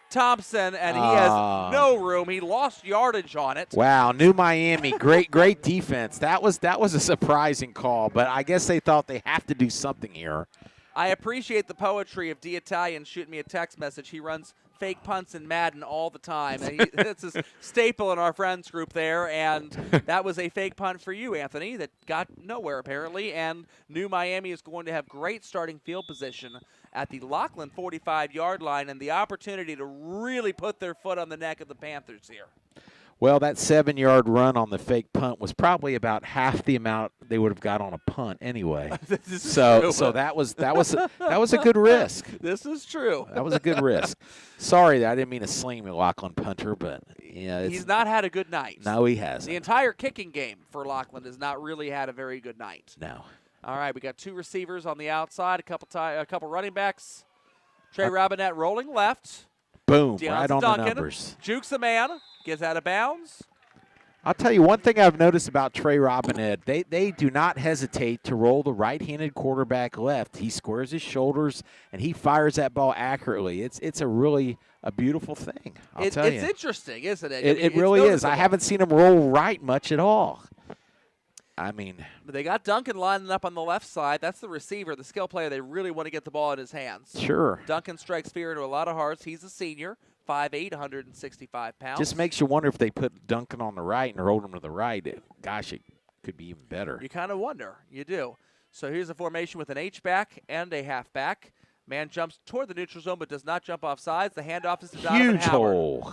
Thompson, and he has no room. He lost yardage on it. Wow, New Miami, great defense. That was a surprising call, but I guess they thought they have to do something here. I appreciate the poetry of D Italian shooting me a text message. He runs fake punts in Madden all the time. That's a staple in our friends group there, and that was a fake punt for you, Anthony, that got nowhere apparently, and New Miami is going to have great starting field position at the Lockland 45-yard line and the opportunity to really put their foot on the neck of the Panthers here. Well, that 7-yard run on the fake punt was probably about half the amount they would have got on a punt anyway. So that was a good risk. This is true. That was a good risk. Sorry, I didn't mean to sling the Lockland punter, but yeah, he's not had a good night. No, he hasn't. The entire kicking game for Lockland has not really had a very good night. No. All right, we got 2 receivers on the outside, a couple running backs. Trey Robinette rolling left. Boom, Deonce right on Duncan the numbers. Jukes a man, gets out of bounds. I'll tell you one thing I've noticed about Trey Robinette. They do not hesitate to roll the right-handed quarterback left. He squares his shoulders, and he fires that ball accurately. It's a really a beautiful thing, I'll tell you. It's interesting, isn't it? It really is. I haven't seen him roll right much at all. I mean, they got Duncan lining up on the left side. That's the receiver, the skill player. They really want to get the ball in his hands. Sure. Duncan strikes fear into a lot of hearts. He's a senior, 5'8", 165 pounds. Just makes you wonder if they put Duncan on the right and rolled him to the right. Gosh, it could be even better. You kind of wonder. You do. So here's a formation with an H-back and a halfback. Man jumps toward the neutral zone but does not jump off sides. The handoff is to Donovan Huge Howard. hole.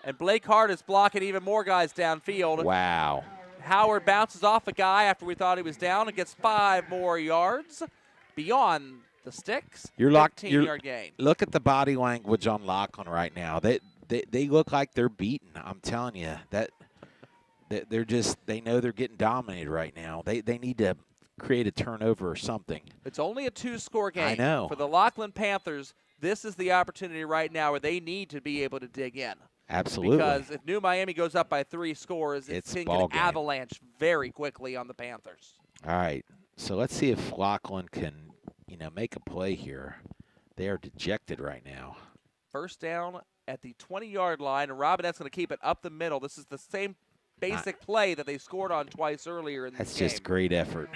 And Blake Hart is blocking even more guys downfield. Wow. Howard bounces off a guy after we thought he was down and gets 5 more yards beyond the sticks. You're locked. 15-yard gain. Look at the body language on Lockland right now. They look like they're beaten. I'm telling you that they know they're getting dominated right now. They need to create a turnover or something. It's only a 2-score game. I know. For the Lockland Panthers, this is the opportunity right now where they need to be able to dig in. Absolutely. Because if New Miami goes up by 3 scores, It's can ball game. avalanche very quickly on the Panthers. All right. So let's see if Lockland can, make a play here. They are dejected right now. First down at the 20-yard line, and Robinette's going to keep it up the middle. This is the same basic play that they scored on twice earlier in this game. That's just great effort.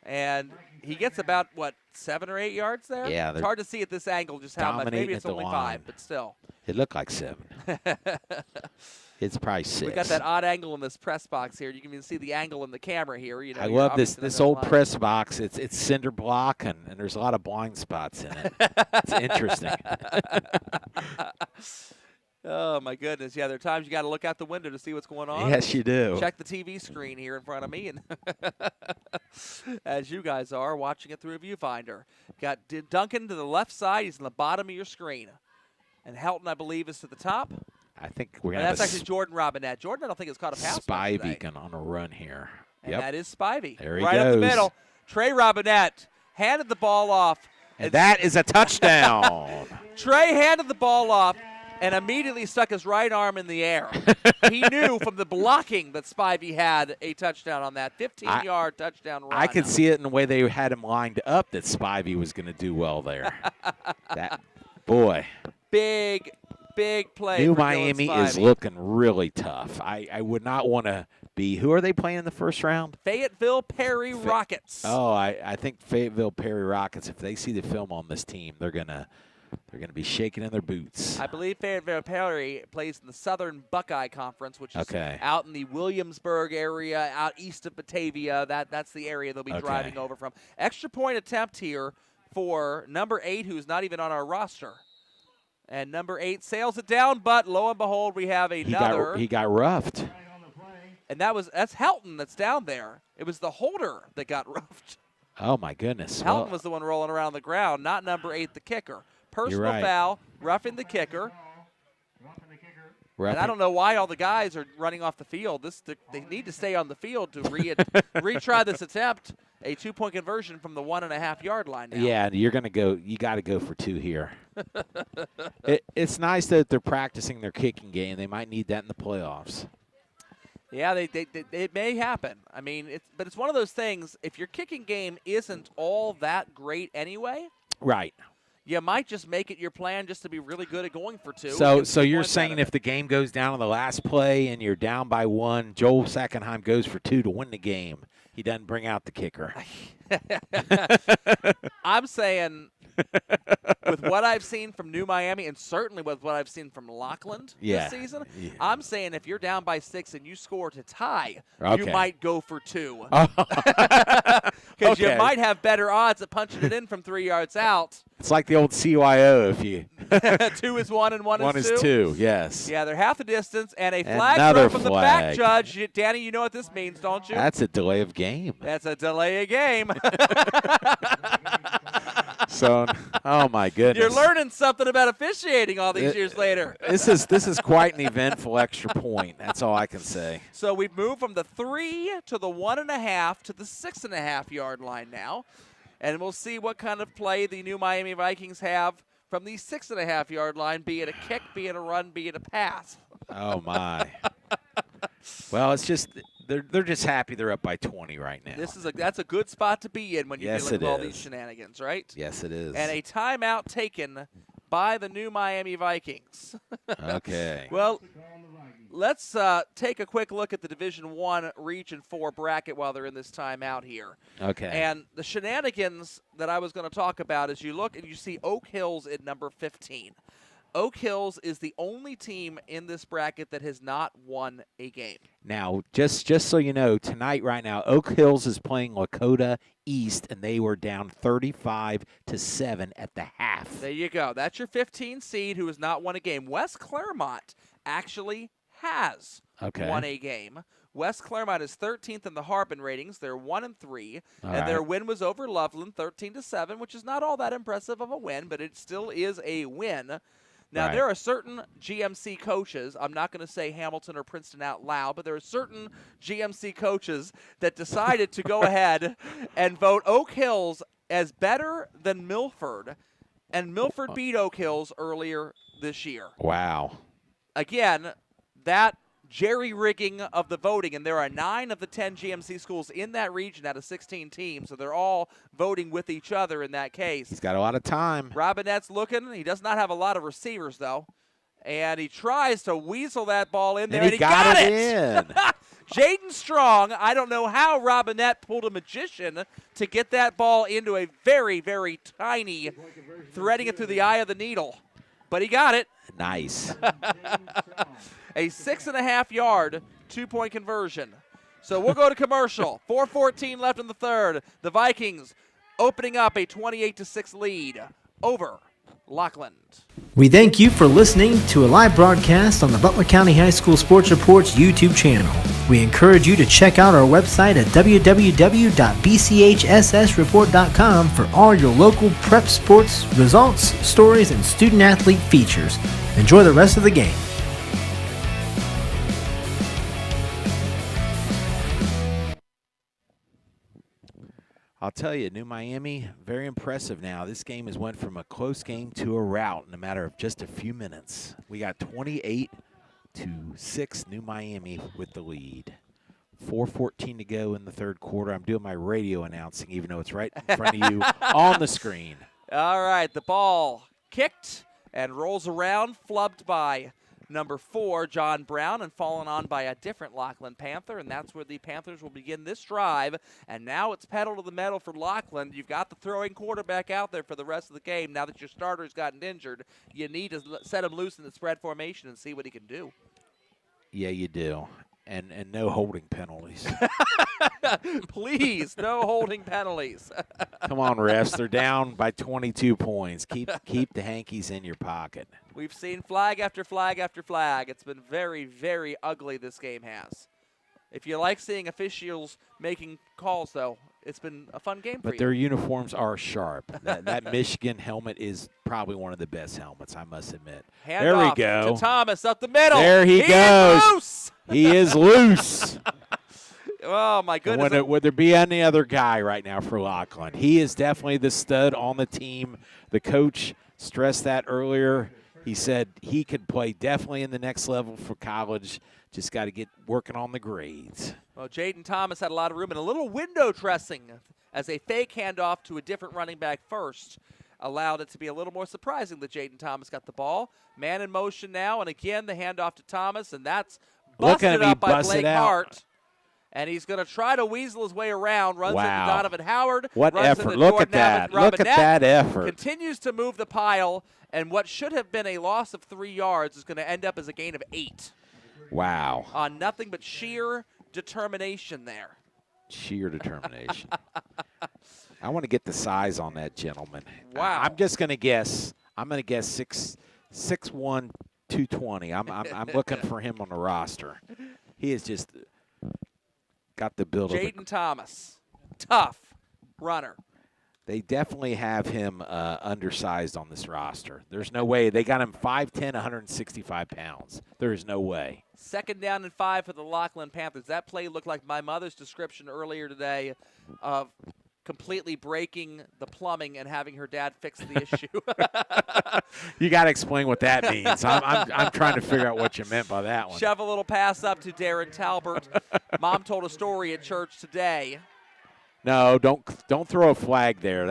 And he gets about, 7 or 8 yards there? Yeah, It's hard to see at this angle just how much. Maybe dominating it's at the only line. 5, but still. It looked like 7. It's probably 6. We got that odd angle in this press box here. You can even see the angle in the camera here. I you're love this obviously not old gonna lie. press box. It's cinder block, and there's a lot of blind spots in it. It's interesting. Oh, my goodness. Yeah, there are times you got to look out the window to see what's going on. Yes, you do. Check the TV screen here in front of me, and as you guys are watching it through a viewfinder. Got Duncan to the left side. He's in the bottom of your screen. And Helton, I believe, is to the top. I think we're And going to that's have actually Jordan Robinette. Jordan, I don't think, has caught a pass much today. Spivey on a run here. And that is Spivey. There he right up the goes. middle. Trey Robinette handed the ball off. And that is a touchdown. Trey handed the ball off and immediately stuck his right arm in the air. He knew from the blocking that Spivey had a touchdown on that 15-yard touchdown run. I could see it in the way they had him lined up that Spivey was going to do well there. Boy. Big play. New for Dylan Miami is Spivey. looking really tough. I would not want to be. Who are they playing in the first round? Fayetteville Perry Rockets. Oh, I think Fayetteville Perry Rockets, if they see the film on this team, they're going to be shaking in their boots. I believe Fayetteville Perry plays in the Southern Buckeye Conference, which is out in the Williamsburg area, out east of Batavia. That's the area they'll be driving over from. Extra point attempt here for number 8, who's not even on our roster. And number 8 sails it down, but lo and behold, we have another. He got roughed. And that's Helton that's down there. It was the holder that got roughed. Oh, my goodness. Helton was the one rolling around on the ground, not number 8, the kicker. Personal right. foul, roughing the kicker. And I don't know why all the guys are running off the field. They need to stay on the field to retry this attempt. A 2-point conversion from the 1.5-yard line now. Yeah, you got to go for 2 here. It's nice that they're practicing their kicking game. They might need that in the playoffs. Yeah, it may happen. I mean, it's one of those things. If your kicking game isn't all that great anyway, right? You might just make it your plan just to be really good at going for 2. So you're saying if the game goes down on the last play and you're down by 1, Joel Sackenheim goes for 2 to win the game. He doesn't bring out the kicker. I'm saying with what I've seen from New Miami and certainly with what I've seen from Lockland this season, I'm saying if you're down by 6 and you score to tie, you might go for 2. Because you might have better odds at punching it in from 3 yards out. It's like the old CYO if you 2 is 1 and 1 is 2. 1 is 2, yes. Yeah, they're half the distance, and a flag Another throw from the back judge. Danny, you know what this means, don't you? That's a delay of game. That's a delay of game. So, oh my goodness. You're learning something about officiating all these years later. This is quite an eventful extra point. That's all I can say. So we've moved from the 3 to the 1.5 to the 6.5-yard line now. And we'll see what kind of play the New Miami Vikings have from the 6.5-yard line, be it a kick, be it a run, be it a pass. Oh, my. Well, it's just they're just happy they're up by 20 right now. That's a good spot to be in when you're Yes, dealing with it all is. these shenanigans, right? Yes, it is. And a timeout taken by the New Miami Vikings. Okay. Well, let's take a quick look at the Division I Region 4 bracket while they're in this timeout here. Okay. And the shenanigans that I was going to talk about is you look and you see Oak Hills at number 15. Oak Hills is the only team in this bracket that has not won a game. Now, just so you know, tonight right now, Oak Hills is playing Lakota East, and they were down 35-7 at the half. There you go. That's your 15 seed who has not won a game. West Claremont actually has won a game West Claremont is 13th in the Harbin ratings. They're 1-3, and right. their win was over Loveland, 13-7, which is not all that impressive of a win, but it still is a win. Now, Right. there are certain GMC coaches, I'm not going to say Hamilton or Princeton out loud, but there are certain GMC coaches that decided to go ahead and vote Oak Hills as better than Milford, and Milford beat Oak Hills earlier this year. Wow. Again, that jerry-rigging of the voting, and there are 9 of the 10 GMC schools in that region out of 16 teams, so they're all voting with each other in that case. He's got a lot of time. Robinette's looking. He does not have a lot of receivers, though, and he tries to weasel that ball in there, And and he got it in. Jaden Strong, I don't know how Robinette pulled a magician to get that ball into a very, very tiny, threading it through the eye of the needle, but he got it. Nice. A 6.5-yard two-point conversion. So we'll go to commercial. 4:14 left in the third. The Vikings opening up a 28-6 lead over Lockland. We thank you for listening to a live broadcast on the Butler County High School Sports Report's YouTube channel. We encourage you to check out our website at www.bchssreport.com for all your local prep sports results, stories, and student-athlete features. Enjoy the rest of the game. I'll tell you, New Miami, very impressive now. This game has went from a close game to a rout in a matter of just a few minutes. We got 28-6 New Miami with the lead. 4:14 to go in the third quarter. I'm doing my radio announcing, even though it's right in front of you on the screen. All right, the ball kicked and rolls around, flubbed by number 4, John Brown, and fallen on by a different Lockland Panther, and that's where the Panthers will begin this drive. And now it's pedal to the metal for Lockland. You've got the throwing quarterback out there for the rest of the game. Now that your starter's gotten injured, you need to set him loose in the spread formation and see what he can do. Yeah, you do. And no holding penalties. Please, no holding penalties. Come on, refs. They're down by 22 points. Keep the hankies in your pocket. We've seen flag after flag after flag. It's been very, very ugly, this game has. If you like seeing officials making calls, though, it's been a fun game for you. But their uniforms are sharp. That Michigan helmet is probably one of the best helmets, I must admit. Hand there off we go. to Thomas up the middle. There he goes. Is loose. He is loose. Oh, my goodness. Would there be any other guy right now for Lockland? He is definitely the stud on the team. The coach stressed that earlier. He said he could play definitely in the next level for college. Just got to get working on the grades. Well, Jaden Thomas had a lot of room and a little window dressing as a fake handoff to a different running back first allowed it to be a little more surprising that Jaden Thomas got the ball. Man in motion now, and again the handoff to Thomas, and that's busted up by Blake Hart. And he's going to try to weasel his way around, runs into Donovan Howard. What runs effort. into Look Jordan at that. Look at that effort. Continues to move the pile, and what should have been a loss of 3 yards is going to end up as a gain of 8. Wow. On nothing but sheer determination there. Sheer determination. I want to get the size on that gentleman. Wow. I'm just going to guess. I'm going to guess 6'1", 220. I'm looking for him on the roster. He is just got the build of Jaden Thomas, tough runner. They definitely have him undersized on this roster. There's no way. They got him 5'10", 165 pounds. There is no way. 2nd down and 5 for the Lockland Panthers. That play looked like my mother's description earlier today of completely breaking the plumbing and having her dad fix the issue. You got to explain what that means. I'm trying to figure out what you meant by that one. Shove a little pass up to Darren Talbert. Mom told a story at church today. No, don't throw a flag there.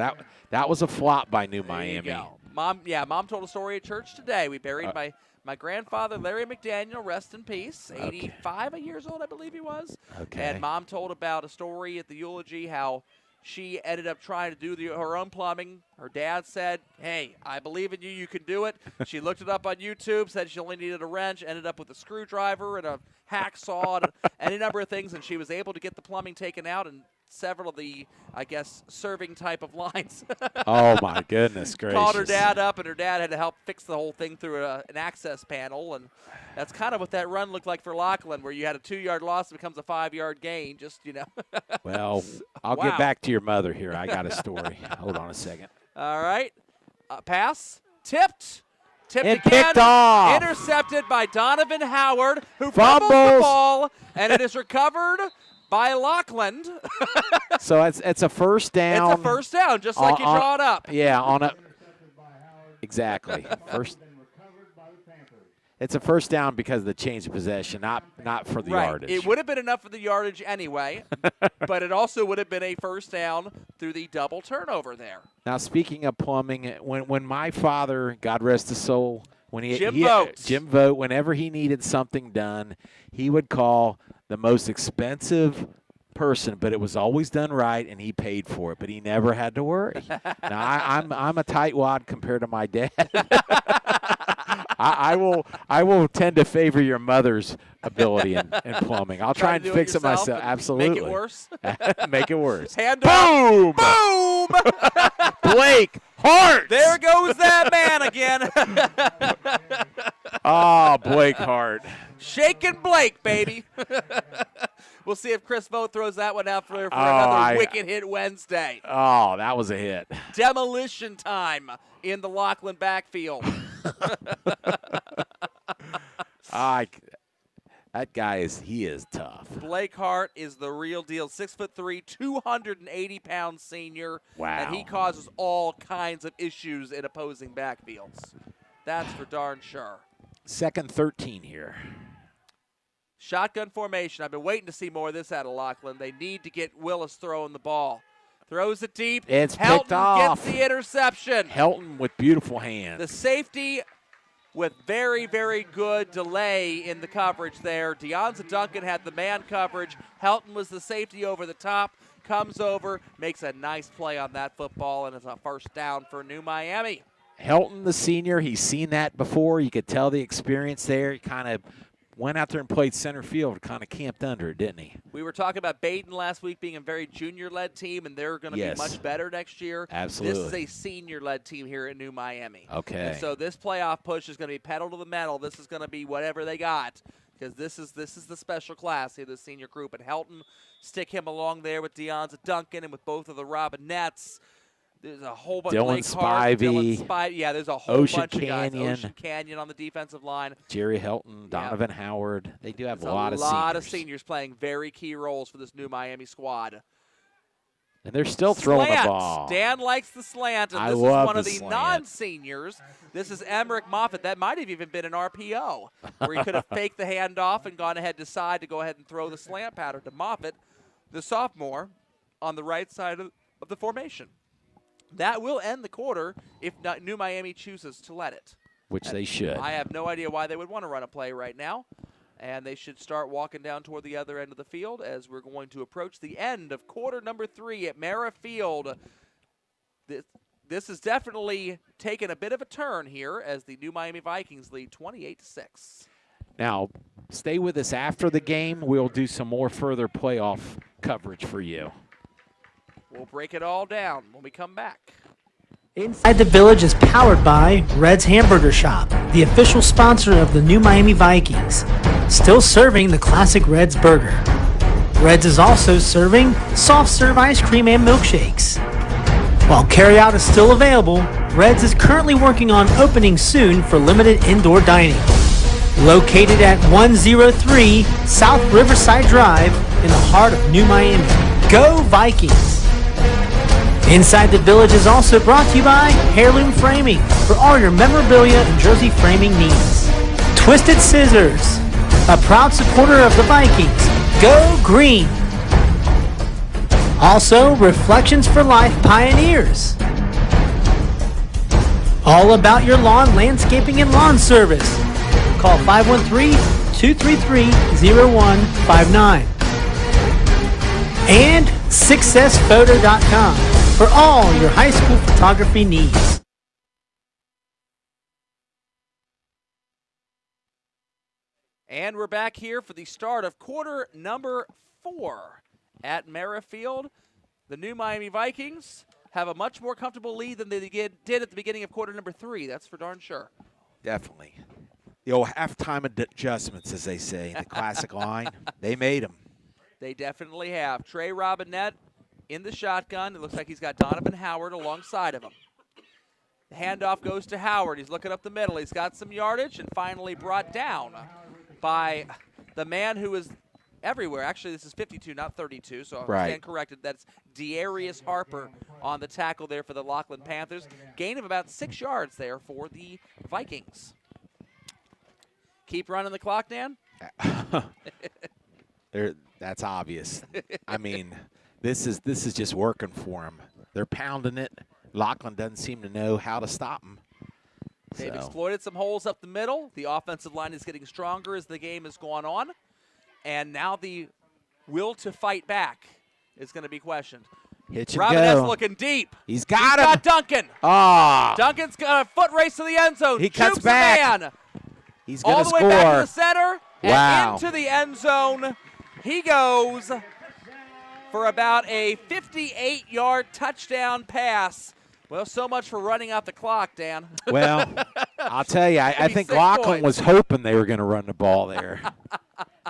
That was a flop by New Miami. Mom told a story at church today. We buried my grandfather, Larry McDaniel, rest in peace, 85 years old, I believe he was. Okay. And Mom told about a story at the eulogy how she ended up trying to do her own plumbing. Her dad said, hey, I believe in you. You can do it. She looked it up on YouTube, said she only needed a wrench, ended up with a screwdriver and a hacksaw and any number of things, and she was able to get the plumbing taken out and several of the, I guess, serving type of lines. Oh, my goodness gracious. Called her dad up, and her dad had to help fix the whole thing through an access panel. And that's kind of what that run looked like for Lockland, where you had a 2-yard loss, it becomes a 5-yard gain. Just, Well, I'll Wow. get back to your mother here. I got a story. Hold on a second. All right. Pass. Tipped. Tipped And again. picked off. Intercepted by Donovan Howard, who fumbles the Fumbles. ball, and it is recovered by Lockland. So it's a first down. It's a first down, just like you draw it up. Yeah, on a exactly first. It's a first down because of the change of possession, not for the yardage. It would have been enough for the yardage anyway, but it also would have been a first down through the double turnover there. Now, speaking of plumbing, when my father, God rest his soul, when Jim Vogt, whenever he needed something done, he would call the most expensive person, but it was always done right, and he paid for it. But he never had to worry. Now, I'm a tightwad compared to my dad. I will tend to favor your mother's ability in plumbing. I'll try and fix it myself. Absolutely. Make it worse. Make it worse. Hand Boom! Boom! Blake Hart. There goes that man again. Oh, Blake Hart. Shaking Blake, baby. We'll see if Chris Vogt throws that one out for another wicked hit Wednesday. Oh, that was a hit. Demolition time in the Lockland backfield. That guy is tough. Blake Hart is the real deal. 6'3", 280-pound senior. Wow. And he causes all kinds of issues in opposing backfields. That's for darn sure. 2nd 13 here. Shotgun formation. I've been waiting to see more of this out of Lockland. They need to get Willis throwing the ball. Throws it deep. It's Helton picked off. gets the interception. Helton with beautiful hands. The safety with very, very good delay in the coverage there. Deonza Duncan had the man coverage. Helton was the safety over the top. Comes over, makes a nice play on that football, and it's a first down for New Miami. Helton, the senior, he's seen that before. You could tell the experience there. He kind of went out there and played center field, kind of camped under it, didn't he? We were talking about Baden last week being a very junior-led team, and they're going to be much better next year. Absolutely. This is a senior-led team here in New Miami. Okay. And so this playoff push is going to be pedal to the metal. This is going to be whatever they got, because this is the special class here, the senior group. And Helton, stick him along there with Deonza Duncan and with both of the Robinettes. There's a whole bunch of Dylan Spivey. Yeah, there's a whole Ocean bunch of guys. Canyon. Ocean Canyon on the defensive line. Jerry Helton, Donovan Howard. They do have a lot of seniors playing very key roles for this New Miami squad. And they're still throwing the ball. Dan likes the slant, and I this is love one of the the slant. non-seniors. This is Emmerich Moffitt. That might have even been an RPO, where he could have faked the handoff and gone ahead, decide to go ahead and throw the slant pattern to Moffitt, the sophomore, on the right side of the formation. That will end the quarter if New Miami chooses to let it. Which they should. I have no idea why they would want to run a play right now. And they should start walking down toward the other end of the field as we're going to approach the end of quarter number 3 at Mara Field. This has definitely taken a bit of a turn here as the New Miami Vikings lead 28-6. Now, stay with us after the game. We'll do some more further playoff coverage for you. We'll break it all down when we come back. Inside the Village is powered by Red's Hamburger Shop, the official sponsor of the New Miami Vikings. Still serving the classic Red's burger. Red's is also serving soft serve ice cream and milkshakes. While carryout is still available, Red's is currently working on opening soon for limited indoor dining. Located at 103 South Riverside Drive in the heart of New Miami. Go Vikings! Inside the Village is also brought to you by Heirloom Framing for all your memorabilia and jersey framing needs. Twisted Scissors, a proud supporter of the Vikings. Go Green! Also, Reflections for Life Pioneers. All about your lawn, landscaping, and lawn service. Call 513-233-0159. And SuccessPhoto.com for all your high school photography needs. And we're back here for the start of quarter number 4 at Mara Field. the new Miami Vikings have a much more comfortable lead than they did at the beginning of quarter number 3. That's for darn sure. Definitely. The old halftime adjustments, as they say, the classic line, they made them. They definitely have. Trey Robinette in the shotgun. It looks like he's got Donovan Howard alongside of him. The handoff goes to Howard. He's looking up the middle. He's got some yardage and finally brought down by the man who is everywhere. Actually, this is 52, not 32, so I stand corrected. That's Dearius Harper on the tackle there for the Lockland Panthers. Gain of about 6 yards there for the Vikings. Keep running the clock, Dan? That's obvious. I mean, this is just working for them. They're pounding it. Lockland doesn't seem to know how to stop them. They've exploited some holes up the middle. The offensive line is getting stronger as the game has gone on. And now the will to fight back is going to be questioned. Hitch and Robinette's go. looking deep. He's got him. Got Duncan. Ah. Duncan's got a foot race to the end zone. He cuts Jukes back. The man. He's going all to the score. way back to the center Wow. and into the end zone. He goes for about a 58-yard touchdown pass. Well, so much for running out the clock, Dan. Well, I'll tell you, I think 6 Lockland points. was hoping they were going to run the ball there.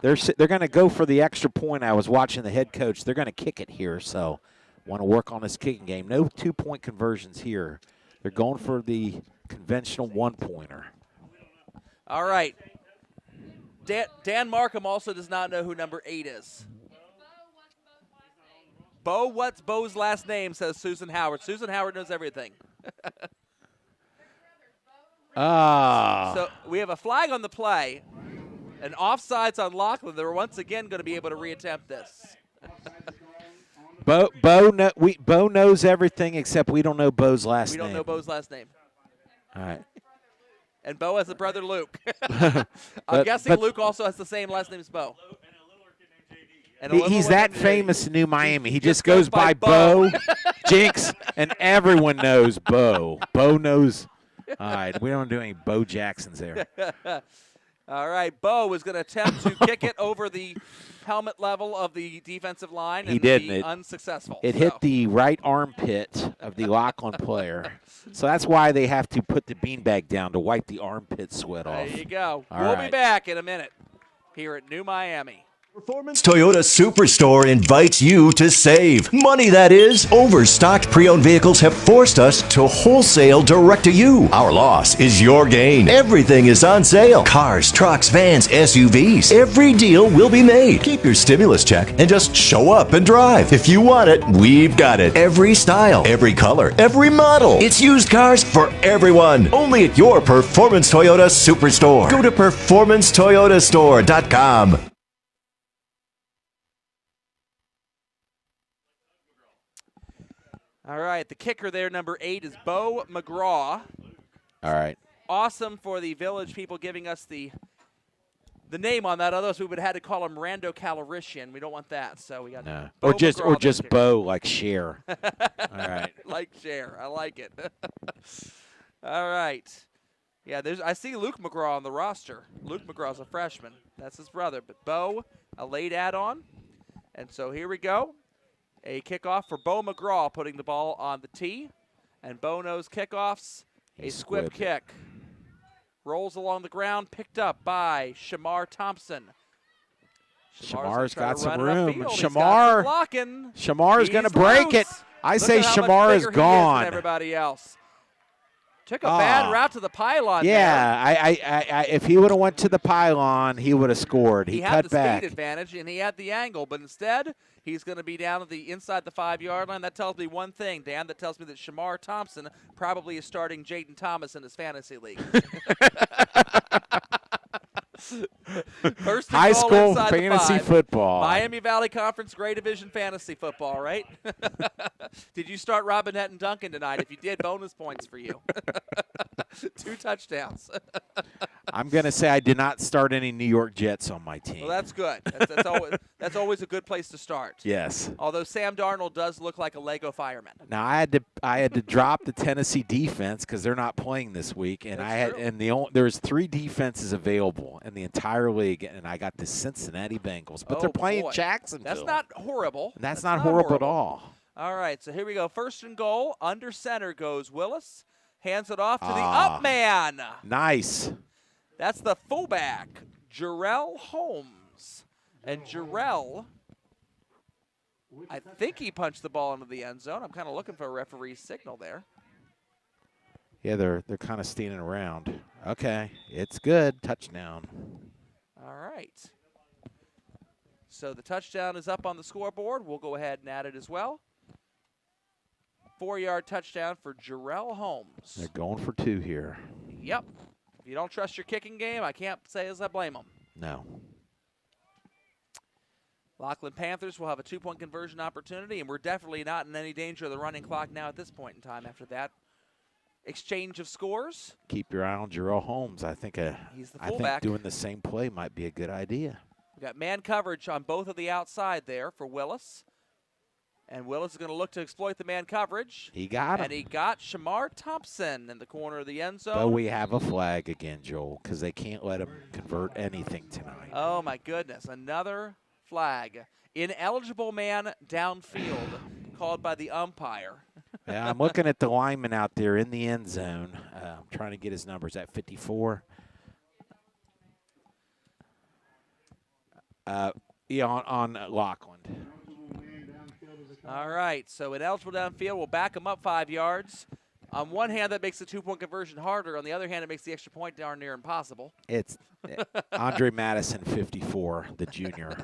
They're going to go for the extra point. I was watching the head coach. They're going to kick it here, so want to work on this kicking game. No 2-point conversions here. They're going for the conventional 1-pointer. All right. Dan Markham also does not know who number 8 is. Bo, what's Bo's last name, says Susan Howard. Susan Howard knows everything. So we have a flag on the play, and offsides on Lockland. They're once again going to be able to reattempt this. Bo knows everything except we don't know Bo's last name. We don't know Bo's last name. All right. And Bo has a brother, Luke. I'm guessing Luke also has the same last name as Bo. And He's that famous in New Miami. He just goes by Bo, Jinx, and everyone knows Bo. Bo knows. All right, we don't do any Bo Jacksons there. All right, Bo is going to attempt to kick it over the helmet level of the defensive line. He didn't. Be unsuccessful. It hit the right armpit of the Lockland player. So that's why they have to put the beanbag down to wipe the armpit sweat off. There you go. All We'll right. be back in a minute here at New Miami. Performance Toyota Superstore invites you to save. Money, that is. Overstocked pre-owned vehicles have forced us to wholesale direct to you. Our loss is your gain. Everything is on sale. Cars, trucks, vans, SUVs. Every deal will be made. Keep your stimulus check and just show up and drive. If you want it, we've got it. Every style, every color, every model. It's used cars for everyone. Only at your Performance Toyota Superstore. Go to performancetoyotastore.com. All right, the kicker there, number 8, is Bo McGraw. All right. Awesome for the Village people giving us the name on that. Otherwise, we would have had to call him Rando Calrissian. We don't want that, so we got No. Bo Or just McGraw, Bo like Cher. All right. like Cher. I like it. All right. Yeah, I see Luke McGraw on the roster. Luke McGraw's a freshman. That's his brother. But Bo, a late add-on. And so here we go. A kickoff for Bo McGraw, putting the ball on the tee. And Bo knows kickoffs. A squib squibbed kick. Rolls along the ground, picked up by Shamar Thompson. Shamar's gonna got try to some run it room. upfield. He's got Shamar- some blocking. Shamar's going to He's break it. loose. I Look say at how much Shamar is bigger he gone. than everybody else. Took a bad route to the pylon. Yeah, I if he would have went to the pylon, he would have scored. He He had cut the back. speed advantage and he had the angle, but instead he's going to be down at the inside the 5-yard line. That tells me one thing, Dan. That tells me that Shamar Thompson probably is starting Jaden Thomas in his fantasy league. First and High goal school inside the fantasy 5. football. Miami Valley Conference Grade Division fantasy football, right? Did you start Robinette and Duncan tonight? If you did, bonus points for you. 2 touchdowns. I'm going to say I did not start any New York Jets on my team. Well, that's good. That's always a good place to start. Yes. Although Sam Darnold does look like a Lego fireman. Now I had to drop the Tennessee defense because they're not playing this week, and there was 3 defenses available in the entire league, and I got the Cincinnati Bengals, but they're playing boy. Jacksonville. That's not horrible. And that's not horrible at all. All right, so here we go. First and goal. Under center goes Willis. Hands it off to the up man. Nice. That's the fullback, Jarrell Holmes. And Jarrell, I think he punched the ball into the end zone. I'm kind of looking for a referee's signal there. Yeah, they're kind of standing around. Okay, it's good. Touchdown. All right. So the touchdown is up on the scoreboard. We'll go ahead and add it as well. 4-yard touchdown for Jarrell Holmes. They're going for 2 here. Yep. If you don't trust your kicking game, I can't say as I blame them. No. Lockland Panthers will have a 2-point conversion opportunity, and we're definitely not in any danger of the running clock now at this point in time after that exchange of scores. Keep your eye on Jarrell Holmes. I think He's the I fullback. think doing the same play might be a good idea. We've got man coverage on both of the outside there for Willis. And Willis is going to look to exploit the man coverage. He got him. And he got Shamar Thompson in the corner of the end zone. But we have a flag again, Joel, because they can't let him convert anything tonight. Oh, my goodness. Another flag. Ineligible man downfield called by the umpire. Yeah, I'm looking at the lineman out there in the end zone. I'm trying to get his numbers at 54. Yeah, on Lockland. All right, so ineligible downfield will back him up 5 yards. On one hand, that makes the 2-point conversion harder. On the other hand, it makes the extra point darn near impossible. It's Andre Madison, 54, the junior.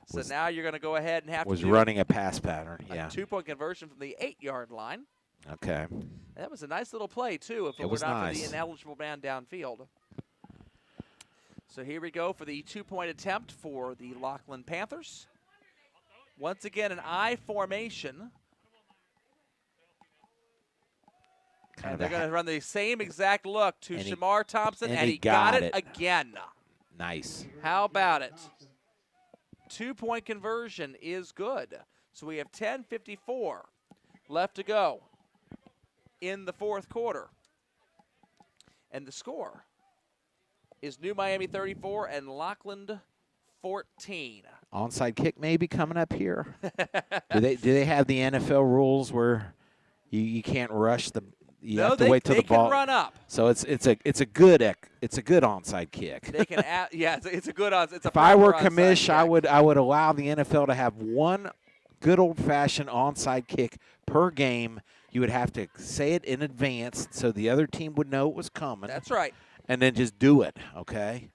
So now you're going to go ahead and have was to do running a pass pattern. a Yeah. 2-point conversion from the 8-yard line. Okay. That was a nice little play, too, if it were was not for nice. the ineligible man downfield. So here we go for the 2-point attempt for the Lockland Panthers. Once again, an I formation. And they're going to run the same exact look to And he- Shamar Thompson, and and he he got got it it. again. Nice. How about it? 2-point conversion is good. So we have 10:54 left to go in the fourth quarter. And the score is New Miami 34 and Lockland 14. Onside kick maybe coming up here. do they have the NFL rules where you can't rush the you have to wait till the ball can run up. So it's a good onside kick. They can it's a good it's a If I were proper onside commish, kick. I would allow the NFL to have one good old-fashioned onside kick per game. You would have to say it in advance so the other team would know it was coming. That's right. And then just do it, okay?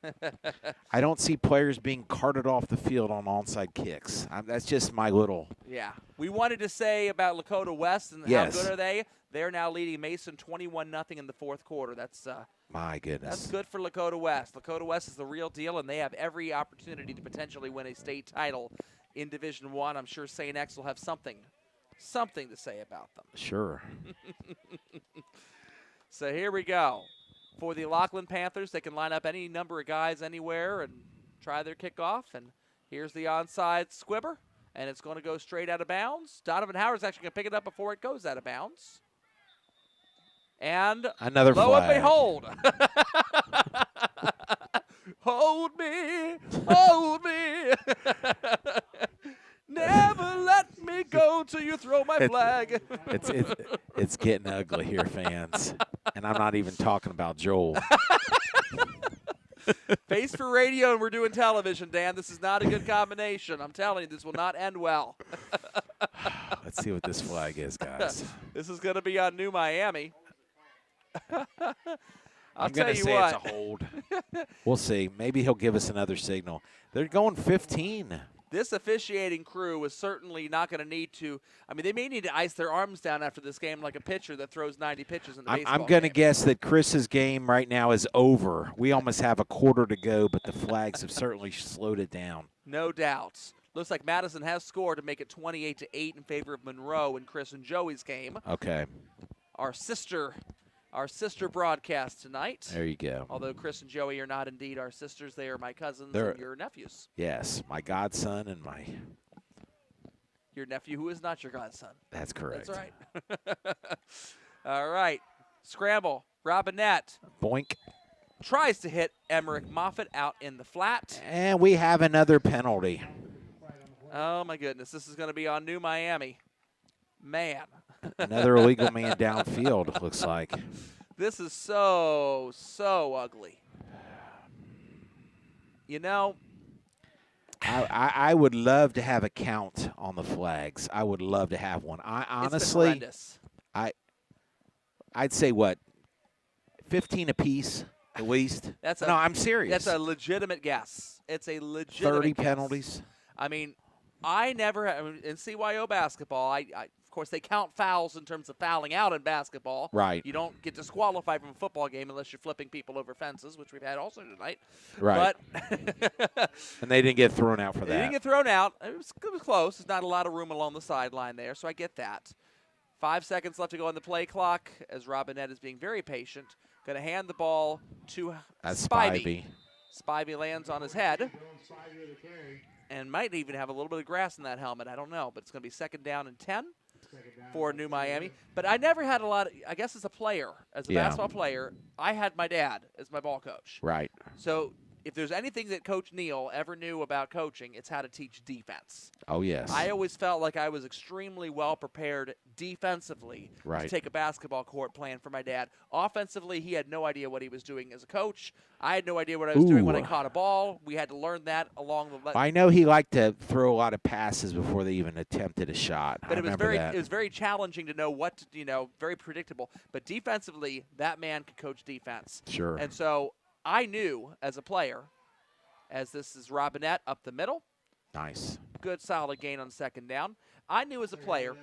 I don't see players being carted off the field on onside kicks. That's just my little. Yeah. We wanted to say about Lakota West and Yes. how good are they. They're now leading Mason 21-0 in the fourth quarter. That's My goodness. That's good for Lakota West. Lakota West is the real deal, and they have every opportunity to potentially win a state title in Division I. I'm sure St. X will have something to say about them. Sure. So here we go. For the Lockland Panthers, they can line up any number of guys anywhere and try their kickoff. And here's the onside squibber, and it's going to go straight out of bounds. Donovan Howard's actually going to pick it up before it goes out of bounds. And Another lo and flag. behold, hold me, never let me go till you throw my flag. It's getting ugly here, fans. And I'm not even talking about Joel. Face for radio, and we're doing television, Dan. This is not a good combination. I'm telling you, this will not end well. Let's see what this flag is, guys. This is going to be on New Miami. I'm tell going to you say what. it's a hold. We'll see. Maybe he'll give us another signal. They're going 15. This officiating crew is certainly not going to need to. I mean, they may need to ice their arms down after this game like a pitcher that throws 90 pitches in the baseball I'm going to game. guess that Chris's game right now is over. We almost have a quarter to go, but the flags have certainly slowed it down. No doubt. Looks like Madison has scored to make it 28-8 in favor of Monroe in Chris and Joey's game. Okay. Our sister broadcast tonight. There you go. Although Chris and Joey are not indeed our sisters, they are my cousins They're- and your nephews. Yes, my godson and Your nephew who is not your godson. that's correct. That's right. All right. Scramble. Robinette Boink. tries to hit Emmerich Moffitt out in the flat. And we have another penalty. Oh, my goodness. This is going to be on New Miami. Man, Another illegal man downfield, looks like. this is so ugly. You know, I would love to have a count on the flags. I would love to have one. I it's been honestly, horrendous. I'd say what, 15 apiece at least. No, I'm serious. That's a legitimate guess. It's a legitimate 30 guess. penalties. I mean, I never in CYO basketball. Of course they count fouls in terms of fouling out in basketball. Right. You don't get disqualified from a football game unless you're flipping people over fences, which we've had also tonight. Right. But and they didn't get thrown out for they that. didn't get thrown out. It was close. There's not a lot of room along the sideline there, so I get that. 5 seconds left to go on the play clock as Robinette is being very patient. Going to hand the ball to Spivey. Spivey lands on his head and might even have a little bit of grass in that helmet. I don't know, but it's going to be 2nd down and 10 for New Miami. But I never had a lot of, I guess as a player, as a basketball player, I had my dad as my ball coach. Right. So if there's anything that Coach Neal ever knew about coaching, it's how to teach defense. Oh, yes. I always felt like I was extremely well prepared defensively to take a basketball court plan for my dad. Offensively, he had no idea what he was doing as a coach. I had no idea what I was doing when I caught a ball. We had to learn that along the I know he liked to throw a lot of passes before they even attempted a shot. But it was very challenging to know what to, very predictable. But defensively, that man could coach defense. Sure. And so I knew as a player, as this is Robinette up the middle. Nice. Good solid gain on 2nd down. I knew as a player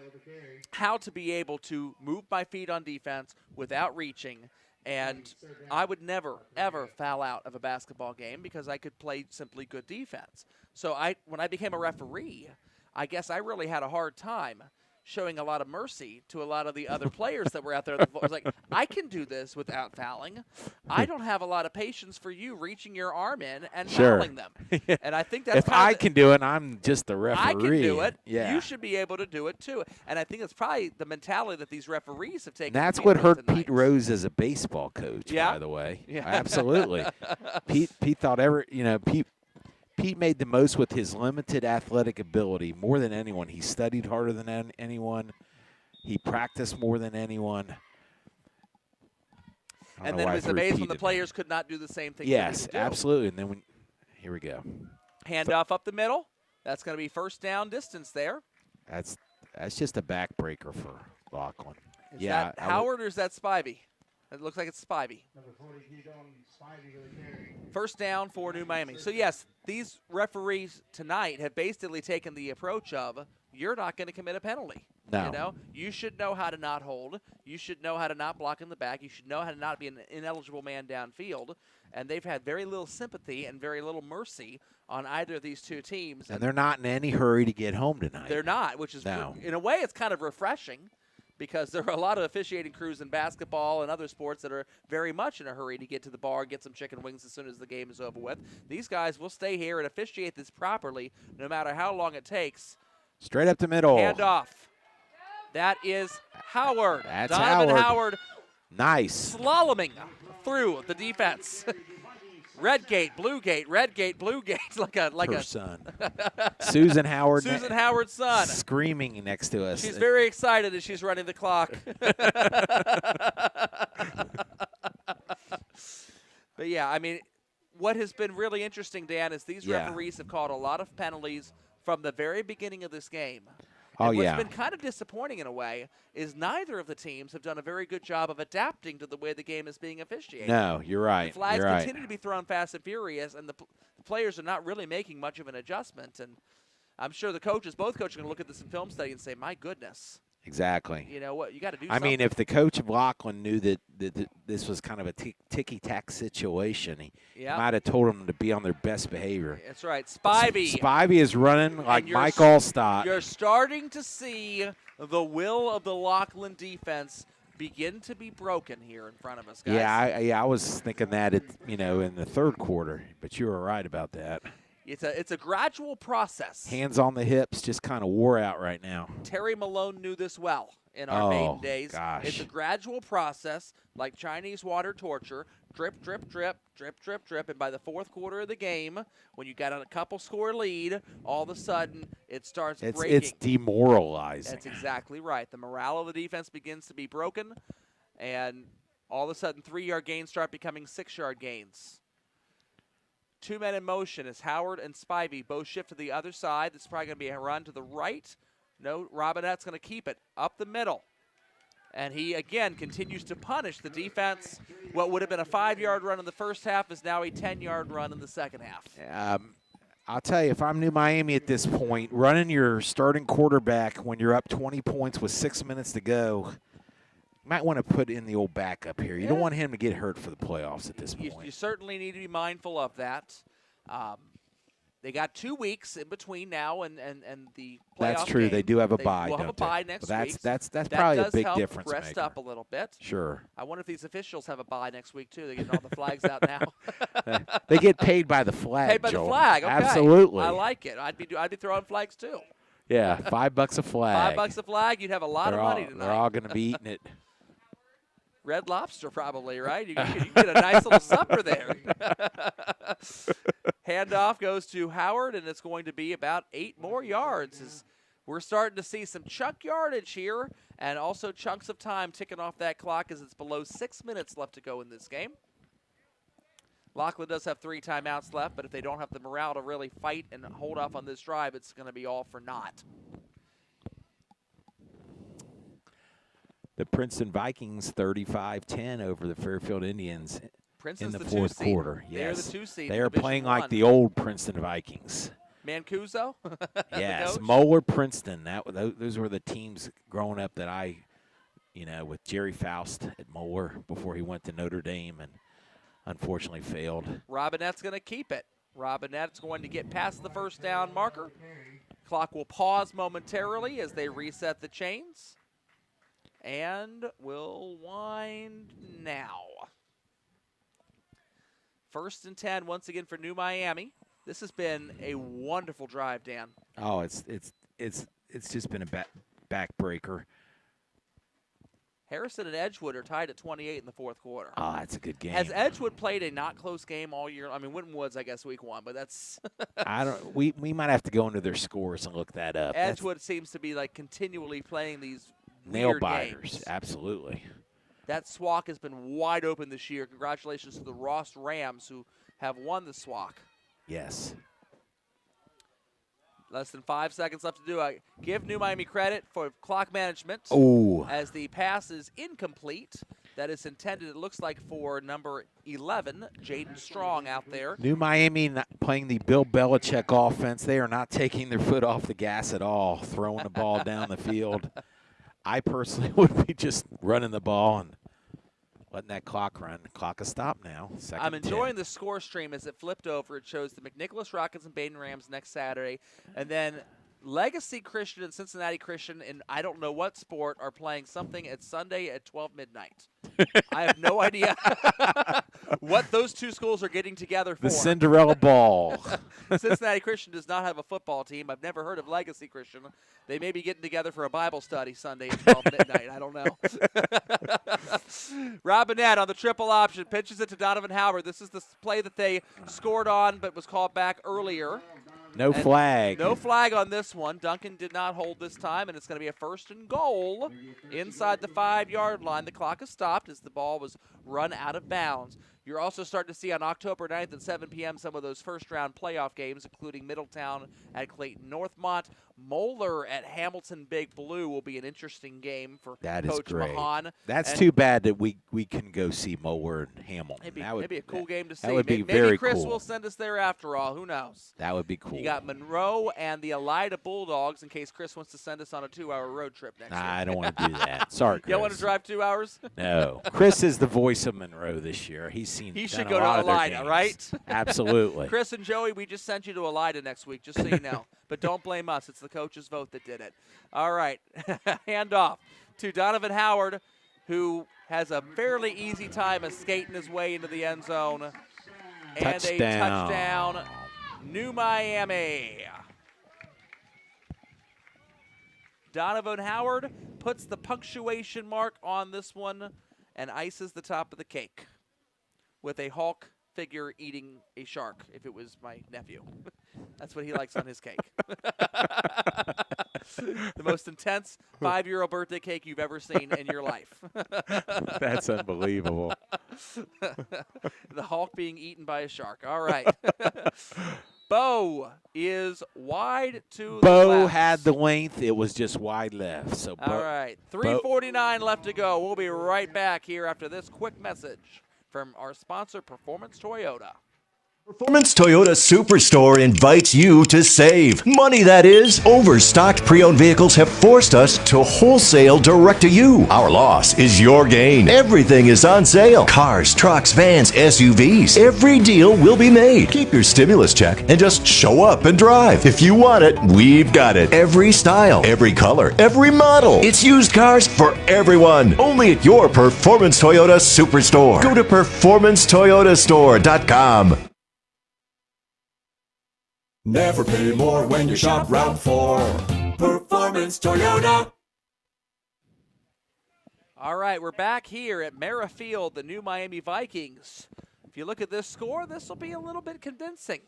how to be able to move my feet on defense without reaching, and I would never, ever foul out of a basketball game because I could play simply good defense. So when I became a referee, I guess I really had a hard time showing a lot of mercy to a lot of the other players that were out there. I was like, I can do this without fouling. I don't have a lot of patience for you reaching your arm in and fouling them. And I think that's if I can do it, I'm just the referee. I can do it. Yeah. You should be able to do it too. And I think that's probably the mentality that these referees have taken. And that's what hurt Pete Rose as a baseball coach, by the way. Yeah. Absolutely. Pete thought Pete made the most with his limited athletic ability more than anyone. He studied harder than anyone. He practiced more than anyone. And then it was amazed when the players could not do the same thing. Yes, absolutely. And then here we go. Handoff up the middle. That's going to be 1st down distance there. That's just a backbreaker for Lockland. Is that Howard or is that Spivey? It looks like it's Spivey. Number 40, Spivey with a carry. 1st down for New Miami. So, yes, these referees tonight have basically taken the approach of you're not going to commit a penalty. No. You should know how to not hold. You should know how to not block in the back. You should know how to not be an ineligible man downfield. And they've had very little sympathy and very little mercy on either of these two teams. And they're not in any hurry to get home tonight. They're not, which is, in a way, it's kind of refreshing. Because there are a lot of officiating crews in basketball and other sports that are very much in a hurry to get to the bar, get some chicken wings as soon as the game is over with. These guys will stay here and officiate this properly no matter how long it takes. Straight up the middle. Handoff. That is Howard. That's Donovan Howard. Nice. Slaloming through the defense. Red gate, blue gate, red gate, blue gate, like her son. Susan Howard. Susan Howard's son. Screaming next to us. She's very excited as she's running the clock. But yeah, I mean, what has been really interesting, Dan, is these referees have called a lot of penalties from the very beginning of this game. And what's been kind of disappointing in a way is neither of the teams have done a very good job of adapting to the way the game is being officiated. No, you're right. The flags continue to be thrown fast and furious, and the players are not really making much of an adjustment. And I'm sure both coaches are going to look at this in film study and say, my goodness. Exactly. You know what? You got to do something. I mean, if the coach of Lockland knew that this was kind of a ticky-tack situation, he might have told them to be on their best behavior. That's right. Spivey. Spivey is running like Mike Allstott. You're starting to see the will of the Lockland defense begin to be broken here in front of us, guys. Yeah, I was thinking that in the 3rd quarter, but you were right about that. It's a gradual process. Hands on the hips, just kind of wore out right now. Terry Malone knew this well, in our maiden days. Gosh. It's a gradual process, like Chinese water torture. Drip, drip, drip, drip, drip, drip. And by the fourth quarter of the game, when you got a couple score lead, all of a sudden it starts breaking. It's demoralizing. That's exactly right. The morale of the defense begins to be broken, and all of a sudden 3-yard gains start becoming 6-yard gains. 2 men in motion as Howard and Spivey both shift to the other side. This is probably going to be a run to the right. No, Robinette's going to keep it up the middle. And he, again, continues to punish the defense. What would have been a 5-yard run in the first half is now a 10-yard run in the second half. I'll tell you, if I'm New Miami at this point, running your starting quarterback when you're up 20 points with 6 minutes to go, you might want to put in the old backup here. You don't want him to get hurt for the playoffs at this point. You certainly need to be mindful of that. They got 2 weeks in between now and the playoff That's true. game. They do have a bye, We'll have a don't they? bye next week. That's That probably a does big help difference rest maker. up a little bit. Sure. I wonder if these officials have a bye next week, too. They're getting all the flags out now. They get paid by the flag, Paid by Joel. the flag. Okay. Absolutely. I like it. I'd be throwing flags, too. Yeah, $5 a flag. $5 a flag, you'd have a lot of money tonight. They're all going to be eating it. Red Lobster, probably, right? You can get a nice little supper there. Handoff goes to Howard, and it's going to be about 8 more yards. As we're starting to see some chunk yardage here, and also chunks of time ticking off that clock as it's below 6 minutes left to go in this game. Lockland does have 3 timeouts left, but if they don't have the morale to really fight and hold off on this drive, it's going to be all for naught. The Princeton Vikings 35-10 over the Fairfield Indians Princeton's in the the fourth 2 seed. quarter. They're Yes. the 2 seed. They in are Division playing I. like the old Princeton Vikings. Mancuso? Yes, coach? Moeller, Princeton. Those were the teams growing up that I, with Jerry Faust at Moeller before he went to Notre Dame and unfortunately failed. Robinette's going to keep it. Robinette's going to get past the first down marker. Clock will pause momentarily as they reset the chains. And will wind now. 1st and 10 once again for New Miami. This has been a wonderful drive, Dan. Oh, it's just been a backbreaker. Harrison and Edgewood are tied at 28 in the fourth quarter. Oh, that's a good game. Has Edgewood played a not close game all year? I mean, Winton Woods, I guess, week 1, but that's I don't. We might have to go into their scores and look that up. Edgewood seems to be like continually playing these Nail weird biters, games. absolutely. That SWAC has been wide open this year. Congratulations to the Ross Rams who have won the SWAC. Yes. Less than 5 seconds left to do. I give New Miami credit for clock management. Oh. As the pass is incomplete. That is intended, it looks like, for number 11, Jaden Strong out there. New Miami not playing the Bill Belichick offense. They are not taking their foot off the gas at all, throwing the ball down the field. I personally would be just running the ball and letting that clock run. The clock has stopped now. I'm enjoying the score stream as it flipped over. It shows the McNicholas Rockets and Baden Rams next Saturday. And then Legacy Christian and Cincinnati Christian in I don't know what sport are playing something at Sunday at 12 midnight. I have no idea what those 2 schools are getting together for. The Cinderella Ball. Cincinnati Christian does not have a football team. I've never heard of Legacy Christian. They may be getting together for a Bible study Sunday at 12 midnight. I don't know. Robinette on the triple option pitches it to Donovan Howard. This is the play that they scored on but was called back earlier. No flag. No flag on this one. Duncan did not hold this time, and it's going to be a 1st and goal inside the 5-yard line. The clock has stopped as the ball was run out of bounds. You're also starting to see on October 9th at 7 p.m. some of those first-round playoff games, including Middletown at Clayton Northmont. Moeller at Hamilton Big Blue will be an interesting game for Coach Mahan. That's too bad that we can go see Moeller and Hamilton. Maybe a cool game to see. That would be maybe very Chris cool. will send us there after all. Who knows? That would be cool. You got Monroe and the Elida Bulldogs in case Chris wants to send us on a 2-hour road trip next year. I don't want to do that. Sorry, Chris. You don't want to drive 2 hours? No. Chris is the voice of Monroe this year. He should go to Elida, right? Absolutely. Chris and Joey, we just sent you to Elida next week, just so you know. But don't blame us. It's the coach's vote that did it. All right. Hand off to Donovan Howard, who has a fairly easy time of skating his way into the end zone. And a touchdown, New Miami. Donovan Howard puts the punctuation mark on this one and ices the top of the cake with a Hulk figure eating a shark, if it was my nephew. That's what he likes on his cake. The most intense 5-year-old birthday cake you've ever seen in your life. That's unbelievable. The Hulk being eaten by a shark. All right. Bo is wide to the Bo left. had the length. It was just wide left. So Bo, All right. 3:49 left to go. We'll be right back here after this quick message from our sponsor, Performance Toyota. Performance Toyota Superstore invites you to save. Money, that is. Overstocked pre-owned vehicles have forced us to wholesale direct to you. Our loss is your gain. Everything is on sale. Cars, trucks, vans, SUVs. Every deal will be made. Keep your stimulus check and just show up and drive. If you want it, we've got it. Every style, every color, every model. It's used cars for everyone. Only at your Performance Toyota Superstore. Go to performancetoyotastore.com. Never pay more when you shop Route 4. Performance Toyota. All right, we're back here at Merrifield, the new Miami Vikings. If you look at this score, this will be a little bit convincing.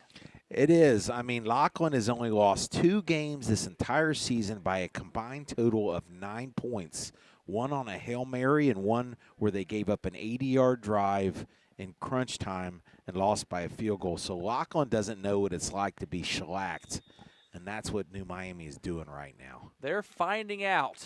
it is. I mean, Lockland has only lost 2 games this entire season by a combined total of 9 points. One on a Hail Mary and one where they gave up an 80-yard drive in crunch time and lost by a field goal. So Lockland doesn't know what it's like to be shellacked, and that's what New Miami is doing right now. They're finding out.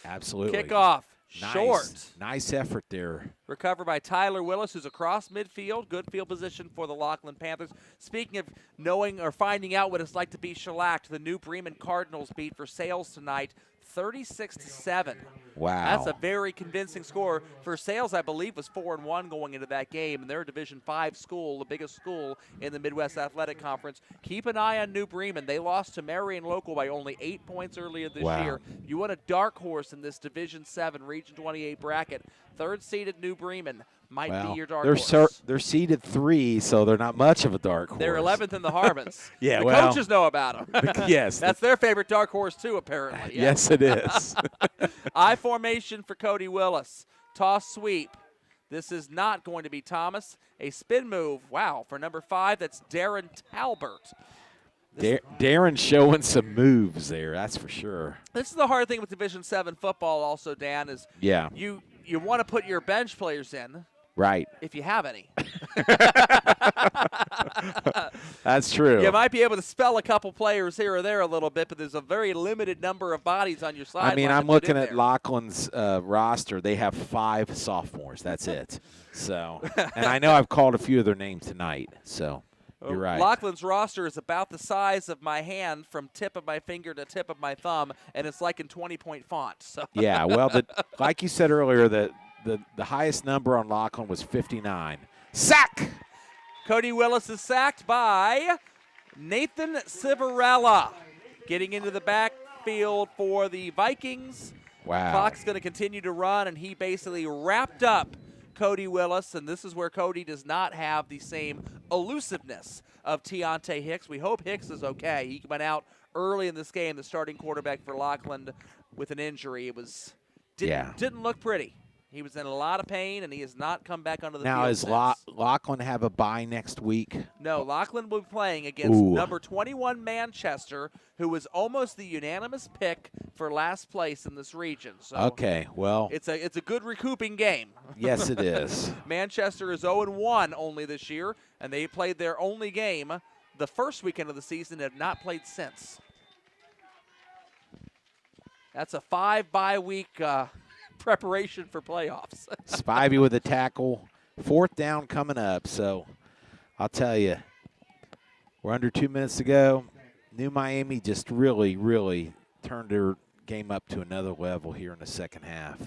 Absolutely. Kickoff, Nice. short. Nice effort there. Recovered by Tyler Willis, who's across midfield. Good field position for the Lockland Panthers. Speaking of knowing or finding out what it's like to be shellacked, the New Bremen Cardinals beat for Sales tonight, 36-7. Wow. That's a very convincing score. For Sales, I believe, was 4-1 going into that game, and they're a Division V school, the biggest school in the Midwest Athletic Conference. Keep an eye on New Bremen. They lost to Marion Local by only 8 points earlier this year. You want a dark horse in this Division 7 Region 28 bracket. Third-seeded New Bremen might be your dark horse. They're seeded 3, so they're not much of a dark horse. They're 11th in the Harmons. Yeah, the well, coaches know about them. Yes. That's their favorite dark horse, too, apparently. Yeah. Yes, it is. I formation for Cody Willis. Toss sweep. This is not going to be Thomas. A spin move. Wow, for number 5, that's Darren Talbert. Darren's showing some moves there, that's for sure. This is the hard thing with Division 7 football also, Dan, is you want to put your bench players in. Right. If you have any. That's true. You might be able to spell a couple players here or there a little bit, but there's a very limited number of bodies on your sideline. I mean, I'm looking at Lockland's roster. They have 5 sophomores. That's it. So, and I know I've called a few of their names tonight. So, you're right. Lockland's roster is about the size of my hand from tip of my finger to tip of my thumb, and it's like in 20-point font. So. Yeah, well, like you said earlier, the highest number on Lockland was 59. Sack! Cody Willis is sacked by Nathan Civarella. Getting into the backfield for the Vikings. Wow. Clock's going to continue to run, and he basically wrapped up Cody Willis, and this is where Cody does not have the same elusiveness of Teontae Hicks. We hope Hicks is okay. He went out early in this game, the starting quarterback for Lockland, with an injury. It was didn't look pretty. He was in a lot of pain, and he has not come back onto the field. Now, is since. Lockland have a bye next week? No, Lockland will be playing against number 21 Manchester, who was almost the unanimous pick for last place in this region. So okay, well. It's a good recouping game. Yes, it is. Manchester is 0-1 only this year, and they played their only game the first weekend of the season and have not played since. That's a 5-bye week preparation for playoffs. Spivey with a tackle. 4th down coming up. So I'll tell you, we're under 2 minutes to go. New Miami just really, really turned their game up to another level here in the second half.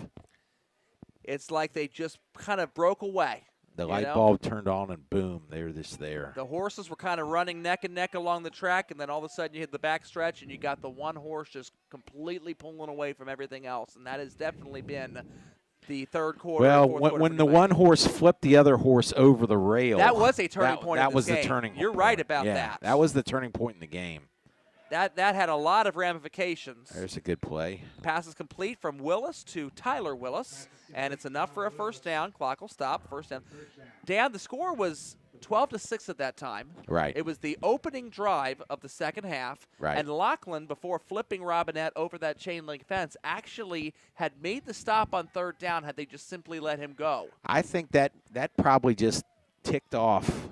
It's like they just kind of broke away. The light bulb turned on and boom, they're just there. The horses were kind of running neck and neck along the track, and then all of a sudden you hit the back stretch and you got the one horse just completely pulling away from everything else, and that has definitely been the third quarter. Well, quarter when the one horse flipped the other horse over the rail. That was a turning point in this That was game. the turning point. You're right about yeah, that. That was the turning point in the game. That had a lot of ramifications. There's a good play. Pass is complete from Willis to Tyler Willis, and it's enough for a first down. Clock will stop. First down. Dan, the score was 12-6 at that time. Right. It was the opening drive of the second half. Right. And Lockland, before flipping Robinette over that chain link fence, actually had made the stop on third down had they just simply let him go. I think that probably just ticked off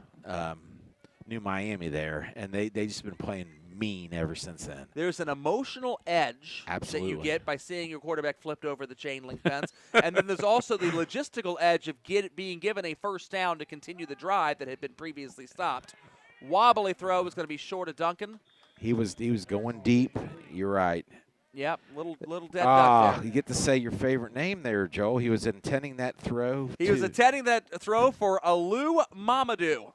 New Miami there, and they just been playing mean ever since then. There's an emotional edge that you get by seeing your quarterback flipped over the chain link fence. And then there's also the logistical edge of being given a first down to continue the drive that had been previously stopped. Wobbly throw is going to be short of Duncan. He was going deep. You're right. Yep, little dead duck there. You get to say your favorite name there, Joel. He was intending that throw. He was intending that throw for Alou Mamadou.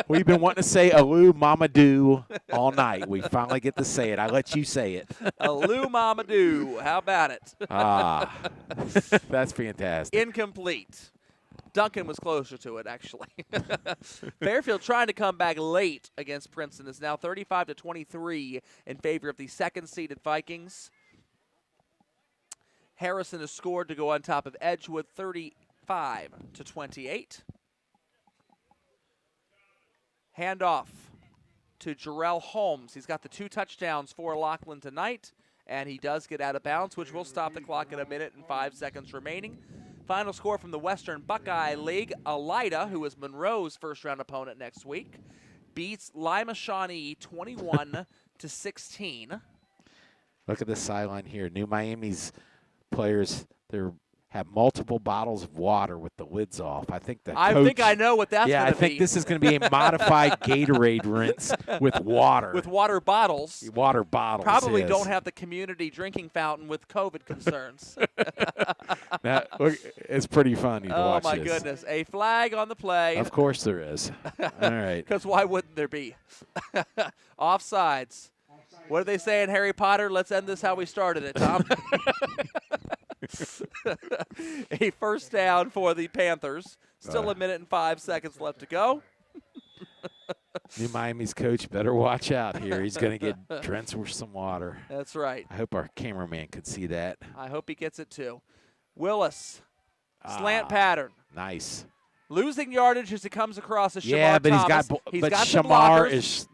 We've been wanting to say Alou Mamadou all night. We finally get to say it. I let you say it. Alou Mamadou. How about it? That's fantastic. Incomplete. Duncan was closer to it, actually. Fairfield trying to come back late against Princeton is now 35-23 in favor of the second-seeded Vikings. Harrison has scored to go on top of Edgewood 35-28. Handoff to Jarrell Holmes. He's got the 2 touchdowns for Lockland tonight, and he does get out of bounds, which will stop the clock at 1 minute and 5 seconds remaining. Final score from the Western Buckeye League, Elida, who is Monroe's first-round opponent next week, beats Lima Shawnee 21-16. Look at the sideline here. New Miami's players, they have multiple bottles of water with the lids off. I think I think I know what that's going to be. Yeah, I think this is going to be a modified Gatorade rinse with water. With water bottles. Water bottles. Probably yes. don't have the community drinking fountain with COVID concerns. It's pretty funny to watch Oh, my this. goodness. A flag on the play. Of course there is. All right. Because why wouldn't there be? Offsides. What do they say in Harry Potter? Let's end this how we started it, Tom. A first down for the Panthers. Still 1 minute and 5 seconds left to go. New Miami's coach better watch out here. He's going to get drenched with some water. That's right. I hope our cameraman could see that. I hope he gets it too. Willis, slant pattern. Nice. Losing yardage as he comes across a Shamar Yeah, but Thomas. he's got some Shamar blockers. is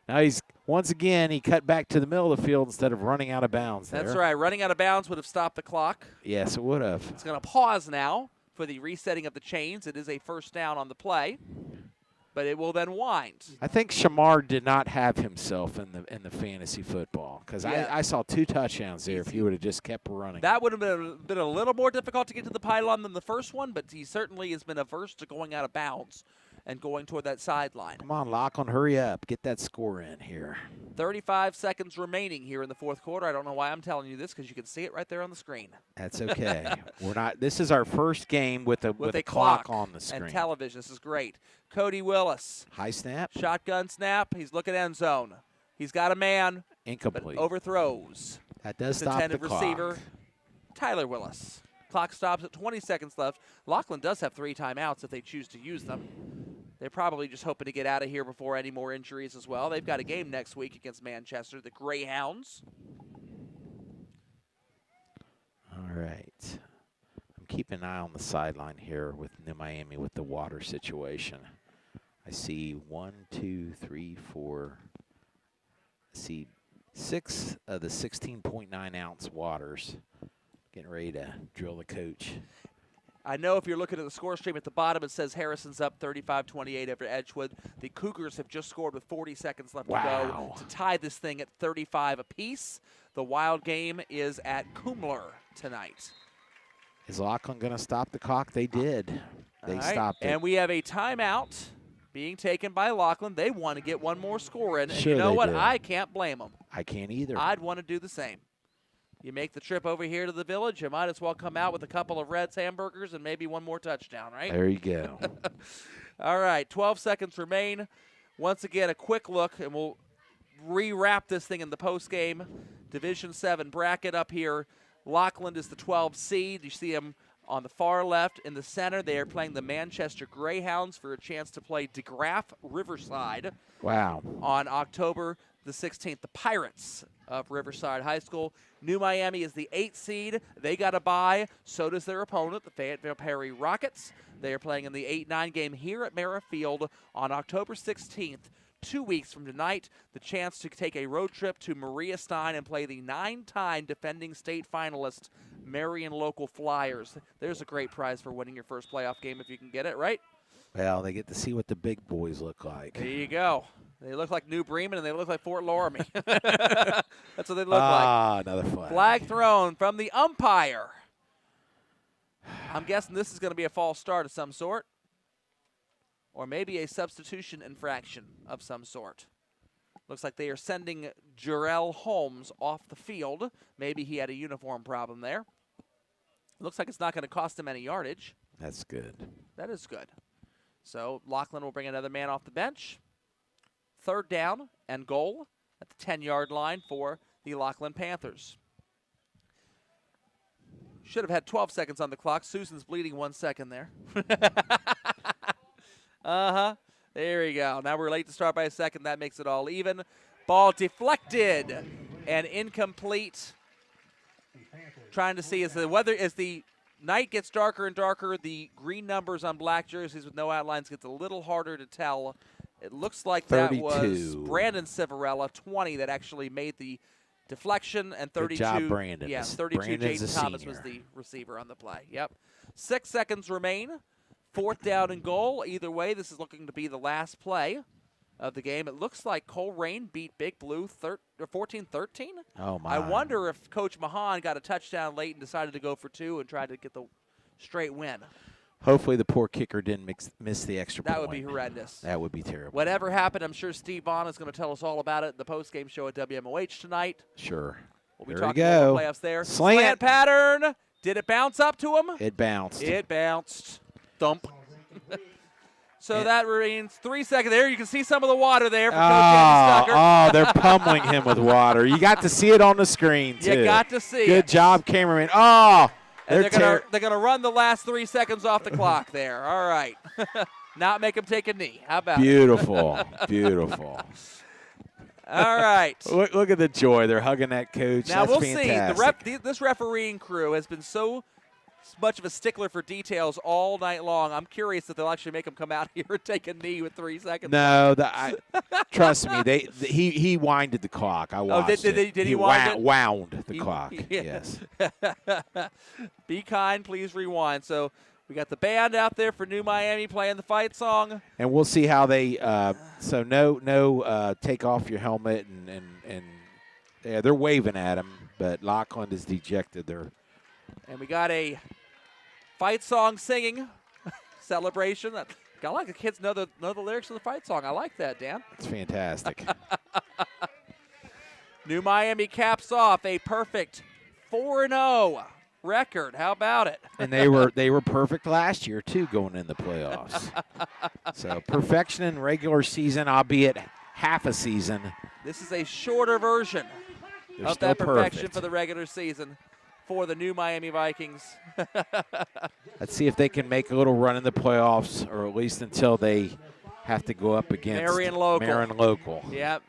now he's once again he cut back to the middle of the field instead of running out of bounds there. That's right. Running out of bounds would have stopped the clock. Yes, it would have. It's going to pause now for the resetting of the chains. It is a first down on the play, but it will then wind. I think Shamar did not have himself in the fantasy football because Yeah. I saw 2 touchdowns there if he would have just kept running. That would have been a little more difficult to get to the pylon than the first one, but he certainly has been averse to going out of bounds and going toward that sideline. Come on, Lockland, hurry up. Get that score in here. 35 seconds remaining here in the fourth quarter. I don't know why I'm telling you this because you can see it right there on the screen. That's okay. We're not. This is our first game with a clock on the screen. And television. This is great. Cody Willis. High snap. Shotgun snap. He's looking end zone. He's got a man. Incomplete. But overthrows. That does His stop the intended clock. receiver, Tyler Willis. Clock stops at 20 seconds left. Lockland does have 3 timeouts if they choose to use them. They're probably just hoping to get out of here before any more injuries as well. They've got a game next week against Manchester, the Greyhounds. All right. I'm keeping an eye on the sideline here with New Miami with the water situation. I see 1, 2, 3, 4. I see 6 of the 16.9-ounce waters. Getting ready to drill the coach. I know if you're looking at the score stream at the bottom, it says Harrison's up 35-28 over Edgewood. The Cougars have just scored with 40 seconds left to go to tie this thing at 35 apiece. The Wild game is at Kumler tonight. Is Lockland going to stop the clock? They did. They stopped it. And we have a timeout being taken by Lockland. They want to get one more score in. And Sure you know they what? do. I can't blame them. I can't either. I'd want to do the same. You make the trip over here to the Village, you might as well come out with a couple of Reds hamburgers and maybe one more touchdown, right? There you go. All right, 12 seconds remain. Once again, a quick look, and we'll re-wrap this thing in the postgame. Division 7 bracket up here. Lockland is the 12 seed. You see them on the far left. In the center, they are playing the Manchester Greyhounds for a chance to play DeGraff Riverside. Wow. On October the 16th, the Pirates of Riverside High School. New Miami is the 8th seed. They got a bye. So does their opponent, the Fayetteville Perry Rockets. They are playing in the 8-9 game here at Merrifield on October 16th. 2 weeks from tonight, the chance to take a road trip to Maria Stein and play the 9-time defending state finalist Marion Local Flyers. There's a great prize for winning your first playoff game if you can get it, right? Well, they get to see what the big boys look like. There you go. They look like New Bremen and they look like Fort Loramie. That's what they look like. Another flag. Flag thrown from the umpire. I'm guessing this is going to be a false start of some sort. Or maybe a substitution infraction of some sort. Looks like they are sending Jarrell Holmes off the field. Maybe he had a uniform problem there. Looks like it's not going to cost him any yardage. That's good. That is good. So Lockland will bring another man off the bench. 3rd down and goal at the 10-yard line for the Lockland Panthers. Should have had 12 seconds on the clock. Susan's bleeding 1 second there. There we go. Now we're late to start by a second. That makes it all even. Ball deflected and incomplete. Trying to see as the night gets darker and darker, the green numbers on black jerseys with no outlines gets a little harder to tell. It looks like 32. That was Brandon Civarella, 20, that actually made the deflection, and 32. Good job, Brandon. Yes, 32. Brandon's Jaden Thomas was the receiver on the play. Yep. 6 seconds remain. 4th down and goal. Either way, this is looking to be the last play of the game. It looks like Coleraine beat Big Blue 14-13. Oh, my. I wonder if Coach Mahan got a touchdown late and decided to go for 2 and tried to get the straight win. Hopefully the poor kicker didn't miss the extra point. That would be horrendous. That would be terrible. Whatever happened, I'm sure Steve Bond is going to tell us all about it in the postgame show at WMOH tonight. Sure. We'll be there we talking about go. the playoffs there. Slant pattern. Did it bounce up to him? It bounced. It bounced. Thump. So that remains 3 seconds. There you can see some of the water there for Coach Andy Stucker. Oh, they're pummeling him with water. You got to see it on the screen, too. You got to see Good it. job, cameraman. Oh, they're going to run the last 3 seconds off the clock there. All right. Not make them take a knee. How about Beautiful. Beautiful. All right. Look at the joy. They're hugging that coach. Now, That's we'll fantastic. see. This refereeing crew has been so much of a stickler for details all night long. I'm curious if they'll actually make him come out here and take a knee with 3 seconds. No, trust me. He winded the clock. I watched it. Did he wind it? Wound the clock. Yeah. Yes. Be kind, please rewind. So we got the band out there for New Miami playing the fight song. And we'll see how they so no take off your helmet and yeah, they're waving at him, but Lockland is dejected. And we got a fight song singing celebration. I like the kids know the lyrics of the fight song. I like that, Dan. It's fantastic. New Miami caps off a perfect 4-0 record. How about it? And they were perfect last year too, going in the playoffs. So perfection in regular season, albeit half a season. This is a shorter version They're of still that perfection perfect. for the regular season for the New Miami Vikings. Let's see if they can make a little run in the playoffs, or at least until they have to go up against Marion Local. Yep.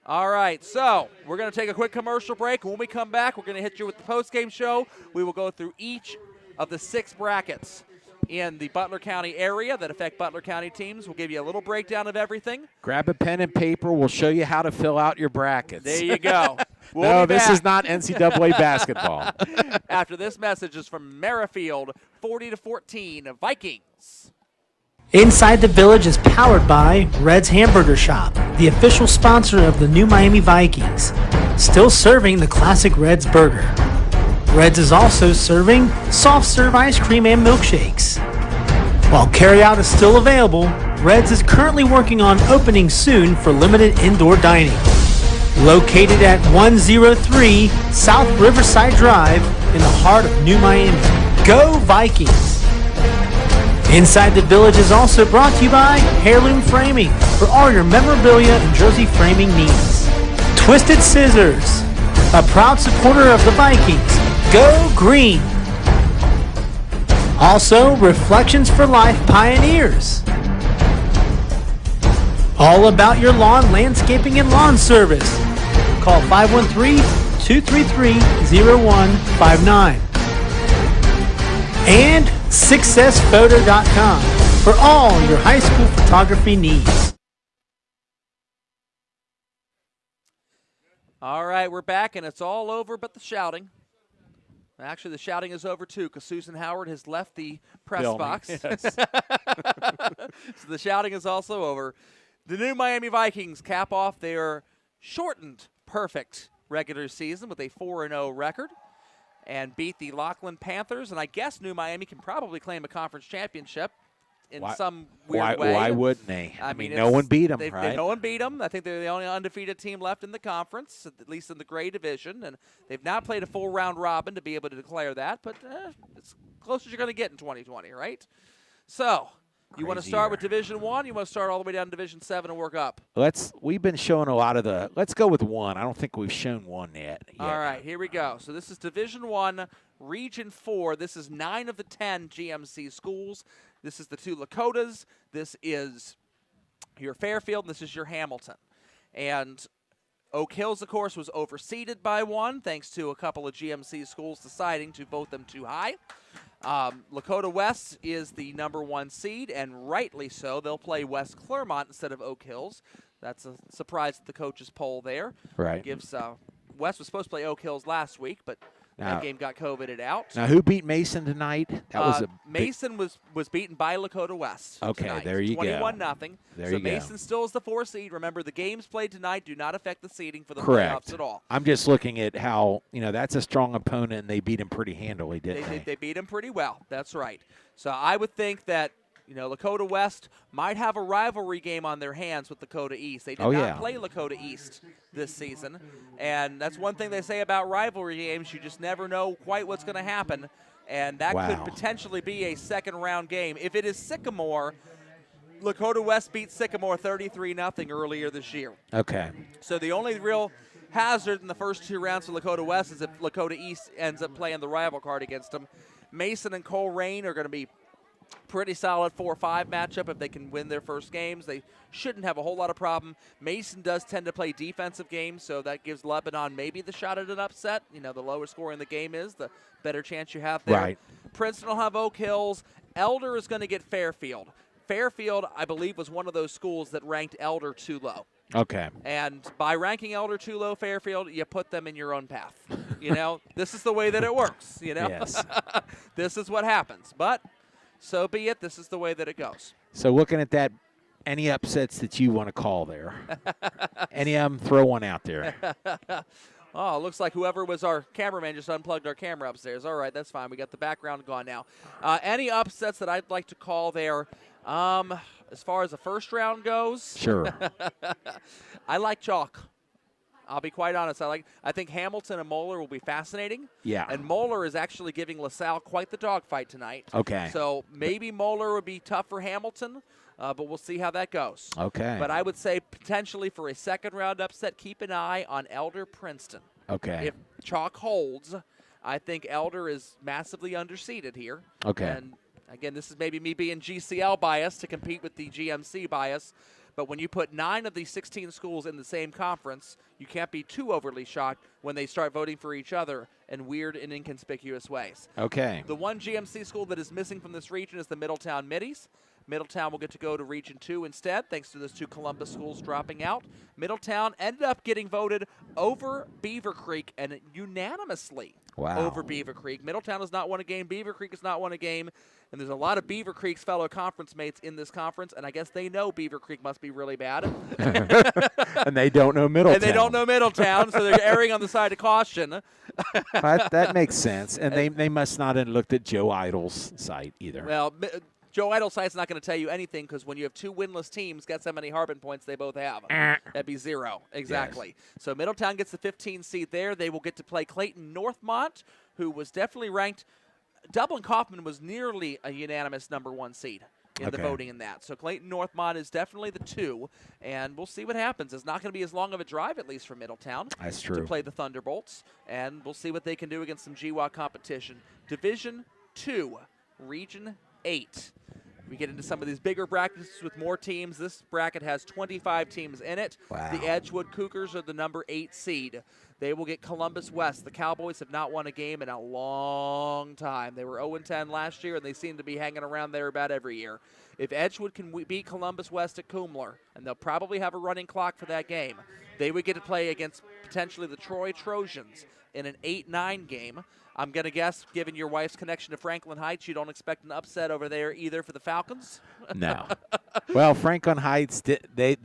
All right, so we're going to take a quick commercial break. When we come back, we're going to hit you with the postgame show. We will go through each of the 6 brackets in the Butler County area that affect Butler County teams. We'll give you a little breakdown of everything. Grab a pen and paper. We'll show you how to fill out your brackets. There you go. No, this is not NCAA basketball. After this message is from Merrifield, 40-14 Vikings. Inside the Village is powered by Red's Hamburger Shop, the official sponsor of the New Miami Vikings. Still serving the classic Red's burger. Red's is also serving soft serve ice cream and milkshakes. While carryout is still available, Red's is currently working on opening soon for limited indoor dining. Located at 103 South Riverside Drive in the heart of New Miami. Go Vikings! Inside the Village is also brought to you by Heirloom Framing for all your memorabilia and jersey framing needs. Twisted Scissors, a proud supporter of the Vikings. Go Green! Also, Reflections for Life Pioneers. All about your lawn, landscaping, and lawn service. Call 513-233-0159. And successphoto.com for all your high school photography needs. All right, we're back, and it's all over but the shouting. Actually, the shouting is over, too, because Susan Howard has left the press box. Yes. So the shouting is also over. The new Miami Vikings cap off their shortened perfect regular season with a 4-0 record and beat the Lockland Panthers. And I guess New Miami can probably claim a conference championship in some weird way. Why wouldn't they? I mean, no it's- one beat them, right? No one beat them. I think they're the only undefeated team left in the conference, at least in the Gray Division. And they've not played a full round robin to be able to declare that, but it's close as you're going to get in 2020, right? So, you want to Crazy start year. with Division 1? You want to start all the way down to Division 7 and work up? We've been showing a lot of let's go with 1. I don't think we've shown 1 yet. All right, here we go. So this is Division 1, Region 4. This is 9 of the 10 GMC schools. This is the 2 Lakotas. This is your Fairfield, and this is your Hamilton. And Oak Hills, of course, was overseeded by 1, thanks to a couple of GMC schools deciding to vote them too high. Lakota West is the number 1 seed, and rightly so. They'll play West Clermont instead of Oak Hills. That's a surprise at the coaches' poll there. Right. Gives West was supposed to play Oak Hills last week, but that game got COVIDed out. Now, who beat Mason tonight? That was a Mason was beaten by Lakota West. Okay, tonight. there you go. 21-0. There so you go. Mason still is the 4 seed. Remember, the games played tonight do not affect the seeding for the Correct. playoffs at all. I'm just looking at how, that's a strong opponent, and they beat him pretty handily, didn't they? They beat him pretty well. That's right. So I would think that, Lakota West might have a rivalry game on their hands with Lakota East. They did not play Lakota East this season. And that's one thing they say about rivalry games. You just never know quite what's going to happen. And that could potentially be a second-round game. If it is Sycamore, Lakota West beat Sycamore 33-0 earlier this year. Okay. So the only real hazard in the first 2 rounds for Lakota West is if Lakota East ends up playing the rival card against them. Mason and Coleraine are going to be pretty solid 4-5 matchup if they can win their first games. They shouldn't have a whole lot of problem. Mason does tend to play defensive games, so that gives Lebanon maybe the shot at an upset. The lower score in the game is, the better chance you have there. Right. Princeton will have Oak Hills. Elder is going to get Fairfield. Fairfield, I believe, was one of those schools that ranked Elder too low. Okay. And by ranking Elder too low, Fairfield, you put them in your own path. This is the way that it works, Yes. This is what happens. But so be it. This is the way that it goes. So looking at that, any upsets that you want to call there? Any of them, throw one out there. Oh, it looks like whoever was our cameraman just unplugged our camera upstairs. All right, that's fine. We got the background gone now. Any upsets that I'd like to call there, as far as the first round goes? Sure. I like chalk. I'll be quite honest. I think Hamilton and Moeller will be fascinating. Yeah. And Moeller is actually giving LaSalle quite the dogfight tonight. Okay. So maybe Moeller would be tough for Hamilton, but we'll see how that goes. Okay. But I would say potentially for a second round upset, keep an eye on Elder Princeton. Okay. If chalk holds, I think Elder is massively underseeded here. Okay. And again, this is maybe me being GCL biased to compete with the GMC bias. But when you put 9 of these 16 schools in the same conference, you can't be too overly shocked when they start voting for each other in weird and inconspicuous ways. Okay. The one GMC school that is missing from this region is the Middletown Middies. Middletown will get to go to Region 2 instead, thanks to those 2 Columbus schools dropping out. Middletown ended up getting voted over Beaver Creek, and unanimously over Beaver Creek. Middletown has not won a game. Beaver Creek has not won a game. And there's a lot of Beaver Creek's fellow conference mates in this conference, and I guess they know Beaver Creek must be really bad. And they don't know Middletown. And they don't know Middletown, so they're erring on the side of caution. that makes sense. And they must not have looked at Joe Idle's site either. Well, Joe Idle's site's not going to tell you anything because when you have 2 winless teams, guess how many Harbin points they both have? That'd be 0. Exactly. Yes. So Middletown gets the 15 seed there. They will get to play Clayton Northmont, who was definitely ranked. Dublin Kaufman was nearly a unanimous number 1 seed in the voting in that. So Clayton Northmont is definitely the 2, and we'll see what happens. It's not going to be as long of a drive, at least for Middletown, That's true. to play the Thunderbolts, and we'll see what they can do against some GWAC competition. Division 2, Region 8. We get into some of these bigger brackets with more teams. This bracket has 25 teams in it. Wow. The Edgewood Cougars are the number 8 seed. They will get Columbus West. The Cowboys have not won a game in a long time. They were 0-10 last year, and they seem to be hanging around there about every year. If Edgewood can beat Columbus West at Coomler, and they'll probably have a running clock for that game, they would get to play against potentially the Troy Trojans in an 8-9 game. I'm going to guess, given your wife's connection to Franklin Heights, you don't expect an upset over there either for the Falcons? No. Well, Franklin Heights, they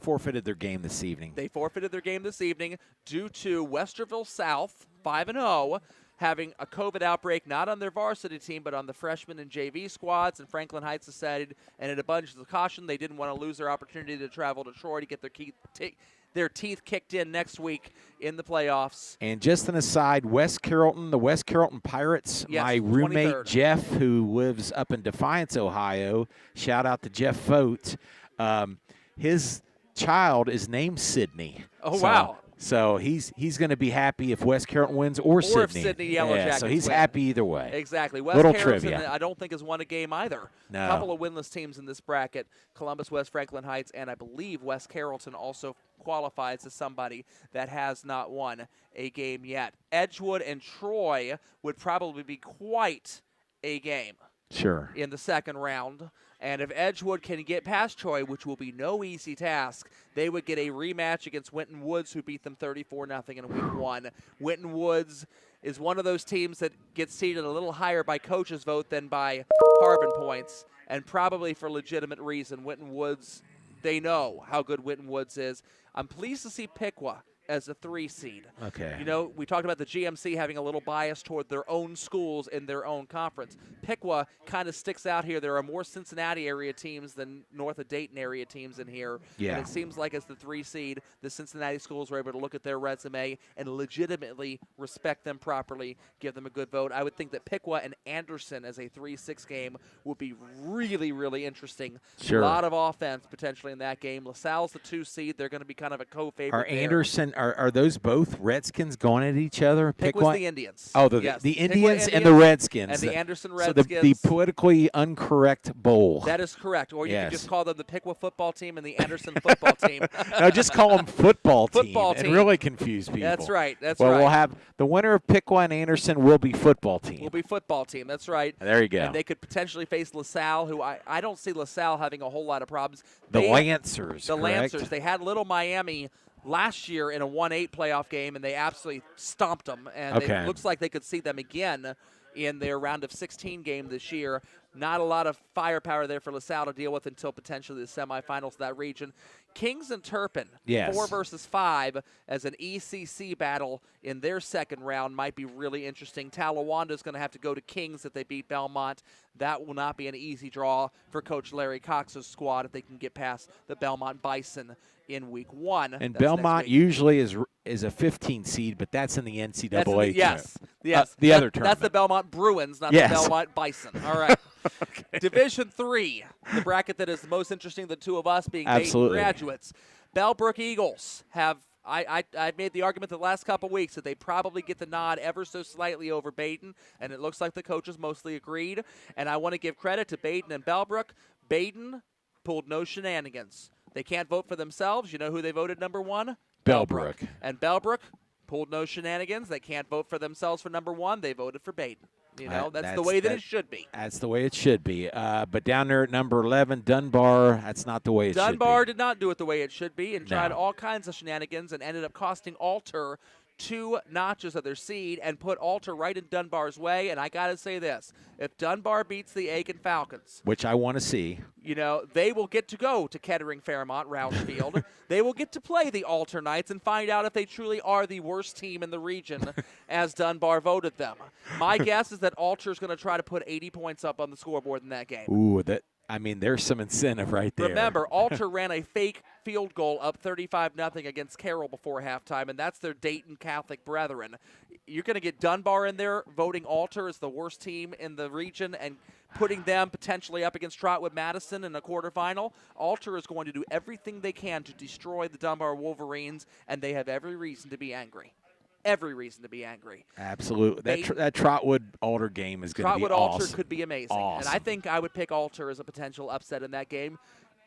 forfeited their game this evening. They forfeited their game this evening due to Westerville South, 5-0, having a COVID outbreak not on their varsity team but on the freshman and JV squads, and Franklin Heights decided, and in a bunch of caution, they didn't want to lose their opportunity to travel to Troy to get their teeth kicked in next week in the playoffs. And just an aside, the West Carrollton Pirates, yes, my roommate 23rd. Jeff, who lives up in Defiance, Ohio, shout out to Jeff Fote, his child is named Sydney. Oh, wow. So he's going to be happy if West Carrollton wins or Sydney. Or if Sydney Yellow Jackets so he's win. happy either way. Exactly. West Little Carrollton, trivia. I don't think, has won a game either. No. A couple of winless teams in this bracket, Columbus West, Franklin Heights, and I believe West Carrollton also qualifies as somebody that has not won a game yet. Edgewood and Troy would probably be quite a game. Sure. In the second round. And if Edgewood can get past Troy, which will be no easy task, they would get a rematch against Winton Woods, who beat them 34-0 in week 1. Winton Woods is one of those teams that gets seeded a little higher by coaches' vote than by Harvin points, and probably for legitimate reason. Winton Woods, they know how good Winton Woods is. I'm pleased to see Piqua as a 3 seed. Okay. You know, we talked about the GMC having a little bias toward their own schools in their own conference. Piqua kind of sticks out here. There are more Cincinnati area teams than north of Dayton area teams in here. Yeah. And it seems like as the 3 seed, the Cincinnati schools were able to look at their resume and legitimately respect them properly, give them a good vote. I would think that Piqua and Anderson as a 3-6 game would be really, really interesting. Sure. A lot of offense potentially in that game. LaSalle's the 2 seed. They're going to be kind of a co-favorite Are there. Anderson, are those both Redskins going at each other? Piqua's the Indians. Oh, the Yes. Indians Piqua and the Redskins. And the Anderson So Redskins. the politically incorrect bowl. That is correct. Or you Yes. can just call them the Piqua football team and the Anderson football team. No, just call them football team. Football team. And really confuse people. That's right. That's well, right. we'll have the winner of Piqua and Anderson will be football team. Will be football team. That's right. There you go. And they could potentially face LaSalle, who I don't see LaSalle having a whole lot of problems. The They- Lancers. The correct? Lancers. They had Little Miami last year in a 1-8 playoff game, and they absolutely stomped them. And Okay. it looks like they could see them again in their round of 16 game this year. Not a lot of firepower there for LaSalle to deal with until potentially the semifinals of that region. Kings and Turpin, Yes. 4 versus 5 as an ECC battle in their second round might be really interesting. Talawanda's going to have to go to Kings if they beat Belmont. That will not be an easy draw for Coach Larry Cox's squad if they can get past the Belmont Bison in week 1. And That's Belmont next week. usually is a 15 seed, but that's in the NCAA. That's in the- yes, yes. the other tournament. That's the Belmont Bruins, not Yes. the Belmont Bison. All right. Division 3, the bracket that is the most interesting, the two of us being Dayton Absolutely. graduates. Bellbrook Eagles have, I made the argument the last couple weeks that they probably get the nod ever so slightly over Baden, and it looks like the coaches mostly agreed. And I want to give credit to Baden and Bellbrook. Baden pulled no shenanigans. They can't vote for themselves. You know who they voted number 1? Bellbrook. And Bellbrook pulled no shenanigans. They can't vote for themselves for number 1. They voted for Baden. You know, that's the way that it should be. That's the way it should be. But down there at number 11, Dunbar, that's not the way it Dunbar should be. did not do it the way it should be and tried No. all kinds of shenanigans and ended up costing Alter 2 notches of their seed and put Alter right in Dunbar's way. And I got to say this, if Dunbar beats the Aiken Falcons, Which I want to see. you know, they will get to go to Kettering Fairmont Roush Field. They will get to play the Alter Knights and find out if they truly are the worst team in the region as Dunbar voted them. My guess is that Alter is going to try to put 80 points up on the scoreboard in that game. Ooh, there's some incentive right there. Remember, Alter ran a fake field goal up 35-0 against Carroll before halftime, and that's their Dayton Catholic brethren. You're going to get Dunbar in there voting Alter as the worst team in the region and putting them potentially up against Trotwood Madison in a quarterfinal. Alter is going to do everything they can to destroy the Dunbar Wolverines, and they have every reason to be angry. every reason to be angry. Absolutely. That Trotwood Alder game is going to be Trotwood awesome. Alter could be amazing. Awesome. And I think I would pick Alter as a potential upset in that game.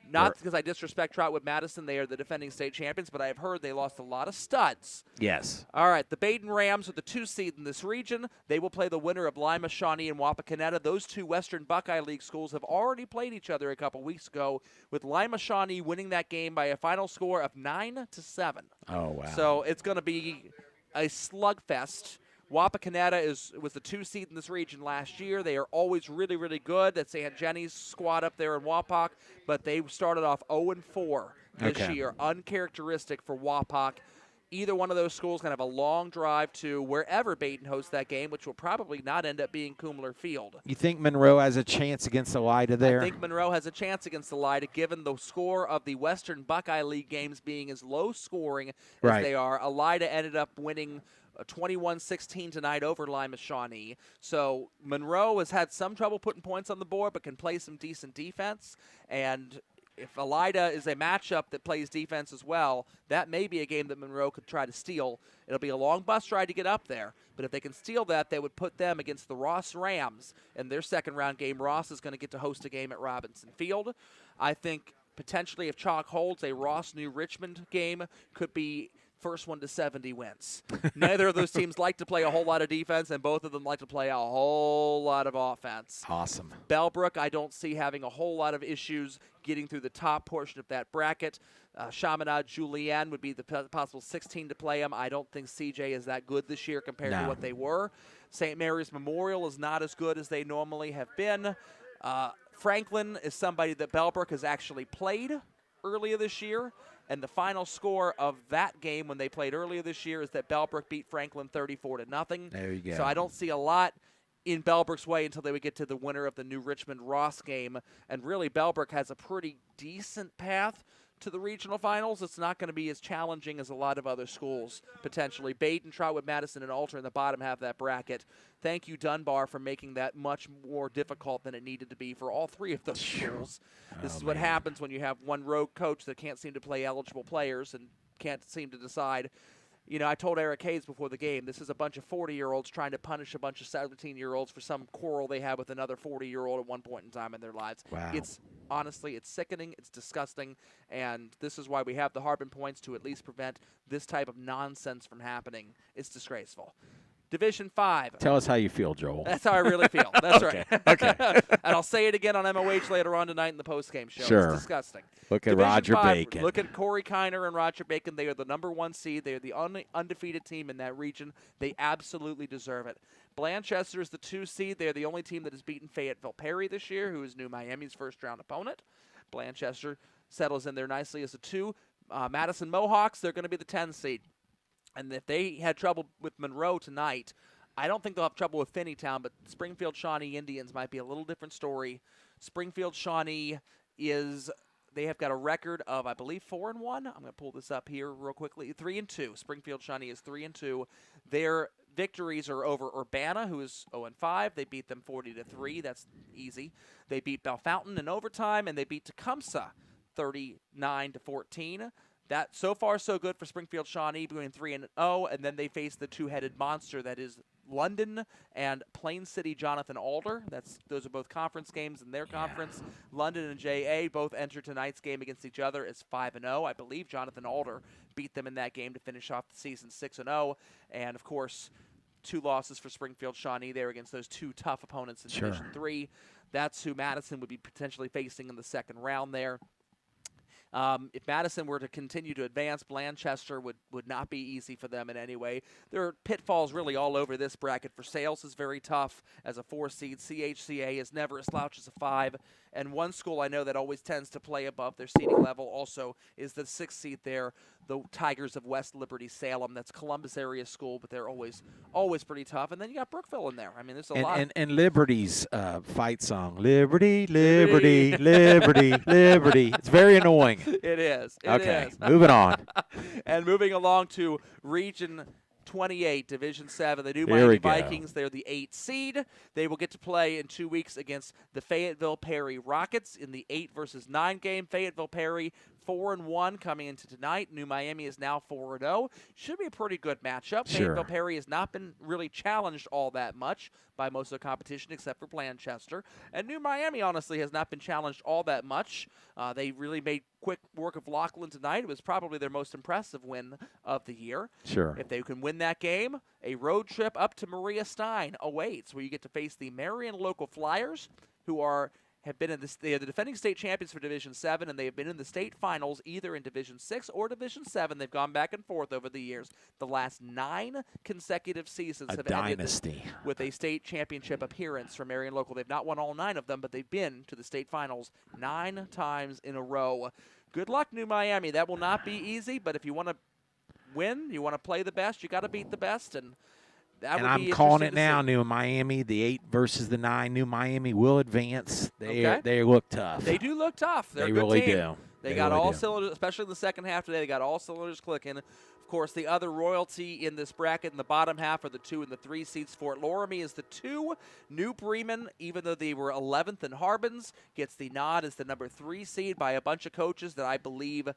Not because I disrespect Trotwood Madison. They are the defending state champions, but I have heard they lost a lot of studs. Yes. All right, the Baden Rams are the 2 seed in this region. They will play the winner of Lima, Shawnee, and Wapakoneta. Those 2 Western Buckeye League schools have already played each other a couple weeks ago, with Lima, Shawnee winning that game by a final score of 9-7. Oh, wow. So it's going to be a slugfest. Wapakoneta was the 2 seed in this region last year. They are always really, really good. That's Aunt Jenny's squad up there in Wapak, but they started off 0-4 this year. Uncharacteristic for Wapak. Either one of those schools can have a long drive to wherever Baden hosts that game, which will probably not end up being Kumler Field. You think Monroe has a chance against Elida there? I think Monroe has a chance against Elida, given the score of the Western Buckeye League games being as low scoring as they are. Elida ended up winning 21-16 tonight over Lima Shawnee. So Monroe has had some trouble putting points on the board, but can play some decent defense. And if Elida is a matchup that plays defense as well, that may be a game that Monroe could try to steal. It'll be a long bus ride to get up there, but if they can steal that, they would put them against the Ross Rams in their second round game. Ross is going to get to host a game at Robinson Field. I think potentially if Chalk holds, a Ross-New Richmond game could be first one to 70 wins. Neither of those teams like to play a whole lot of defense, and both of them like to play a whole lot of offense. Awesome. Bellbrook, I don't see having a whole lot of issues getting through the top portion of that bracket. Chaminade Julienne would be the possible 16 to play them. I don't think CJ is that good this year compared to what they were. St. Mary's Memorial is not as good as they normally have been. Franklin is somebody that Bellbrook has actually played earlier this year. And the final score of that game when they played earlier this year is that Bellbrook beat Franklin 34-0. There you go. So I don't see a lot in Bellbrook's way until they would get to the winner of the New Richmond-Ross game. And really, Bellbrook has a pretty decent path to the regional finals. It's not going to be as challenging as a lot of other schools, potentially. Baden, Trotwood, Madison, and Alter in the bottom half of that bracket. Thank you, Dunbar, for making that much more difficult than it needed to be for all 3 of those schools. This is what happens when you have one rogue coach that can't seem to play eligible players and can't seem to decide. You know, I told Eric Hayes before the game, this is a bunch of 40-year-olds trying to punish a bunch of 17-year-olds for some quarrel they had with another 40-year-old at one point in time in their lives. Wow. Honestly, it's sickening, it's disgusting, and this is why we have the Harbin points to at least prevent this type of nonsense from happening. It's disgraceful. Division 5. Tell us how you feel, Joel. That's how I really feel. That's okay. right. Okay. And I'll say it again on MOH later on tonight in the postgame show. Sure. It's disgusting. Look at Division Roger 5, Bacon. Look at Corey Kiner and Roger Bacon. They are the number 1 seed. They are the undefeated team in that region. They absolutely deserve it. Blanchester is the 2 seed. They are the only team that has beaten Fayetteville Perry this year, who is New Miami's first-round opponent. Blanchester settles in there nicely as a 2. Madison Mohawks, they're going to be the 10 seed. And if they had trouble with Monroe tonight, I don't think they'll have trouble with Finneytown, but Springfield Shawnee Indians might be a little different story. Springfield Shawnee they have got a record of, I believe, 4-1. I'm going to pull this up here real quickly. 3-2. Springfield Shawnee is 3-2. Their victories are over Urbana, who is 0-5. They beat them 40-3. That's easy. They beat Bellefontaine in overtime, and they beat Tecumseh 39-14. That so far so good for Springfield Shawnee, going 3-0, and then they face the 2-headed monster that is London and Plain City Jonathan Alder. Those are both conference games in their conference. London and JA both enter tonight's game against each other as 5-0. I believe Jonathan Alder beat them in that game to finish off the season 6-0. And of course, 2 losses for Springfield Shawnee there against those 2 tough opponents in Division 3. That's who Madison would be potentially facing in the second round there. If Madison were to continue to advance, Blanchester would not be easy for them in any way. There are pitfalls really all over this bracket. For Sales is very tough as a 4 seed. CHCA is never a slouch as a 5. And one school I know that always tends to play above their seeding level also is the 6th seed there, the Tigers of West Liberty Salem. That's Columbus area school, but they're always pretty tough. And then you got Brookville in there. I mean, there's a lot. And Liberty's fight song, Liberty, Liberty, Liberty, Liberty. It's very annoying. It is. Okay, moving on. And moving along to Region 28, Division 7, the New Miami Vikings. They're the 8th seed. They will get to play in 2 weeks against the Fayetteville Perry Rockets in the 8 versus 9 game. Fayetteville Perry 4-1 coming into tonight. New Miami is now 4-0. Should be a pretty good matchup. Sure. Fayetteville Perry has not been really challenged all that much by most of the competition except for Blanchester. And New Miami, honestly, has not been challenged all that much. They really made quick work of Lockland tonight. It was probably their most impressive win of the year. Sure. If they can win that game, a road trip up to Maria Stein awaits, where you get to face the Marion Local Flyers, who have been in this. They are the defending state champions for Division 7, and they have been in the state finals either in Division 6 or Division 7. They've gone back and forth over the years. The last 9 consecutive seasons have ended with a state championship appearance for Marion Local. They've not won all 9 of them, but they've been to the state finals 9 times in a row. Good luck, New Miami. That will not be easy, but if you want to win, you want to play the best, you got to beat the best, and that would be I'm calling it interesting to now, see. New Miami, the 8 versus the 9. New Miami will advance. They look tough. They do look tough. They're They a good really team. do. They They got really all do. cylinders, especially in the second half today. They got all cylinders clicking. Of course, the other royalty in this bracket in the bottom half are the 2 and the 3 seeds. Fort Loramie is the 2. New Bremen, even though they were 11th in Harbins, gets the nod as the number 3 seed by a bunch of coaches that I believe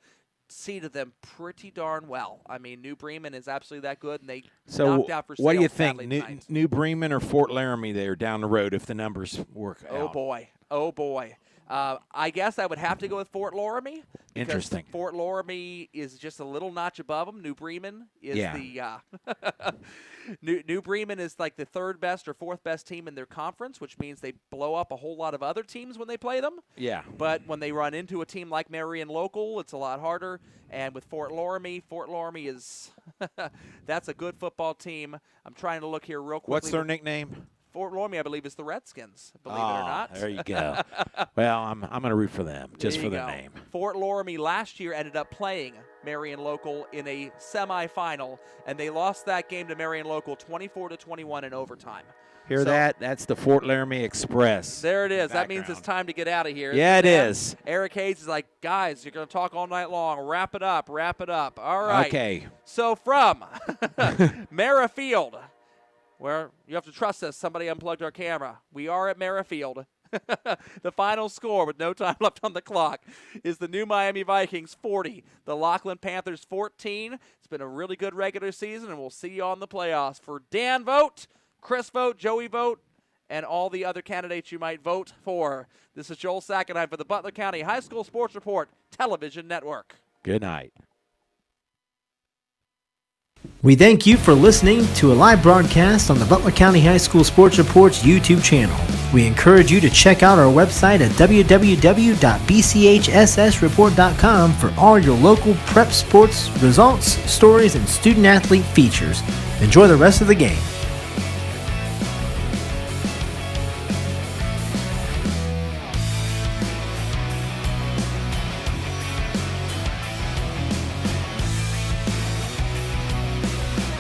seeded them pretty darn well. I mean, New Bremen is absolutely that good, and they knocked out for what do you Sale think, sadly New, tonight. New Bremen or Fort Laramie there down the road if the numbers work Oh, out? boy. Oh, boy. I guess I would have to go with Fort Loramie. because Interesting. Fort Loramie is just a little notch above them. New Bremen is the New Bremen is like the 3rd best or 4th best team in their conference, which means they blow up a whole lot of other teams when they play them. Yeah. But when they run into a team like Marion Local, it's a lot harder. And with Fort Loramie is that's a good football team. I'm trying to look here real quickly. What's their nickname? Fort Loramie, I believe, is the Redskins, believe it or not. There you go. Well, I'm going to root for them just There for you the go. name. Fort Loramie last year ended up playing Marion Local in a semifinal, and they lost that game to Marion Local 24-21 in overtime. Hear that? That's the Fort Laramie Express. There it is. That means Background. it's time to get out of here. Yeah, it And is. Eric Hayes is like, guys, you're going to talk all night long. Wrap it up. Wrap it up. All right. Okay. So from Merrifield, where you have to trust us, somebody unplugged our camera. We are at Merrifield. The final score with no time left on the clock is the New Miami Vikings 40, the Lockland Panthers 14. It's been a really good regular season, and we'll see you on the playoffs. For Dan Vogt, Chris Vogt, Joey Vogt, and all the other candidates you might vote for, this is Joel Sackenheim for the Butler County High School Sports Report Television Network. Good night. We thank you for listening to a live broadcast on the Butler County High School Sports Report's YouTube channel. We encourage you to check out our website at www.bchssreport.com for all your local prep sports results, stories, and student-athlete features. Enjoy the rest of the game.